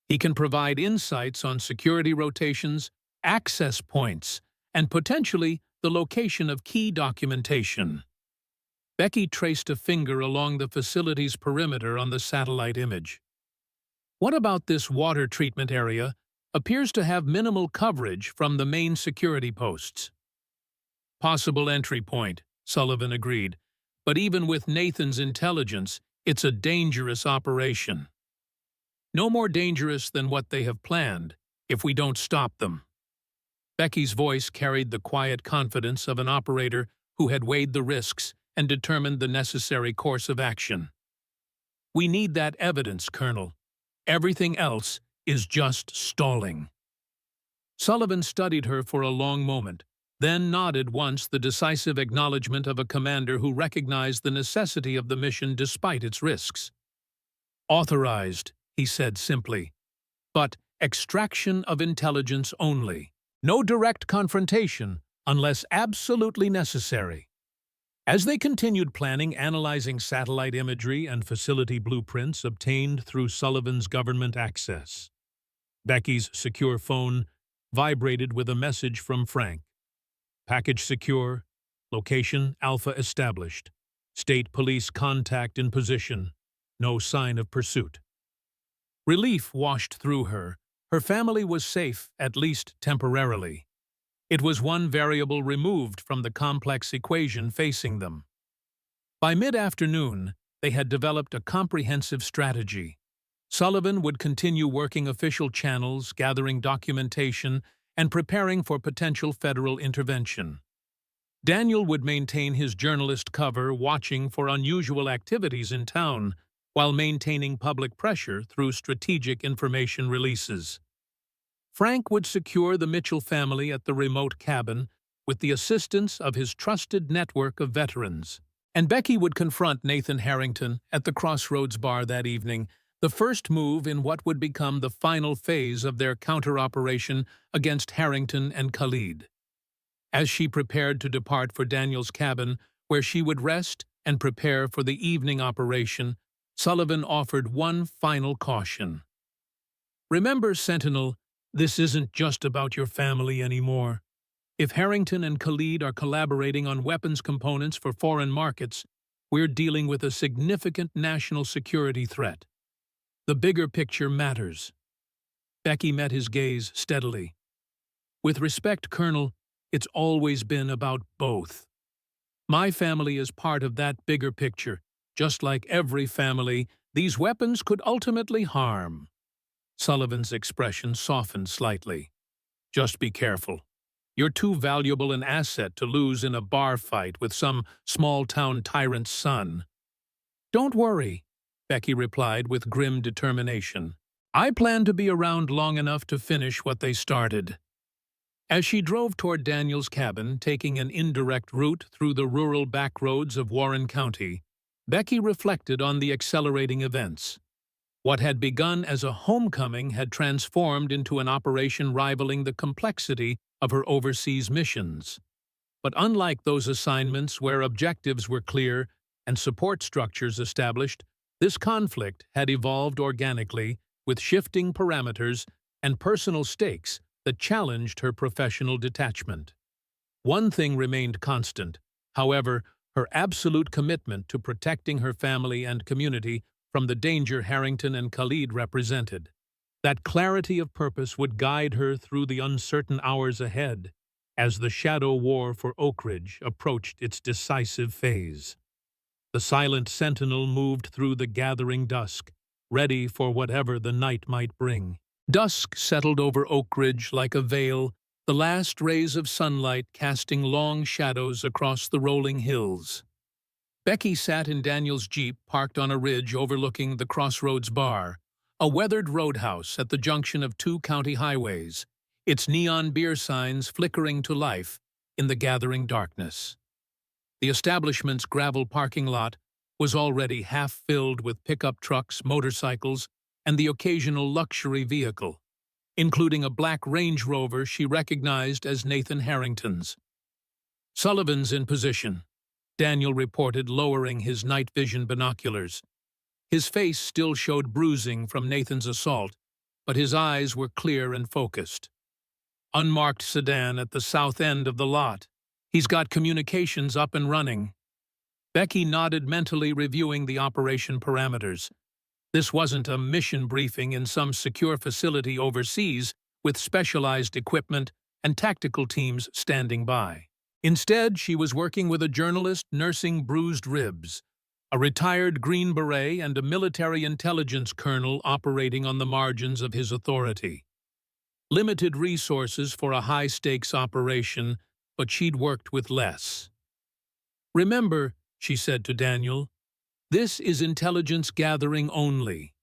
Speaker 1: He can provide insights on security rotations, access points, and potentially the location of key documentation." Becky traced a finger along the facility's perimeter on the satellite image. "What about this water treatment area? Appears to have minimal coverage from the main security posts." "Possible entry point," Sullivan agreed. "But even with Nathan's intelligence, it's a dangerous operation. No more dangerous than what they have planned, if we don't stop them." Becky's voice carried the quiet confidence of an operator who had weighed the risks and determined the necessary course of action. "We need that evidence, Colonel. Everything else is just stalling." Sullivan studied her for a long moment, then nodded once, the decisive acknowledgement of a commander who recognized the necessity of the mission despite its risks. Authorized, he said simply, but extraction of intelligence only. No direct confrontation, unless absolutely necessary. As they continued planning, analyzing satellite imagery and facility blueprints obtained through Sullivan's government access, Becky's secure phone vibrated with a message from Frank. Package secure. Location Alpha established. State police contact in position. No sign of pursuit. Relief washed through her. Her family was safe, at least temporarily. It was one variable removed from the complex equation facing them. By mid-afternoon, they had developed a comprehensive strategy. Sullivan would continue working official channels, gathering documentation, and preparing for potential federal intervention. Daniel would maintain his journalist cover, watching for unusual activities in town, while maintaining public pressure through strategic information releases. Frank would secure the Mitchell family at the remote cabin with the assistance of his trusted network of veterans. And Becky would confront Nathan Harrington at the Crossroads bar that evening, the first move in what would become the final phase of their counter-operation against Harrington and Khalid. As she prepared to depart for Daniel's cabin, where she would rest and prepare for the evening operation, Sullivan offered one final caution. Remember, Sentinel, this isn't just about your family anymore. If Harrington and Khalid are collaborating on weapons components for foreign markets, we're dealing with a significant national security threat. The bigger picture matters. Becky met his gaze steadily. With respect, Colonel, it's always been about both. My family is part of that bigger picture. Just like every family, these weapons could ultimately harm. Sullivan's expression softened slightly. Just be careful. You're too valuable an asset to lose in a bar fight with some small-town tyrant's son. Don't worry, Becky replied with grim determination. I plan to be around long enough to finish what they started. As she drove toward Daniel's cabin, taking an indirect route through the rural backroads of Warren County, Becky reflected on the accelerating events. What had begun as a homecoming had transformed into an operation rivaling the complexity of her overseas missions. But unlike those assignments where objectives were clear and support structures established, this conflict had evolved organically with shifting parameters and personal stakes that challenged her professional detachment. One thing remained constant, however, her absolute commitment to protecting her family and community from the danger Harrington and Khalid represented. That clarity of purpose would guide her through the uncertain hours ahead as the shadow war for Oak Ridge approached its decisive phase. The silent sentinel moved through the gathering dusk, ready for whatever the night might bring. Dusk settled over Oak Ridge like a veil, the last rays of sunlight casting long shadows across the rolling hills. Becky sat in Daniel's Jeep parked on a ridge overlooking the Crossroads bar, a weathered roadhouse at the junction of two county highways, its neon beer signs flickering to life in the gathering darkness. The establishment's gravel parking lot was already half filled with pickup trucks, motorcycles, and the occasional luxury vehicle, including a black Range Rover she recognized as Nathan Harrington's. Sullivan's in position, Daniel reported, lowering his night vision binoculars. His face still showed bruising from Nathan's assault, but his eyes were clear and focused. Unmarked sedan at the south end of the lot. He's got communications up and running. Becky nodded, mentally reviewing the operation parameters. This wasn't a mission briefing in some secure facility overseas with specialized equipment and tactical teams standing by. Instead, she was working with a journalist nursing bruised ribs, a retired Green Beret, and a military intelligence colonel operating on the margins of his authority. Limited resources for a high-stakes operation, but she'd worked with less. Remember, she said to Daniel, this is intelligence gathering only.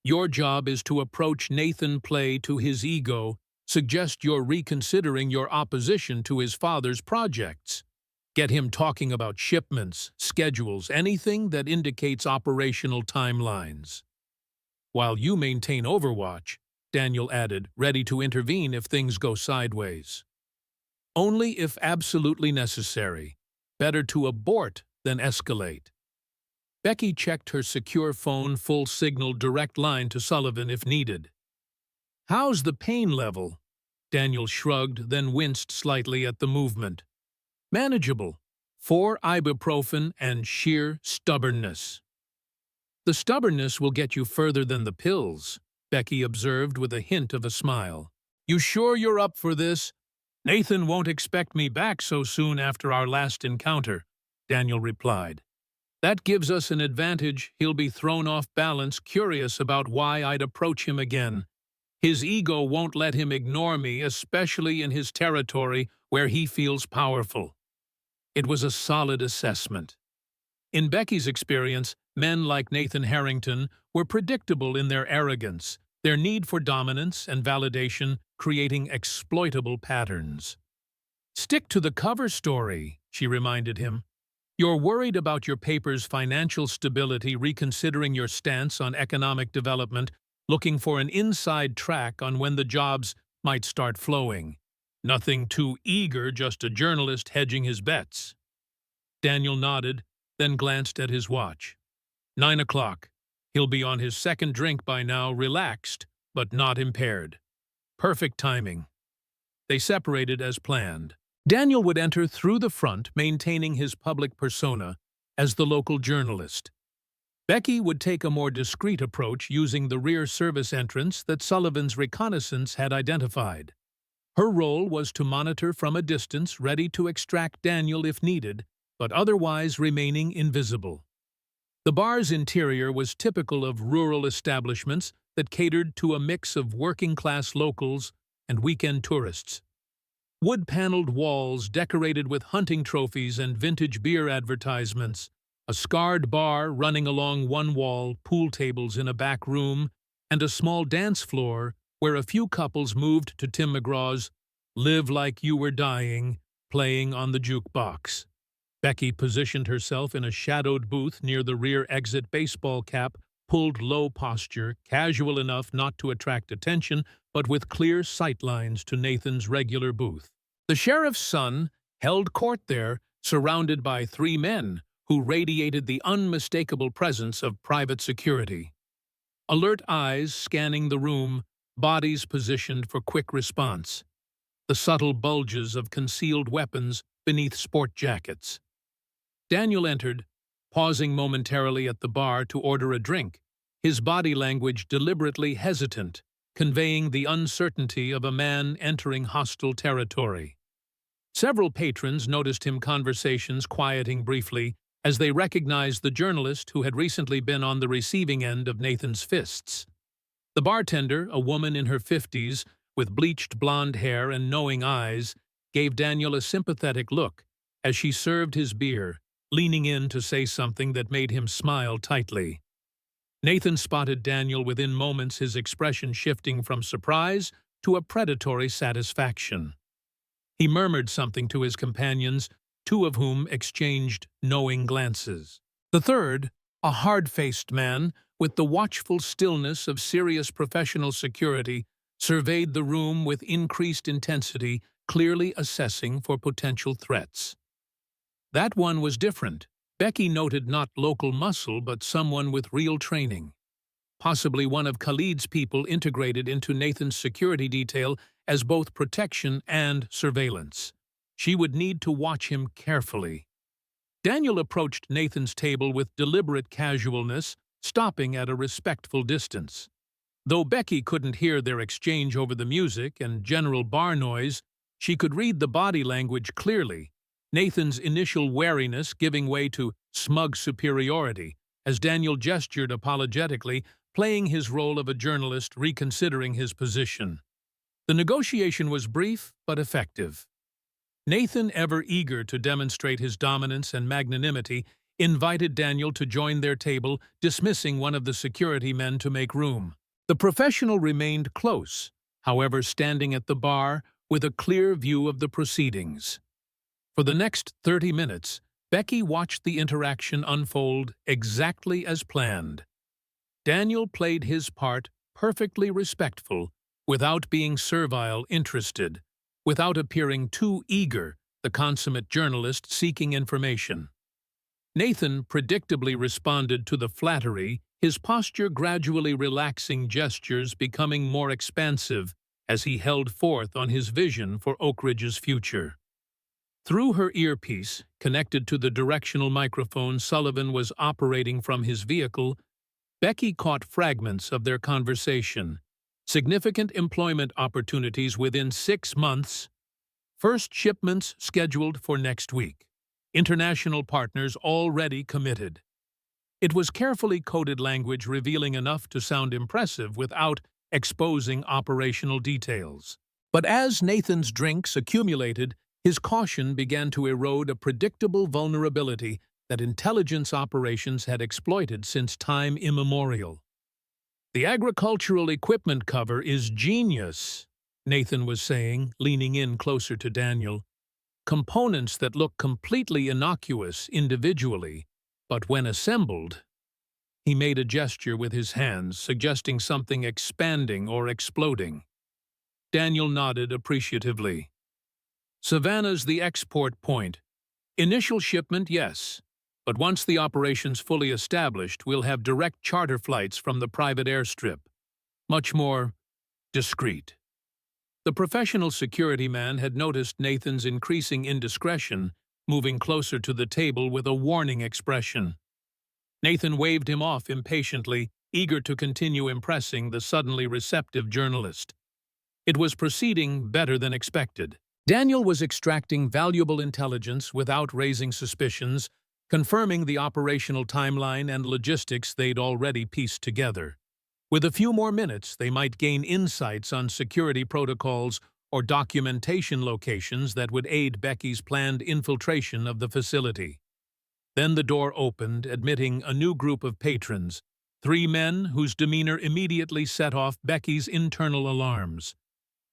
Speaker 1: Your job is to approach Nathan play to his ego, suggest you're reconsidering your opposition to his father's projects. Get him talking about shipments, schedules, anything that indicates operational timelines. while you maintain overwatch," Daniel added, ready to intervene if things go sideways. "Only if absolutely necessary. Better to abort than escalate." Becky checked her secure phone full-signal direct line to Sullivan if needed. "How's the pain level?" Daniel shrugged, then winced slightly at the movement. "Manageable. 4 ibuprofen and sheer stubbornness." "The stubbornness will get you further than the pills," Becky observed with a hint of a smile. "You sure you're up for this?" "Nathan won't expect me back so soon after our last encounter," Daniel replied. "That gives us an advantage. He'll be thrown off balance, curious about why I'd approach him again. His ego won't let him ignore me, especially in his territory where he feels powerful." It was a solid assessment. In Becky's experience, men like Nathan Harrington were predictable in their arrogance, their need for dominance and validation creating exploitable patterns. "Stick to the cover story," she reminded him. "You're worried about your paper's financial stability, reconsidering your stance on economic development, looking for an inside track on when the jobs might start flowing. Nothing too eager, just a journalist hedging his bets." Daniel nodded, then glanced at his watch. 9 o'clock. He'll be on his second drink by now, relaxed, but not impaired. Perfect timing. They separated as planned. Daniel would enter through the front, maintaining his public persona as the local journalist. Becky would take a more discreet approach using the rear service entrance that Sullivan's reconnaissance had identified. Her role was to monitor from a distance, ready to extract Daniel if needed, but otherwise remaining invisible. The bar's interior was typical of rural establishments that catered to a mix of working-class locals and weekend tourists. Wood-paneled walls decorated with hunting trophies and vintage beer advertisements, a scarred bar running along one wall, pool tables in a back room, and a small dance floor where a few couples moved to Tim McGraw's "Live Like You Were Dying" playing on the jukebox. Becky positioned herself in a shadowed booth near the rear exit, baseball cap pulled low, posture casual enough not to attract attention, but with clear sightlines to Nathan's regular booth. The sheriff's son held court there, surrounded by 3 men who radiated the unmistakable presence of private security. Alert eyes scanning the room, bodies positioned for quick response. The subtle bulges of concealed weapons beneath sport jackets. Daniel entered, pausing momentarily at the bar to order a drink, his body language deliberately hesitant, conveying the uncertainty of a man entering hostile territory. Several patrons noticed him, conversations quieting briefly as they recognized the journalist who had recently been on the receiving end of Nathan's fists. The bartender, a woman in her 50s, with bleached blonde hair and knowing eyes, gave Daniel a sympathetic look as she served his beer, leaning in to say something that made him smile tightly. Nathan spotted Daniel within moments, his expression shifting from surprise to a predatory satisfaction. He murmured something to his companions, 2 of whom exchanged knowing glances. The third, a hard-faced man with the watchful stillness of serious professional security, surveyed the room with increased intensity, clearly assessing for potential threats. That one was different. Becky noted not local muscle, but someone with real training. Possibly one of Khalid's people integrated into Nathan's security detail as both protection and surveillance. She would need to watch him carefully. Daniel approached Nathan's table with deliberate casualness, stopping at a respectful distance. Though Becky couldn't hear their exchange over the music and general bar noise, she could read the body language clearly, Nathan's initial wariness giving way to smug superiority as Daniel gestured apologetically, playing his role of a journalist reconsidering his position. The negotiation was brief but effective. Nathan, ever eager to demonstrate his dominance and magnanimity, invited Daniel to join their table, dismissing one of the security men to make room. The professional remained close, however, standing at the bar with a clear view of the proceedings. For the next 30 minutes, Becky watched the interaction unfold exactly as planned. Daniel played his part perfectly respectful, without being servile interested, without appearing too eager, the consummate journalist seeking information. Nathan predictably responded to the flattery, his posture gradually relaxing, gestures becoming more expansive as he held forth on his vision for Oak Ridge's future. Through her earpiece, connected to the directional microphone Sullivan was operating from his vehicle, Becky caught fragments of their conversation. Significant employment opportunities within 6 months. First shipments scheduled for next week. International partners already committed. It was carefully coded language revealing enough to sound impressive without exposing operational details. But as Nathan's drinks accumulated, his caution began to erode a predictable vulnerability that intelligence operations had exploited since time immemorial. "The agricultural equipment cover is genius," Nathan was saying, leaning in closer to Daniel. "Components that look completely innocuous individually, but when assembled—" He made a gesture with his hands, suggesting something expanding or exploding. Daniel nodded appreciatively. "Savannah's the export point. Initial shipment, yes. But once the operation's fully established, we'll have direct charter flights from the private airstrip. Much more discreet." The professional security man had noticed Nathan's increasing indiscretion, moving closer to the table with a warning expression. Nathan waved him off impatiently, eager to continue impressing the suddenly receptive journalist. It was proceeding better than expected. Daniel was extracting valuable intelligence without raising suspicions, confirming the operational timeline and logistics they'd already pieced together. With a few more minutes, they might gain insights on security protocols or documentation locations that would aid Becky's planned infiltration of the facility. Then the door opened, admitting a new group of patrons, 3 men whose demeanor immediately set off Becky's internal alarms.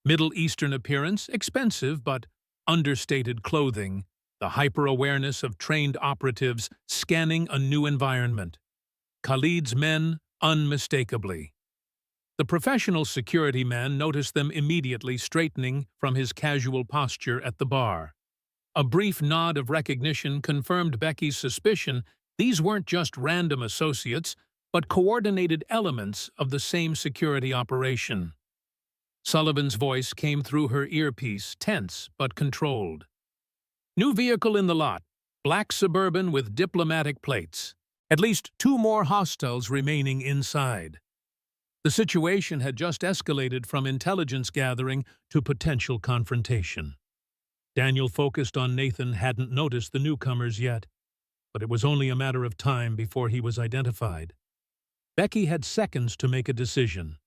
Speaker 1: Middle Eastern appearance, expensive but understated clothing, the hyper-awareness of trained operatives scanning a new environment. Khalid's men, unmistakably. The professional security man noticed them immediately, straightening from his casual posture at the bar. A brief nod of recognition confirmed Becky's suspicion these weren't just random associates, but coordinated elements of the same security operation. Sullivan's voice came through her earpiece, tense but controlled. "New vehicle in the lot, black Suburban with diplomatic plates. At least 2 more hostiles remaining inside." The situation had just escalated from intelligence gathering to potential confrontation. Daniel, focused on Nathan, hadn't noticed the newcomers yet, but it was only a matter of time before he was identified. Becky had seconds to make a decision.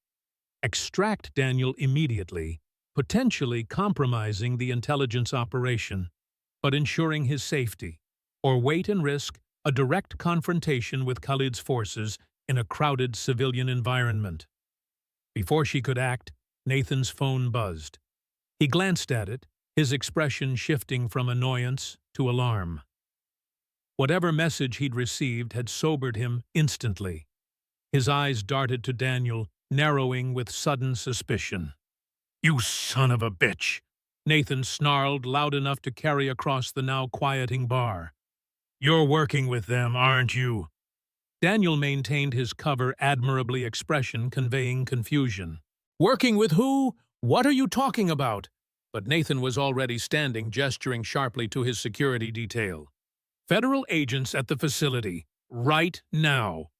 Speaker 1: Extract Daniel immediately, potentially compromising the intelligence operation, but ensuring his safety, or wait and risk a direct confrontation with Khalid's forces in a crowded civilian environment. Before she could act, Nathan's phone buzzed. He glanced at it, his expression shifting from annoyance to alarm. Whatever message he'd received had sobered him instantly. His eyes darted to Daniel, narrowing with sudden suspicion. "You son of a bitch!" Nathan snarled, loud enough to carry across the now quieting bar. "You're working with them, aren't you?" Daniel maintained his cover admirably, expression conveying confusion. "Working with who? What are you talking about?" But Nathan was already standing, gesturing sharply to his security detail. "Federal agents at the facility, right now.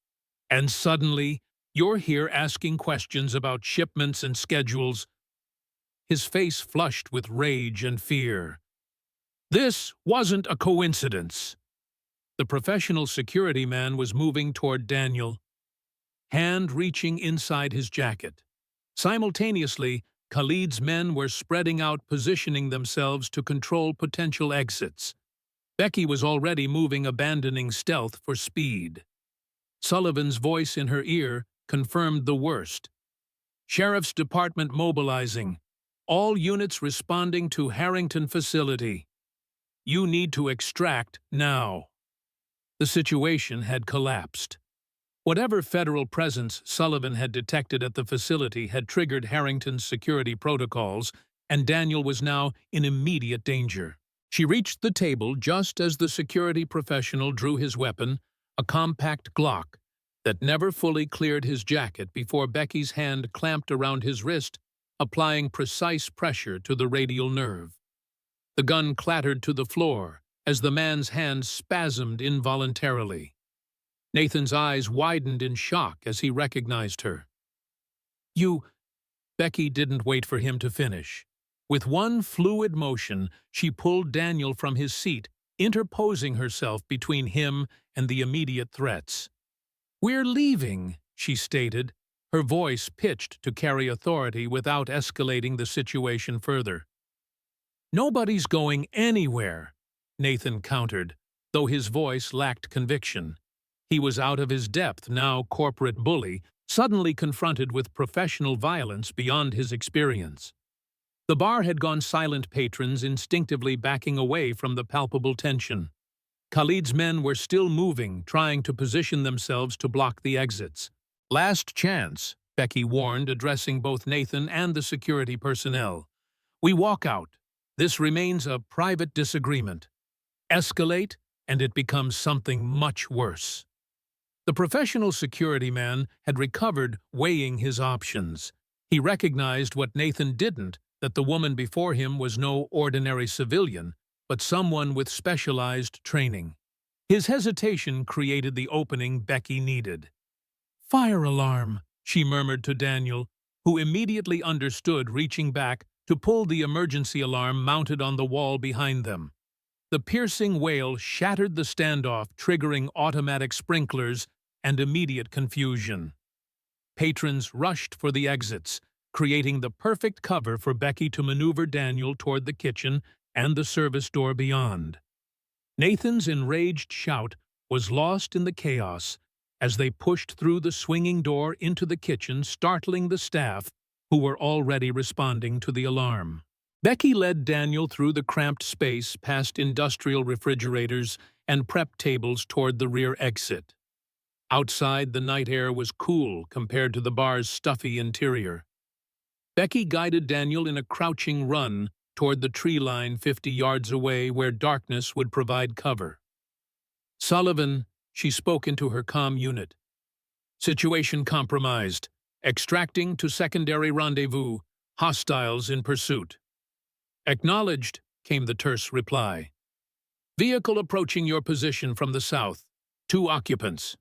Speaker 1: And suddenly, you're here asking questions about shipments and schedules." His face flushed with rage and fear. "This wasn't a coincidence." The professional security man was moving toward Daniel, hand reaching inside his jacket. Simultaneously, Khalid's men were spreading out, positioning themselves to control potential exits. Becky was already moving, abandoning stealth for speed. Sullivan's voice in her ear confirmed the worst. "Sheriff's Department mobilizing. All units responding to Harrington facility. You need to extract now." The situation had collapsed. Whatever federal presence Sullivan had detected at the facility had triggered Harrington's security protocols, and Daniel was now in immediate danger. She reached the table just as the security professional drew his weapon, a compact Glock, that never fully cleared his jacket before Becky's hand clamped around his wrist, applying precise pressure to the radial nerve. The gun clattered to the floor as the man's hand spasmed involuntarily. Nathan's eyes widened in shock as he recognized her. "You—" Becky didn't wait for him to finish. With one fluid motion, she pulled Daniel from his seat, interposing herself between him and the immediate threats. "We're leaving," she stated, her voice pitched to carry authority without escalating the situation further. "Nobody's going anywhere," Nathan countered, though his voice lacked conviction. He was out of his depth now, corporate bully, suddenly confronted with professional violence beyond his experience. The bar had gone silent, patrons instinctively backing away from the palpable tension. Khalid's men were still moving, trying to position themselves to block the exits. "Last chance," Becky warned, addressing both Nathan and the security personnel. "We walk out. This remains a private disagreement. Escalate, and it becomes something much worse." The professional security man had recovered, weighing his options. He recognized what Nathan didn't, that the woman before him was no ordinary civilian, but someone with specialized training. His hesitation created the opening Becky needed. "Fire alarm," she murmured to Daniel, who immediately understood, reaching back to pull the emergency alarm mounted on the wall behind them. The piercing wail shattered the standoff, triggering automatic sprinklers and immediate confusion. Patrons rushed for the exits, creating the perfect cover for Becky to maneuver Daniel toward the kitchen and the service door beyond. Nathan's enraged shout was lost in the chaos as they pushed through the swinging door into the kitchen, startling the staff, who were already responding to the alarm. Becky led Daniel through the cramped space past industrial refrigerators and prep tables toward the rear exit. Outside, the night air was cool compared to the bar's stuffy interior. Becky guided Daniel in a crouching run toward the tree line 50 yards away where darkness would provide cover. "Sullivan," she spoke into her comm unit. "Situation compromised. Extracting to secondary rendezvous. Hostiles in pursuit." "Acknowledged," came the terse reply. "Vehicle approaching your position from the south. 2 occupants."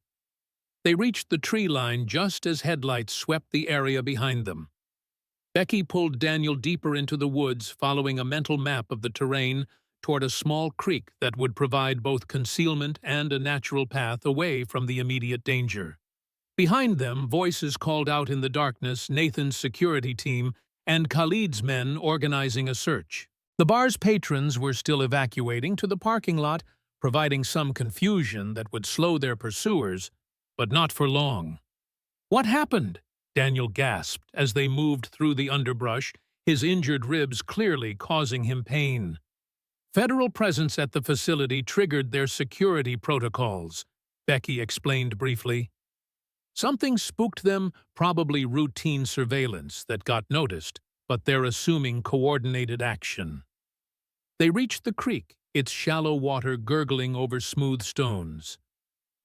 Speaker 1: They reached the tree line just as headlights swept the area behind them. Becky pulled Daniel deeper into the woods, following a mental map of the terrain toward a small creek that would provide both concealment and a natural path away from the immediate danger. Behind them, voices called out in the darkness Nathan's security team and Khalid's men organizing a search. The bar's patrons were still evacuating to the parking lot, providing some confusion that would slow their pursuers, but not for long. "What happened?" Daniel gasped as they moved through the underbrush, his injured ribs clearly causing him pain. "Federal presence at the facility triggered their security protocols," Becky explained briefly. "Something spooked them, probably routine surveillance that got noticed, but they're assuming coordinated action." They reached the creek, its shallow water gurgling over smooth stones.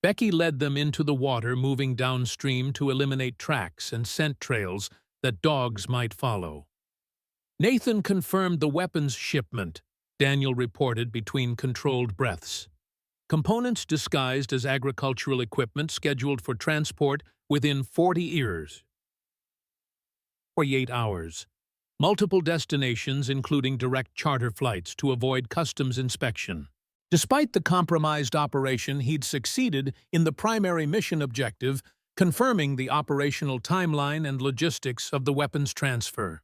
Speaker 1: Becky led them into the water, moving downstream to eliminate tracks and scent trails that dogs might follow. "Nathan confirmed the weapons shipment," Daniel reported between controlled breaths. "Components disguised as agricultural equipment scheduled for transport within 48 hours. Multiple destinations, including direct charter flights to avoid customs inspection." Despite the compromised operation, he'd succeeded in the primary mission objective, confirming the operational timeline and logistics of the weapons transfer.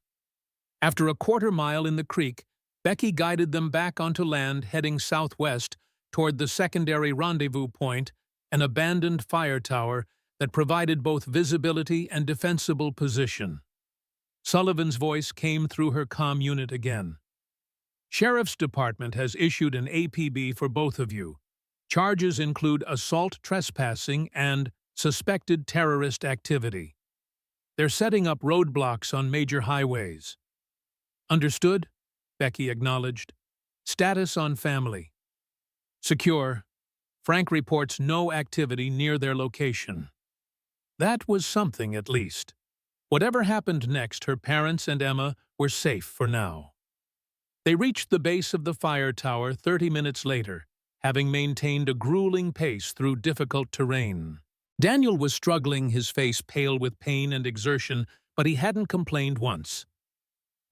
Speaker 1: After a quarter-mile in the creek, Becky guided them back onto land, heading southwest toward the secondary rendezvous point, an abandoned fire tower that provided both visibility and defensible position. Sullivan's voice came through her comm unit again. "Sheriff's Department has issued an APB for both of you. Charges include assault, trespassing, and Suspected terrorist activity. They're setting up roadblocks on major highways. Understood? Becky acknowledged. Status on family. Secure. Frank reports no activity near their location. That was something, at least. Whatever happened next, her parents and Emma were safe for now. They reached the base of the fire tower 30 minutes later, having maintained a grueling pace through difficult terrain. Daniel was struggling, his face pale with pain and exertion, but he hadn't complained once.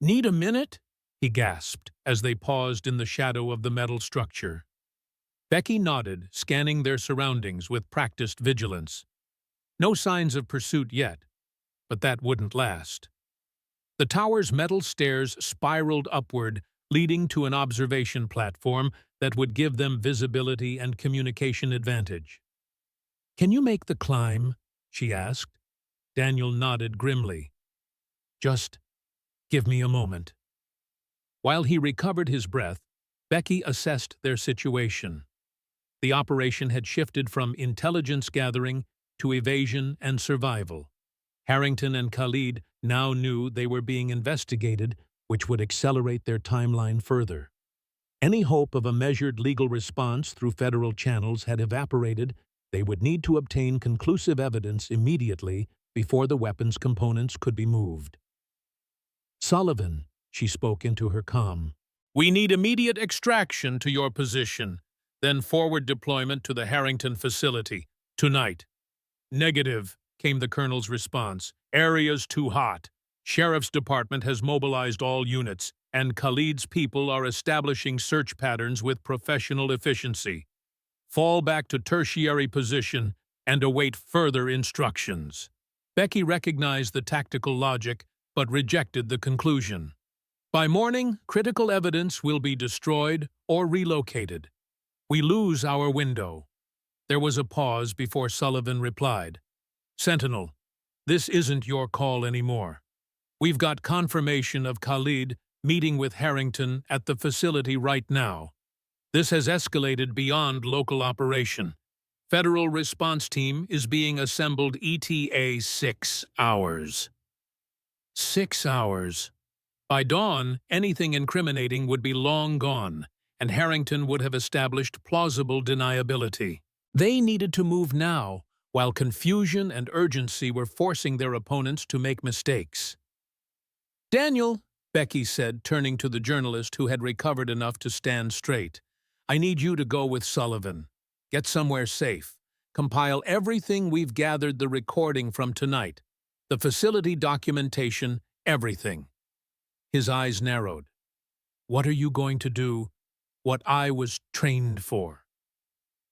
Speaker 1: "Need a minute?" he gasped as they paused in the shadow of the metal structure. Becky nodded, scanning their surroundings with practiced vigilance. No signs of pursuit yet, but that wouldn't last. The tower's metal stairs spiraled upward, leading to an observation platform that would give them visibility and communication advantage. "Can you make the climb?" she asked. Daniel nodded grimly. "Just give me a moment." While he recovered his breath, Becky assessed their situation. The operation had shifted from intelligence gathering to evasion and survival. Harrington and Khalid now knew they were being investigated, which would accelerate their timeline further. Any hope of a measured legal response through federal channels had evaporated. They would need to obtain conclusive evidence immediately before the weapons components could be moved. "Sullivan," she spoke into her comm. "We need immediate extraction to your position, then forward deployment to the Harrington facility. Tonight." "Negative," came the colonel's response. "Area's too hot. Sheriff's Department has mobilized all units, and Khalid's people are establishing search patterns with professional efficiency. Fall back to tertiary position and await further instructions." Becky recognized the tactical logic, but rejected the conclusion. "By morning, critical evidence will be destroyed or relocated. We lose our window." There was a pause before Sullivan replied. "Sentinel, this isn't your call anymore. We've got confirmation of Khalid meeting with Harrington at the facility right now. This has escalated beyond local operation. Federal response team is being assembled ETA 6 hours. 6 hours. By dawn, anything incriminating would be long gone, and Harrington would have established plausible deniability. They needed to move now, while confusion and urgency were forcing their opponents to make mistakes. "Daniel," Becky said, turning to the journalist who had recovered enough to stand straight, "I need you to go with Sullivan. Get somewhere safe. Compile everything we've gathered, the recording from tonight, the facility documentation, everything." His eyes narrowed. "What are you going to do?" "What I was trained for."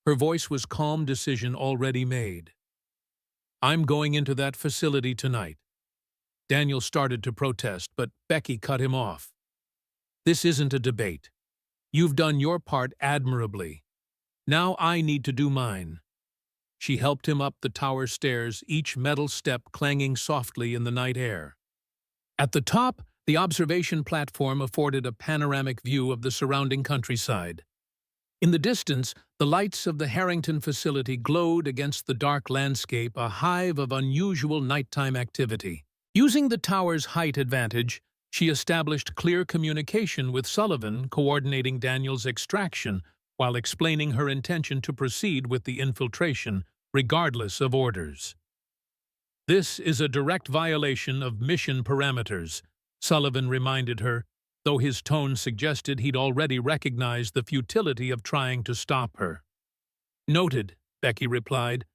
Speaker 1: Her voice was calm, decision already made. "I'm going into that facility tonight." Daniel started to protest, but Becky cut him off. "This isn't a debate. You've done your part admirably. Now I need to do mine." She helped him up the tower stairs, each metal step clanging softly in the night air. At the top, the observation platform afforded a panoramic view of the surrounding countryside. In the distance, the lights of the Harrington facility glowed against the dark landscape, a hive of unusual nighttime activity. Using the tower's height advantage, she established clear communication with Sullivan, coordinating Daniel's extraction while explaining her intention to proceed with the infiltration, regardless of orders. "This is a direct violation of mission parameters," Sullivan reminded her, though his tone suggested he'd already recognized the futility of trying to stop her. "Noted," Becky replied.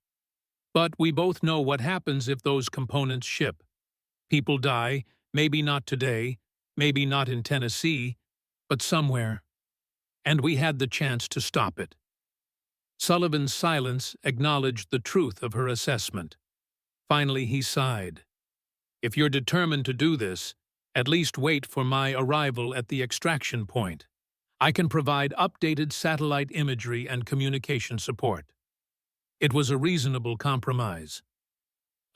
Speaker 1: "But we both know what happens if those components ship. People die, maybe not today, maybe not in Tennessee, but somewhere. And we had the chance to stop it." Sullivan's silence acknowledged the truth of her assessment. Finally, he sighed. "If you're determined to do this, at least wait for my arrival at the extraction point. I can provide updated satellite imagery and communication support." It was a reasonable compromise.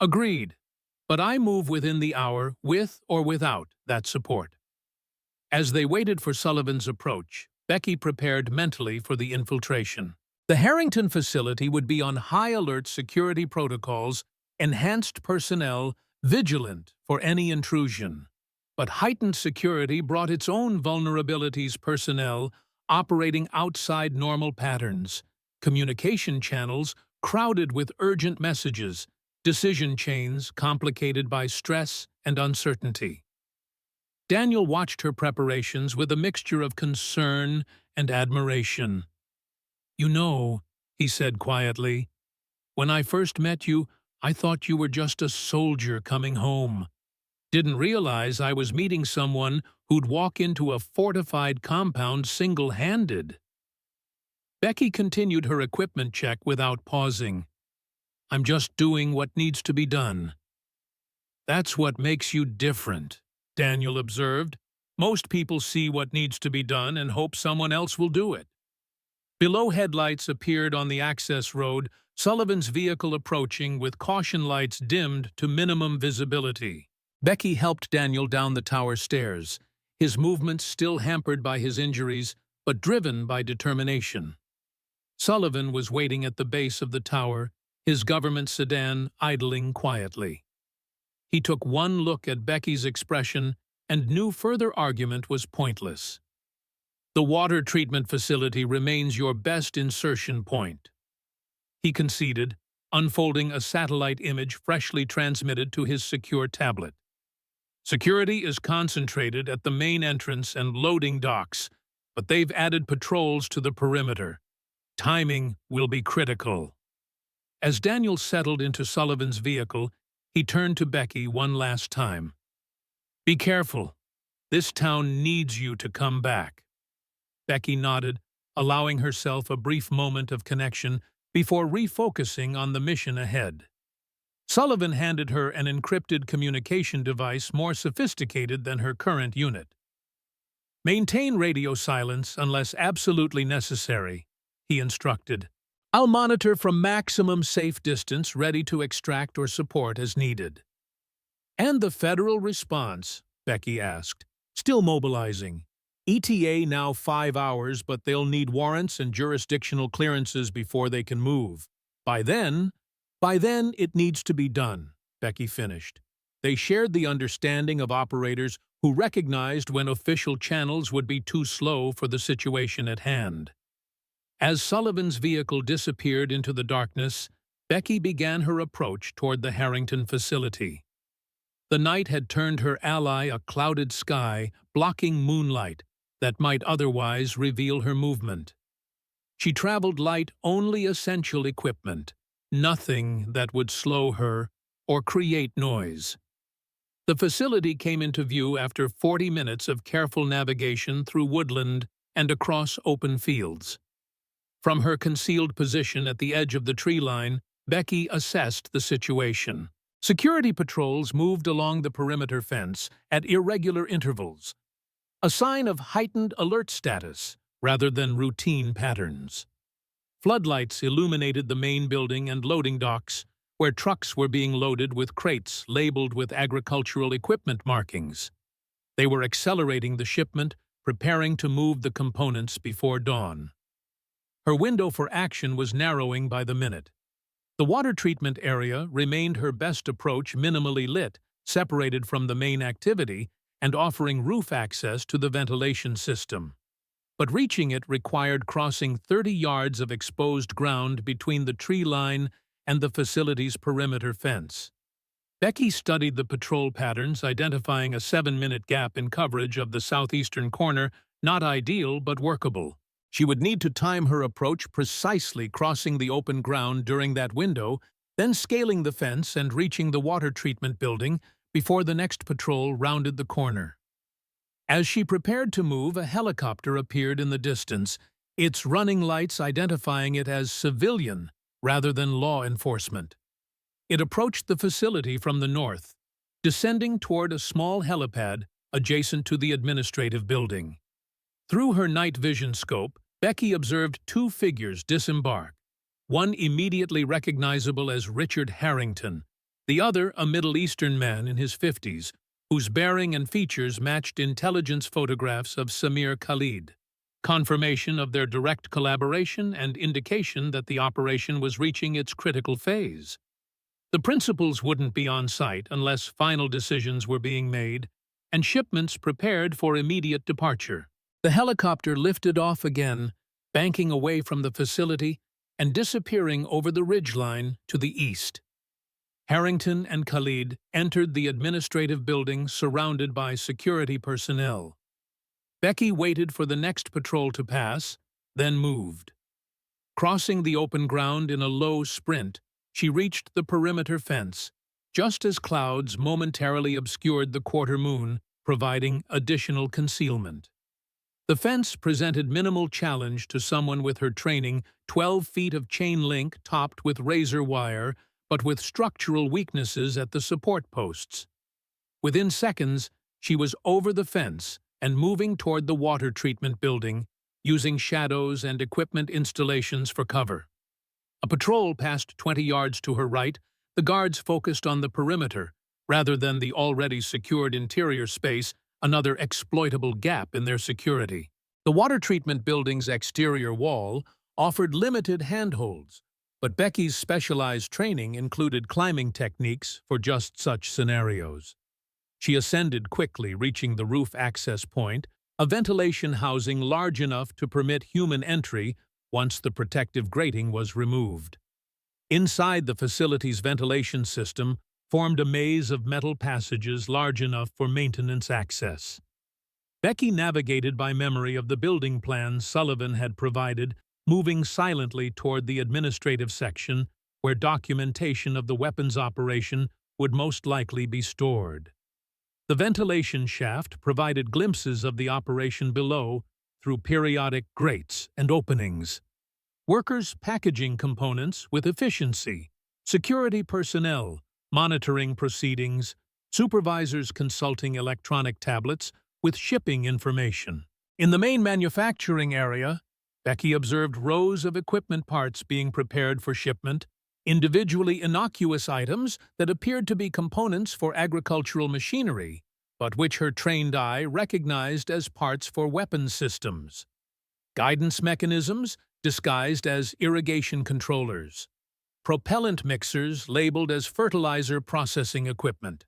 Speaker 1: "Agreed, but I move within the hour with or without that support." As they waited for Sullivan's approach, Becky prepared mentally for the infiltration. The Harrington facility would be on high-alert security protocols, enhanced personnel, vigilant for any intrusion. But heightened security brought its own vulnerabilities: personnel operating outside normal patterns, communication channels crowded with urgent messages, decision chains complicated by stress and uncertainty. Daniel watched her preparations with a mixture of concern and admiration. "You know," he said quietly, "when I first met you, I thought you were just a soldier coming home. Didn't realize I was meeting someone who'd walk into a fortified compound single-handed." Becky continued her equipment check without pausing. "I'm just doing what needs to be done." "That's what makes you different," Daniel observed. "Most people see what needs to be done and hope someone else will do it." Below headlights appeared on the access road, Sullivan's vehicle approaching with caution lights dimmed to minimum visibility. Becky helped Daniel down the tower stairs, his movements still hampered by his injuries, but driven by determination. Sullivan was waiting at the base of the tower, his government sedan idling quietly. He took one look at Becky's expression and knew further argument was pointless. "The water treatment facility remains your best insertion point," he conceded, unfolding a satellite image freshly transmitted to his secure tablet. "Security is concentrated at the main entrance and loading docks, but they've added patrols to the perimeter. Timing will be critical." As Daniel settled into Sullivan's vehicle, he turned to Becky one last time. "Be careful. This town needs you to come back." Becky nodded, allowing herself a brief moment of connection before refocusing on the mission ahead. Sullivan handed her an encrypted communication device more sophisticated than her current unit. "Maintain radio silence unless absolutely necessary," he instructed. "I'll monitor from maximum safe distance, ready to extract or support as needed." "And the federal response?" Becky asked. "Still mobilizing. ETA now 5 hours, but they'll need warrants and jurisdictional clearances before they can move. By then it needs to be done," Becky finished. They shared the understanding of operators who recognized when official channels would be too slow for the situation at hand. As Sullivan's vehicle disappeared into the darkness, Becky began her approach toward the Harrington facility. The night had turned her ally a clouded sky, blocking moonlight that might otherwise reveal her movement. She traveled light, only essential equipment, nothing that would slow her or create noise. The facility came into view after 40 minutes of careful navigation through woodland and across open fields. From her concealed position at the edge of the tree line, Becky assessed the situation. Security patrols moved along the perimeter fence at irregular intervals, a sign of heightened alert status rather than routine patterns. Floodlights illuminated the main building and loading docks, where trucks were being loaded with crates labeled with agricultural equipment markings. They were accelerating the shipment, preparing to move the components before dawn. Her window for action was narrowing by the minute. The water treatment area remained her best approach, minimally lit, separated from the main activity, and offering roof access to the ventilation system. But reaching it required crossing 30 yards of exposed ground between the tree line and the facility's perimeter fence. Becky studied the patrol patterns, identifying a 7-minute gap in coverage of the southeastern corner, not ideal but workable. She would need to time her approach precisely, crossing the open ground during that window, then scaling the fence and reaching the water treatment building before the next patrol rounded the corner. As she prepared to move, a helicopter appeared in the distance, its running lights identifying it as civilian rather than law enforcement. It approached the facility from the north, descending toward a small helipad adjacent to the administrative building. Through her night vision scope, Becky observed 2 figures disembark, one immediately recognizable as Richard Harrington, the other a Middle Eastern man in his 50s, whose bearing and features matched intelligence photographs of Samir Khalid. confirmation of their direct collaboration and indication that the operation was reaching its critical phase. The principals wouldn't be on site unless final decisions were being made and shipments prepared for immediate departure. The helicopter lifted off again, banking away from the facility and disappearing over the ridgeline to the east. Harrington and Khalid entered the administrative building surrounded by security personnel. Becky waited for the next patrol to pass, then moved. Crossing the open ground in a low sprint, she reached the perimeter fence, just as clouds momentarily obscured the quarter moon, providing additional concealment. The fence presented minimal challenge to someone with her training, 12 feet of chain link topped with razor wire, but with structural weaknesses at the support posts. Within seconds, she was over the fence and moving toward the water treatment building, using shadows and equipment installations for cover. A patrol passed 20 yards to her right. The guards focused on the perimeter, rather than the already secured interior space, another exploitable gap in their security. The water treatment building's exterior wall offered limited handholds, but Becky's specialized training included climbing techniques for just such scenarios. She ascended quickly, reaching the roof access point, a ventilation housing large enough to permit human entry once the protective grating was removed. Inside the facility's ventilation system formed a maze of metal passages large enough for maintenance access. Becky navigated by memory of the building plans Sullivan had provided, moving silently toward the administrative section where documentation of the weapons operation would most likely be stored. The ventilation shaft provided glimpses of the operation below through periodic grates and openings. Workers packaging components with efficiency, security personnel monitoring proceedings, supervisors consulting electronic tablets with shipping information. In the main manufacturing area, Becky observed rows of equipment parts being prepared for shipment, individually innocuous items that appeared to be components for agricultural machinery, but which her trained eye recognized as parts for weapons systems. Guidance mechanisms disguised as irrigation controllers. Propellant mixers labeled as fertilizer processing equipment.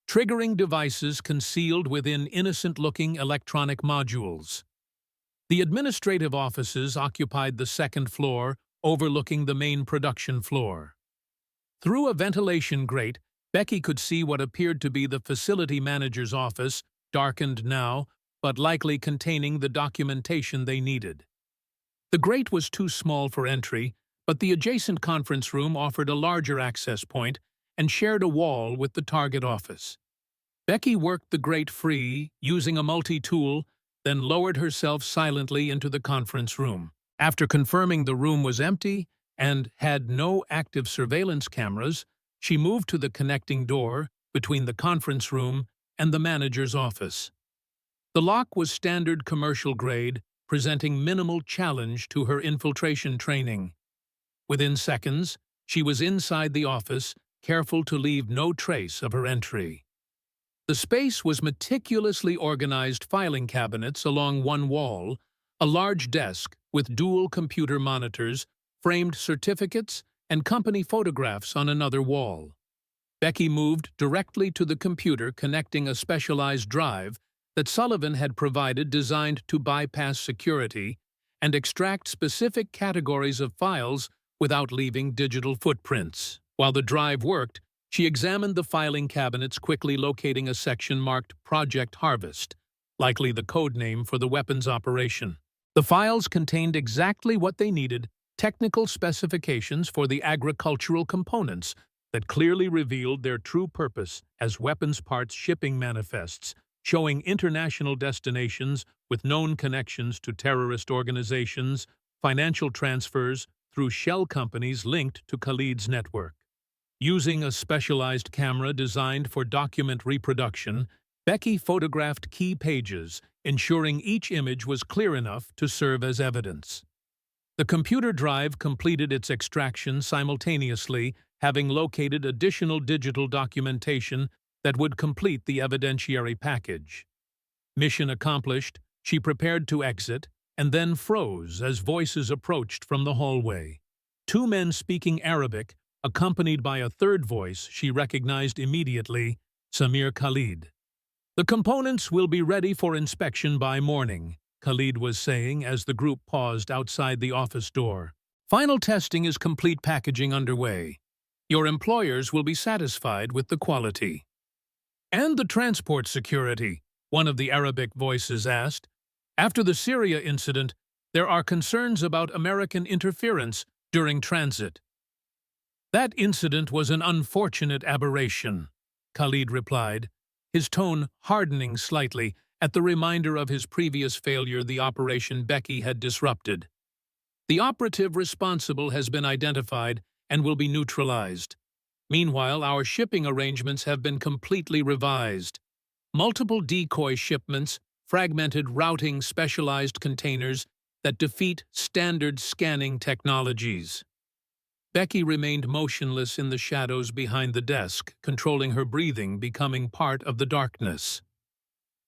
Speaker 1: Triggering devices concealed within innocent-looking electronic modules. The administrative offices occupied the second floor, overlooking the main production floor. Through a ventilation grate, Becky could see what appeared to be the facility manager's office, darkened now, but likely containing the documentation they needed. The grate was too small for entry, but the adjacent conference room offered a larger access point and shared a wall with the target office. Becky worked the grate free, using a multi-tool, then lowered herself silently into the conference room. After confirming the room was empty and had no active surveillance cameras, she moved to the connecting door between the conference room and the manager's office. The lock was standard commercial grade, presenting minimal challenge to her infiltration training. Within seconds, she was inside the office, careful to leave no trace of her entry. The space was meticulously organized filing cabinets along one wall, a large desk with dual computer monitors, framed certificates, and company photographs on another wall. Becky moved directly to the computer connecting a specialized drive that Sullivan had provided designed to bypass security and extract specific categories of files without leaving digital footprints. While the drive worked, she examined the filing cabinets, quickly locating a section marked Project Harvest, likely the code name for the weapons operation. The files contained exactly what they needed, technical specifications for the agricultural components that clearly revealed their true purpose as weapons parts shipping manifests, showing international destinations with known connections to terrorist organizations, financial transfers through shell companies linked to Khalid's network. Using a specialized camera designed for document reproduction, Becky photographed key pages, ensuring each image was clear enough to serve as evidence. The computer drive completed its extraction simultaneously, having located additional digital documentation that would complete the evidentiary package. Mission accomplished, she prepared to exit and then froze as voices approached from the hallway. Two men speaking Arabic, accompanied by a third voice she recognized immediately, Samir Khalid. "The components will be ready for inspection by morning," Khalid was saying as the group paused outside the office door. "Final testing is complete, packaging underway. Your employers will be satisfied with the quality." "And the transport security?" one of the Arabic voices asked. "After the Syria incident, there are concerns about American interference during transit." "That incident was an unfortunate aberration," Khalid replied, his tone hardening slightly at the reminder of his previous failure, the operation Becky had disrupted. "The operative responsible has been identified and will be neutralized. Meanwhile, our shipping arrangements have been completely revised. Multiple decoy shipments, fragmented routing, specialized containers that defeat standard scanning technologies." Becky remained motionless in the shadows behind the desk, controlling her breathing, becoming part of the darkness.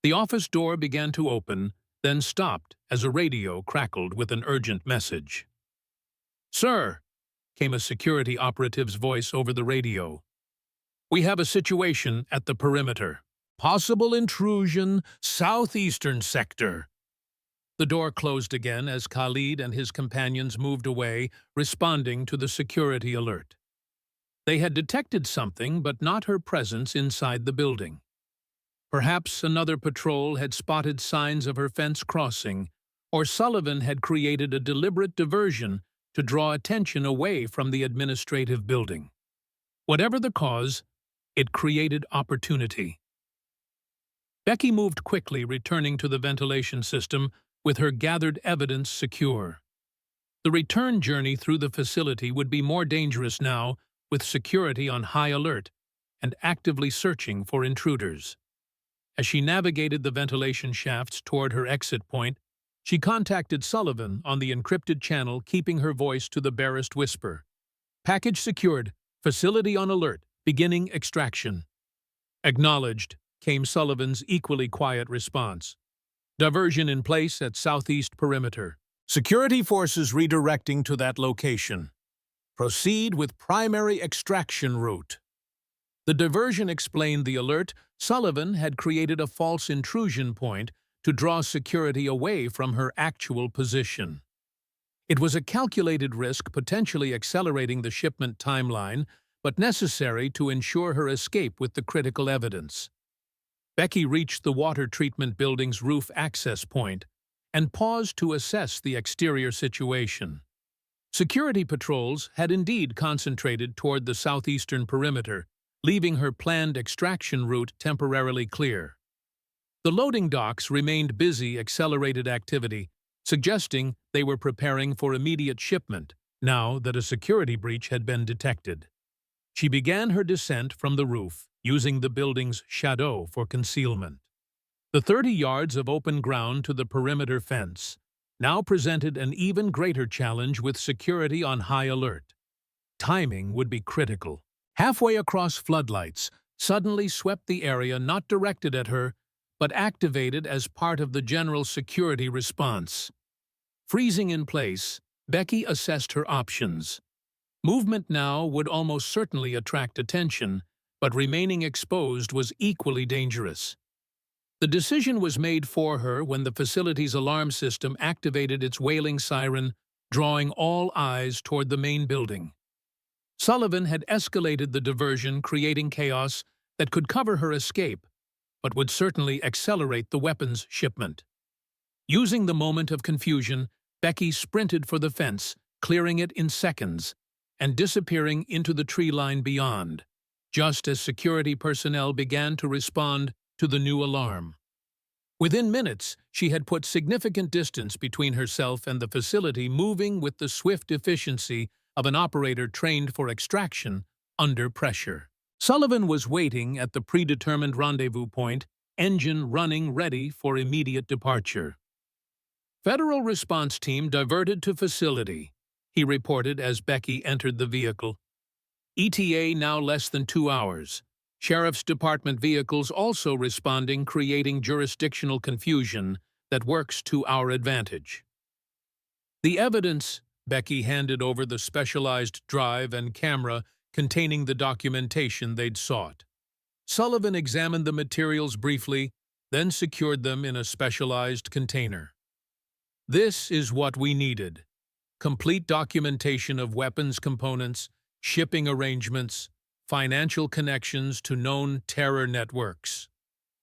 Speaker 1: The office door began to open, then stopped as a radio crackled with an urgent message. "Sir," came a security operative's voice over the radio. "We have a situation at the perimeter. Possible intrusion, southeastern sector." The door closed again as Khalid and his companions moved away, responding to the security alert. They had detected something, but not her presence inside the building. Perhaps another patrol had spotted signs of her fence crossing, or Sullivan had created a deliberate diversion to draw attention away from the administrative building. Whatever the cause, it created opportunity. Becky moved quickly, returning to the ventilation system with her gathered evidence secure. The return journey through the facility would be more dangerous now, with security on high alert and actively searching for intruders. As she navigated the ventilation shafts toward her exit point, she contacted Sullivan on the encrypted channel, keeping her voice to the barest whisper. "Package secured. Facility on alert. Beginning extraction." "Acknowledged," came Sullivan's equally quiet response. "Diversion in place at southeast perimeter. Security forces redirecting to that location. Proceed with primary extraction route." The diversion explained the alert. Sullivan had created a false intrusion point to draw security away from her actual position. It was a calculated risk, potentially accelerating the shipment timeline, but necessary to ensure her escape with the critical evidence. Becky reached the water treatment building's roof access point and paused to assess the exterior situation. Security patrols had indeed concentrated toward the southeastern perimeter, leaving her planned extraction route temporarily clear. The loading docks remained busy, accelerated activity, suggesting they were preparing for immediate shipment now that a security breach had been detected. She began her descent from the roof, using the building's shadow for concealment. The 30 yards of open ground to the perimeter fence now presented an even greater challenge, with security on high alert. Timing would be critical. Halfway across, floodlights suddenly swept the area, not directed at her, but activated as part of the general security response. Freezing in place, Becky assessed her options. Movement now would almost certainly attract attention, but remaining exposed was equally dangerous. The decision was made for her when the facility's alarm system activated its wailing siren, drawing all eyes toward the main building. Sullivan had escalated the diversion, creating chaos that could cover her escape, but would certainly accelerate the weapons shipment. Using the moment of confusion, Becky sprinted for the fence, clearing it in seconds, and disappearing into the tree line beyond, just as security personnel began to respond to the new alarm. Within minutes, she had put significant distance between herself and the facility, moving with the swift efficiency of an operator trained for extraction under pressure. Sullivan was waiting at the predetermined rendezvous point, engine running, ready for immediate departure. "Federal response team diverted to facility," he reported as Becky entered the vehicle. "ETA now less than 2 hours. Sheriff's Department vehicles also responding, creating jurisdictional confusion that works to our advantage." The evidence, Becky handed over the specialized drive and camera containing the documentation they'd sought. Sullivan examined the materials briefly, then secured them in a specialized container. This is what we needed: complete documentation of weapons components, shipping arrangements, financial connections to known terror networks.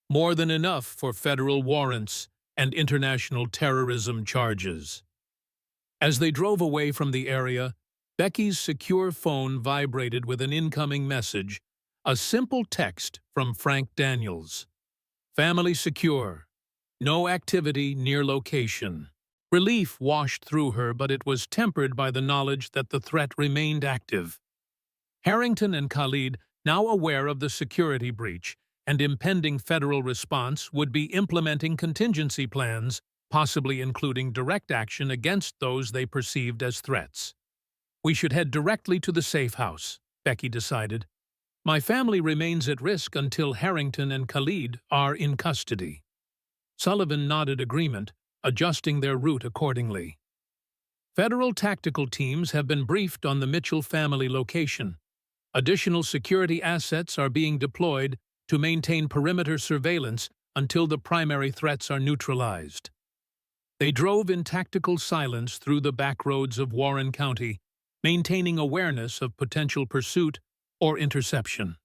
Speaker 1: More than enough for federal warrants and international terrorism charges. As they drove away from the area, Becky's secure phone vibrated with an incoming message, a simple text from Frank Daniels. Family secure. No activity near location. Relief washed through her, but it was tempered by the knowledge that the threat remained active. Harrington and Khalid, now aware of the security breach and impending federal response, would be implementing contingency plans, possibly including direct action against those they perceived as threats. We should head directly to the safe house, Becky decided. My family remains at risk until Harrington and Khalid are in custody. Sullivan nodded agreement, adjusting their route accordingly. Federal tactical teams have been briefed on the Mitchell family location. Additional security assets are being deployed to maintain perimeter surveillance until the primary threats are neutralized. They drove in tactical silence through the back roads of Warren County, maintaining awareness of potential pursuit or interception.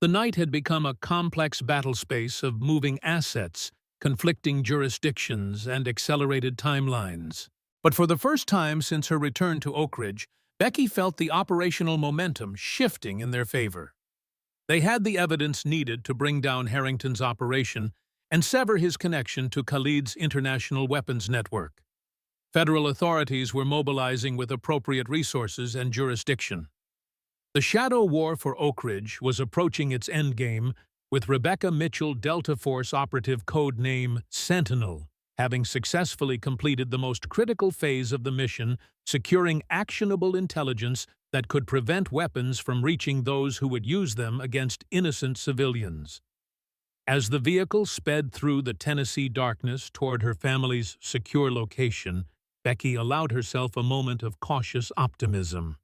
Speaker 1: The night had become a complex battle space of moving assets, conflicting jurisdictions, and accelerated timelines. But for the first time since her return to Oak Ridge, Becky felt the operational momentum shifting in their favor. They had the evidence needed to bring down Harrington's operation and sever his connection to Khalid's international weapons network. Federal authorities were mobilizing with appropriate resources and jurisdiction. The shadow war for Oak Ridge was approaching its endgame, with Rebecca Mitchell Delta Force operative code name Sentinel having successfully completed the most critical phase of the mission, securing actionable intelligence that could prevent weapons from reaching those who would use them against innocent civilians. As the vehicle sped through the Tennessee darkness toward her family's secure location, Becky allowed herself a moment of cautious optimism.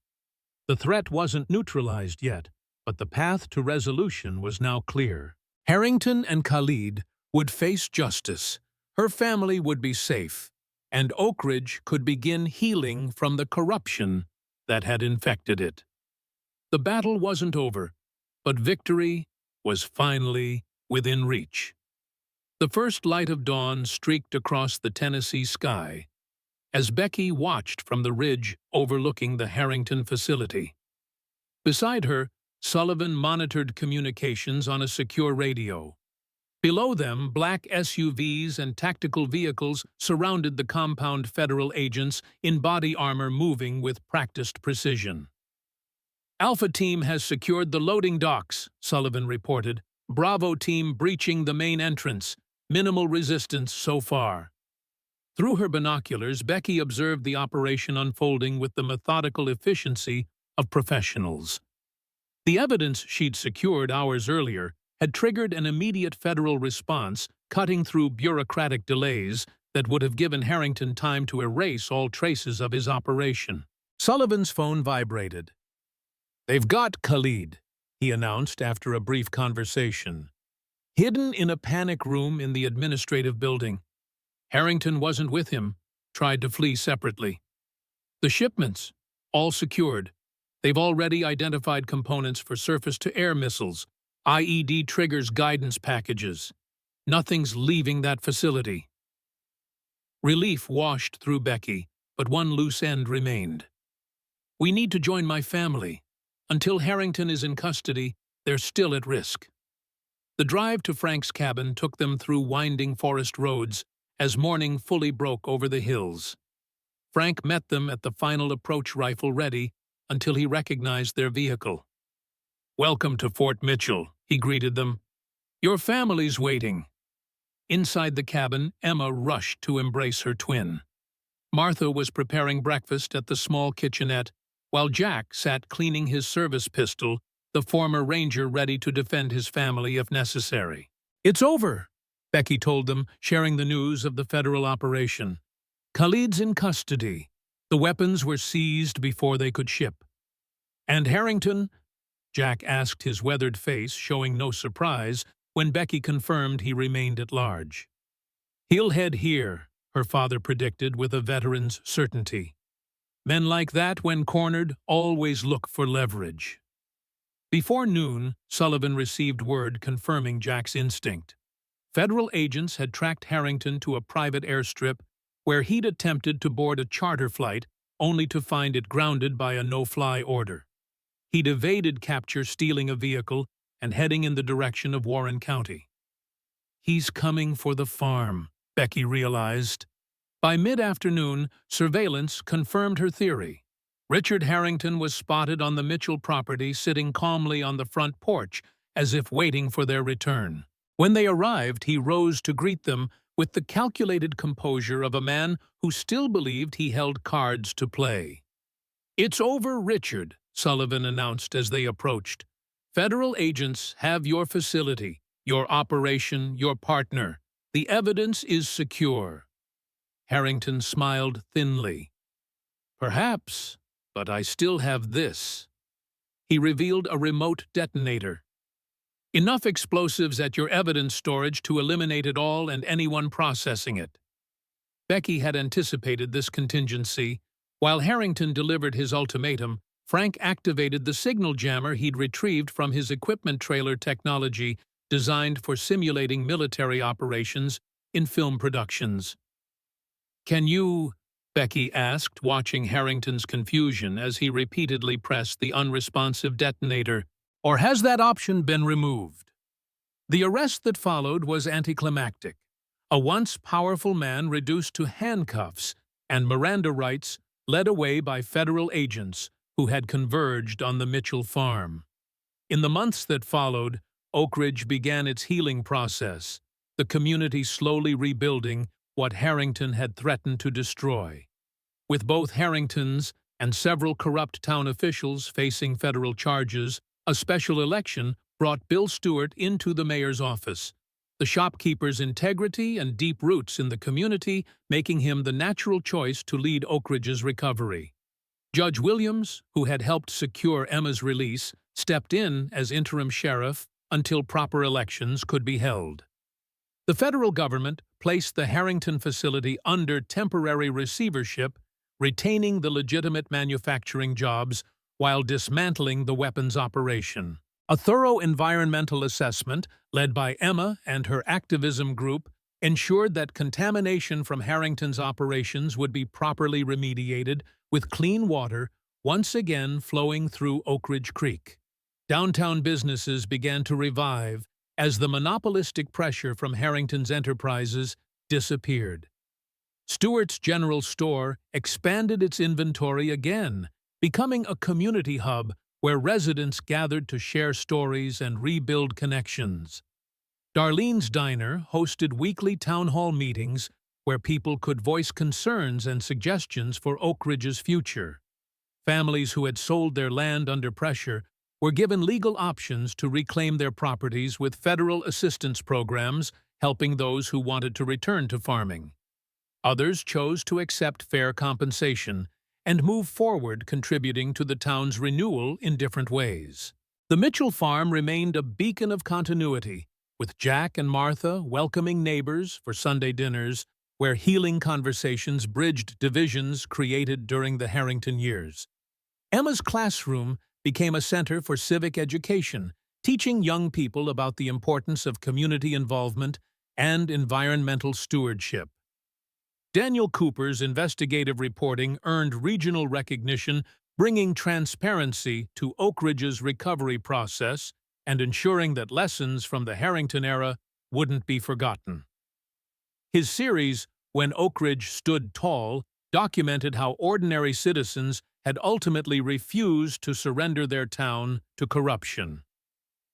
Speaker 1: The threat wasn't neutralized yet, but the path to resolution was now clear. Harrington and Khalid would face justice, her family would be safe, and Oak Ridge could begin healing from the corruption that had infected it. The battle wasn't over, but victory was finally within reach. The first light of dawn streaked across the Tennessee sky as Becky watched from the ridge overlooking the Harrington facility. Beside her, Sullivan monitored communications on a secure radio. Below them, black SUVs and tactical vehicles surrounded the compound, federal agents in body armor moving with practiced precision. Alpha Team has secured the loading docks, Sullivan reported. Bravo Team breaching the main entrance. Minimal resistance so far. Through her binoculars, Becky observed the operation unfolding with the methodical efficiency of professionals. The evidence she'd secured hours earlier had triggered an immediate federal response, cutting through bureaucratic delays that would have given Harrington time to erase all traces of his operation. Sullivan's phone vibrated. "They've got Khalid," he announced after a brief conversation. "Hidden in a panic room in the administrative building. Harrington wasn't with him, tried to flee separately. The shipments, all secured. They've already identified components for surface-to-air missiles, IED triggers, guidance packages. Nothing's leaving that facility." Relief washed through Becky, but one loose end remained. "We need to join my family. Until Harrington is in custody, they're still at risk." The drive to Frank's cabin took them through winding forest roads as morning fully broke over the hills. Frank met them at the final approach, rifle ready, until he recognized their vehicle. "Welcome to Fort Mitchell," he greeted them. "Your family's waiting." Inside the cabin, Emma rushed to embrace her twin. Martha was preparing breakfast at the small kitchenette, while Jack sat cleaning his service pistol, the former ranger ready to defend his family if necessary. "It's over," Becky told them, sharing the news of the federal operation. Khalid's in custody. The weapons were seized before they could ship. And Harrington? Jack asked, his weathered face showing no surprise when Becky confirmed he remained at large. He'll head here, her father predicted with a veteran's certainty. Men like that, when cornered, always look for leverage. Before noon, Sullivan received word confirming Jack's instinct. Federal agents had tracked Harrington to a private airstrip where he'd attempted to board a charter flight only to find it grounded by a no-fly order. He'd evaded capture, stealing a vehicle and heading in the direction of Warren County. He's coming for the farm, Becky realized. By mid-afternoon, surveillance confirmed her theory. Richard Harrington was spotted on the Mitchell property, sitting calmly on the front porch, as if waiting for their return. When they arrived, he rose to greet them with the calculated composure of a man who still believed he held cards to play. "It's over, Richard," Sullivan announced as they approached. "Federal agents have your facility, your operation, your partner. The evidence is secure." Harrington smiled thinly. "Perhaps, but I still have this." He revealed a remote detonator. "Enough explosives at your evidence storage to eliminate it all and anyone processing it." Becky had anticipated this contingency. While Harrington delivered his ultimatum, Frank activated the signal jammer he'd retrieved from his equipment trailer technology designed for simulating military operations in film productions. "Can you?" Becky asked, watching Harrington's confusion as he repeatedly pressed the unresponsive detonator. "Or has that option been removed?" The arrest that followed was anticlimactic. A once powerful man reduced to handcuffs and Miranda rights, led away by federal agents who had converged on the Mitchell farm. In the months that followed, Oak Ridge began its healing process, the community slowly rebuilding what Harrington had threatened to destroy. With both Harringtons and several corrupt town officials facing federal charges, a special election brought Bill Stewart into the mayor's office, the shopkeeper's integrity and deep roots in the community making him the natural choice to lead Oak Ridge's recovery. Judge Williams, who had helped secure Emma's release, stepped in as interim sheriff until proper elections could be held. The federal government placed the Harrington facility under temporary receivership, retaining the legitimate manufacturing jobs while dismantling the weapons operation. A thorough environmental assessment, led by Emma and her activism group, ensured that contamination from Harrington's operations would be properly remediated, with clean water once again flowing through Oak Ridge Creek. Downtown businesses began to revive as the monopolistic pressure from Harrington's enterprises disappeared. Stewart's General Store expanded its inventory again, becoming a community hub where residents gathered to share stories and rebuild connections. Darlene's Diner hosted weekly town hall meetings where people could voice concerns and suggestions for Oak Ridge's future. Families who had sold their land under pressure were given legal options to reclaim their properties, with federal assistance programs helping those who wanted to return to farming. Others chose to accept fair compensation and move forward, contributing to the town's renewal in different ways. The Mitchell farm remained a beacon of continuity, with Jack and Martha welcoming neighbors for Sunday dinners, where healing conversations bridged divisions created during the Harrington years. Emma's classroom became a center for civic education, teaching young people about the importance of community involvement and environmental stewardship. Daniel Cooper's investigative reporting earned regional recognition, bringing transparency to Oak Ridge's recovery process and ensuring that lessons from the Harrington era wouldn't be forgotten. His series, When Oak Ridge Stood Tall, documented how ordinary citizens had ultimately refused to surrender their town to corruption.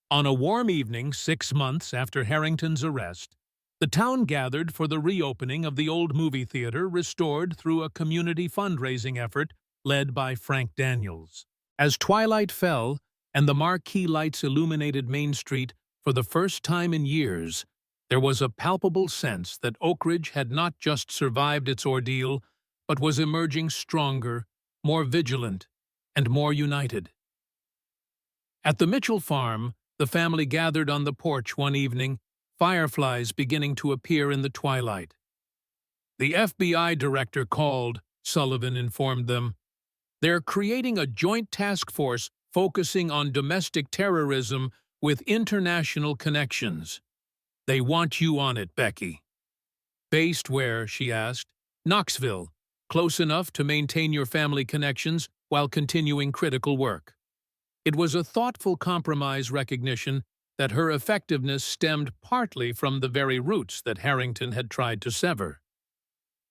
Speaker 1: On a warm evening 6 months after Harrington's arrest, the town gathered for the reopening of the old movie theater, restored through a community fundraising effort led by Frank Daniels. As twilight fell and the marquee lights illuminated Main Street for the first time in years, there was a palpable sense that Oak Ridge had not just survived its ordeal, but was emerging stronger, more vigilant, and more united. At the Mitchell farm, the family gathered on the porch one evening, fireflies beginning to appear in the twilight. The FBI director called, Sullivan informed them. They're creating a joint task force focusing on domestic terrorism with international connections. They want you on it, Becky. Based where, she asked. Knoxville, close enough to maintain your family connections while continuing critical work. It was a thoughtful compromise recognition that her effectiveness stemmed partly from the very roots that Harrington had tried to sever.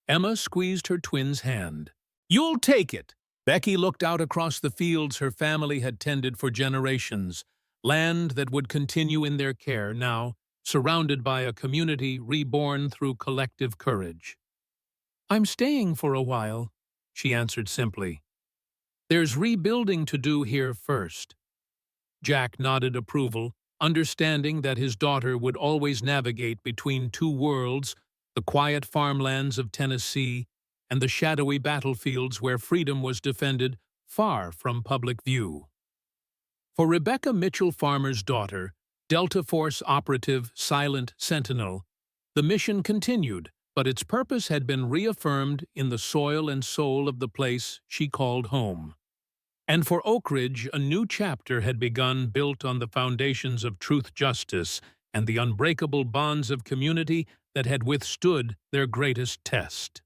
Speaker 1: Emma squeezed her twin's hand. You'll take it! Becky looked out across the fields her family had tended for generations, land that would continue in their care now, surrounded by a community reborn through collective courage. I'm staying for a while, she answered simply. There's rebuilding to do here first. Jack nodded approval, understanding that his daughter would always navigate between two worlds, the quiet farmlands of Tennessee and the shadowy battlefields where freedom was defended far from public view. For Rebecca Mitchell Farmer's daughter, Delta Force operative Silent Sentinel, the mission continued, but its purpose had been reaffirmed in the soil and soul of the place she called home. And for Oak Ridge, a new chapter had begun built on the foundations of truth, justice, and the unbreakable bonds of community that had withstood their greatest test.